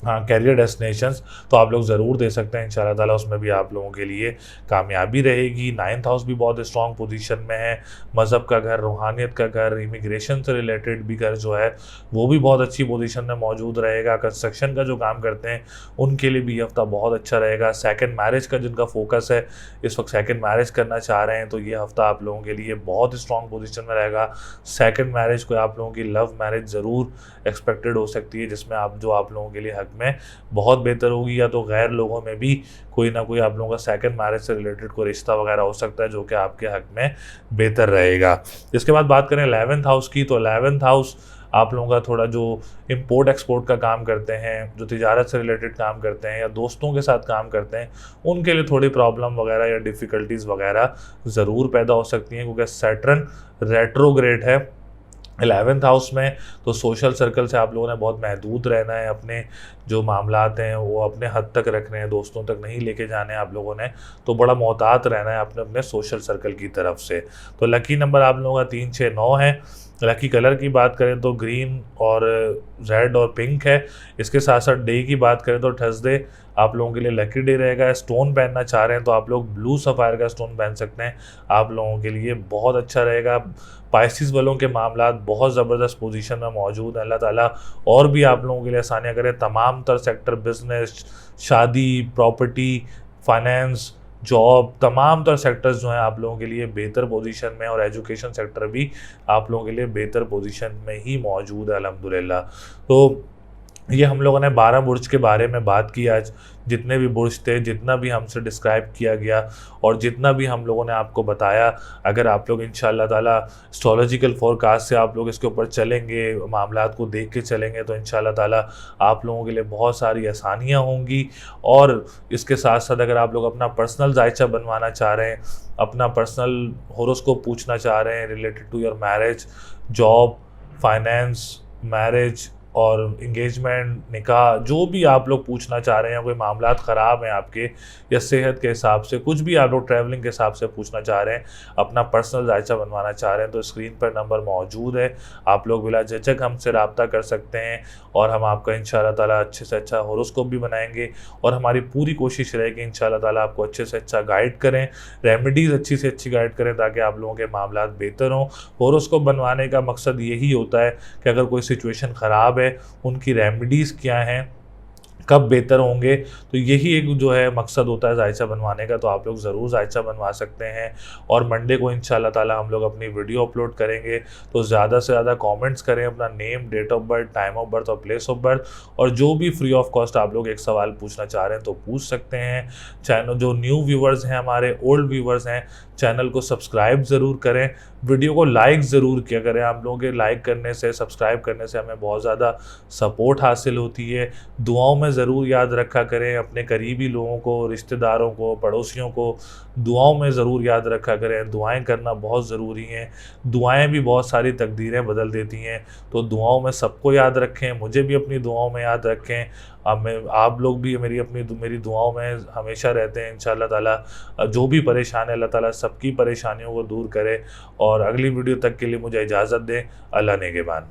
career destinations, तो आप लोग ज़रूर दे सकते हैं इंशाल्लाह ताला, उसमें भी आप लोगों के लिए कामयाबी रहेगी। 9th हाउस भी बहुत स्ट्रॉन्ग पोजीशन में है। मज़हब का घर, रूहानियत का घर, इमिग्रेशन से रिलेटेड भी घर जो है वो भी बहुत अच्छी पोजीशन में मौजूद रहेगा। कंस्ट्रक्शन का जो काम करते हैं उनके लिए भी ये हफ्ता बहुत अच्छा रहेगा। सेकेंड मैरिज का जिनका फोकस है, इस वक्त सेकेंड मैरिज करना चाह रहे हैं, तो ये हफ्ता आप लोगों के लिए बहुत स्ट्रॉन्ग पोजीशन में रहेगा। सेकेंड मैरिज को आप लोगों की लव मैरिज ज़रूर एक्सपेक्टेड हो सकती है, जिसमें आप लोगों के लिए हक में बहुत बेहतर होगी। या तो गैर लोगों में भी कोई ना कोई आप लोगों का सेकंड मैरिज से रिलेटेड कोई रिश्ता वगैरह हो सकता है जो कि आपके हक में बेहतर रहेगा। इसके बाद बात करें 11th हाउस की, तो 11th हाउस आप लोगों का थोड़ा जो इंपोर्ट एक्सपोर्ट का काम करते हैं, जो तिजारत से रिलेटेड काम करते हैं या दोस्तों के साथ काम करते हैं, उनके लिए थोड़ी प्रॉब्लम वगैरह या डिफ़िकल्टीज़ वगैरह ज़रूर पैदा हो सकती हैं, क्योंकि सैटर्न रेट्रोग्रेड है 11th हाउस में। तो सोशल सर्कल से आप लोगों ने बहुत महदूद रहना है, अपने जो मामलात हैं वो अपने हद तक रखने हैं, दोस्तों तक नहीं लेके जाने हैं आप लोगों ने, तो बड़ा मोहतात रहना है अपने अपने सोशल सर्कल की तरफ से। तो लकी नंबर आप लोगों का 3, 6, 9 है। लकी कलर की बात करें तो ग्रीन और रेड और पिंक है। इसके साथ साथ डे की बात करें तो थर्सडे आप लोगों के लिए लकी डे रहेगा। स्टोन पहनना चाह रहे हैं तो आप लोग ब्लू सफ़ायर का स्टोन पहन सकते हैं, आप लोगों के लिए बहुत अच्छा रहेगा। पाइसिस वालों के मामलात बहुत ज़बरदस्त पोजीशन में मौजूद है। अल्लाह ताला और भी आप लोगों के लिए आसानियाँ करें। तमाम तमाम तर सेक्टर, बिजनेस, शादी, प्रॉपर्टी, फाइनेंस, जॉब, तमाम तर सेक्टर्स जो हैं आप लोगों के लिए बेहतर पोजीशन में, और एजुकेशन सेक्टर भी आप लोगों के लिए बेहतर पोजीशन में ही मौजूद है अल्हम्दुलिल्लाह। तो ये हम लोगों ने 12 बुर्ज के बारे में बात की आज। जितने भी बुर्ज थे, जितना भी हमसे डिस्क्राइब किया गया और जितना भी हम लोगों ने आपको बताया, अगर आप लोग इंशाअल्लाह ताला एस्ट्रोलॉजिकल फोरकास्ट से आप लोग इसके ऊपर चलेंगे, मामलात को देख के चलेंगे, तो इंशाअल्लाह ताला आप लोगों के लिए बहुत सारी आसानियाँ होंगी। और इसके साथ साथ अगर आप लोग अपना पर्सनल जायचा बनवाना चाह रहे हैं, अपना पर्सनल होरोस्कोप पूछना चाह रहे हैं related to your marriage, job, finance, marriage और इंगेजमेंट, निकाह, जो भी आप लोग पूछना चाह रहे हैं, कोई मामलात ख़राब हैं आपके या सेहत के हिसाब से, कुछ भी आप लोग ट्रैवलिंग के हिसाब से पूछना चाह रहे हैं, अपना पर्सनल जायचा बनवाना चाह रहे हैं, तो स्क्रीन पर नंबर मौजूद है। आप लोग बिला झिझक हमसे रब्ता कर सकते हैं और हम आपका इंशाअल्लाह ताला अच्छे से अच्छा होरोस्कोप भी बनाएंगे। और हमारी पूरी कोशिश रहेगी इंशाअल्लाह ताला आपको अच्छे से अच्छा गाइड करें, रेमेडीज़ अच्छी से अच्छी गाइड करें, ताकि आप लोगों के मामलात बेहतर हों। होरोस्कोप बनवाने का मकसद यही होता है कि अगर कोई सिचुएशन ख़राब है, उनकी रेमेडीज़ क्या हैं, कब बेहतर होंगे, तो यही एक जो है मकसद होता है जायचा बनवाने का। तो आप लोग ज़रूर जायचा बनवा सकते हैं। और मंडे को इंशाअल्लाह ताला हम लोग अपनी वीडियो अपलोड करेंगे, तो ज़्यादा से ज़्यादा कमेंट्स करें, अपना name, date of birth, time of birth और प्लेस ऑफ बर्थ, और जो भी फ्री ऑफ कॉस्ट आप लोग एक सवाल पूछना चाह रहे हैं तो पूछ सकते हैं। चैनल जो न्यू व्यूवर्स हैं, हमारे ओल्ड व्यूवर्स हैं, चैनल को सब्सक्राइब ज़रूर करें, वीडियो को लाइक ज़रूर किया करें। आप लोगों के लाइक करने से, सब्सक्राइब करने से हमें बहुत ज़्यादा सपोर्ट हासिल होती है। दुआओं में ज़रूर याद रखा करें, अपने करीबी लोगों को, रिश्तेदारों को, पड़ोसियों को दुआओं में ज़रूर याद रखा करें। दुआएं करना बहुत ज़रूरी हैं, दुआएं भी बहुत सारी तकदीरें बदल देती हैं। तो दुआओं में सबको याद रखें, मुझे भी अपनी दुआओं में याद रखें। अब मैं, आप लोग भी मेरी दुआओं में हमेशा रहते हैं। इंशाअल्लाह ताला जो भी परेशान है, अल्लाह ताला सबकी परेशानियों को दूर करे। और अगली वीडियो तक के लिए मुझे इजाज़त दें। अल्लाह नेगेबान।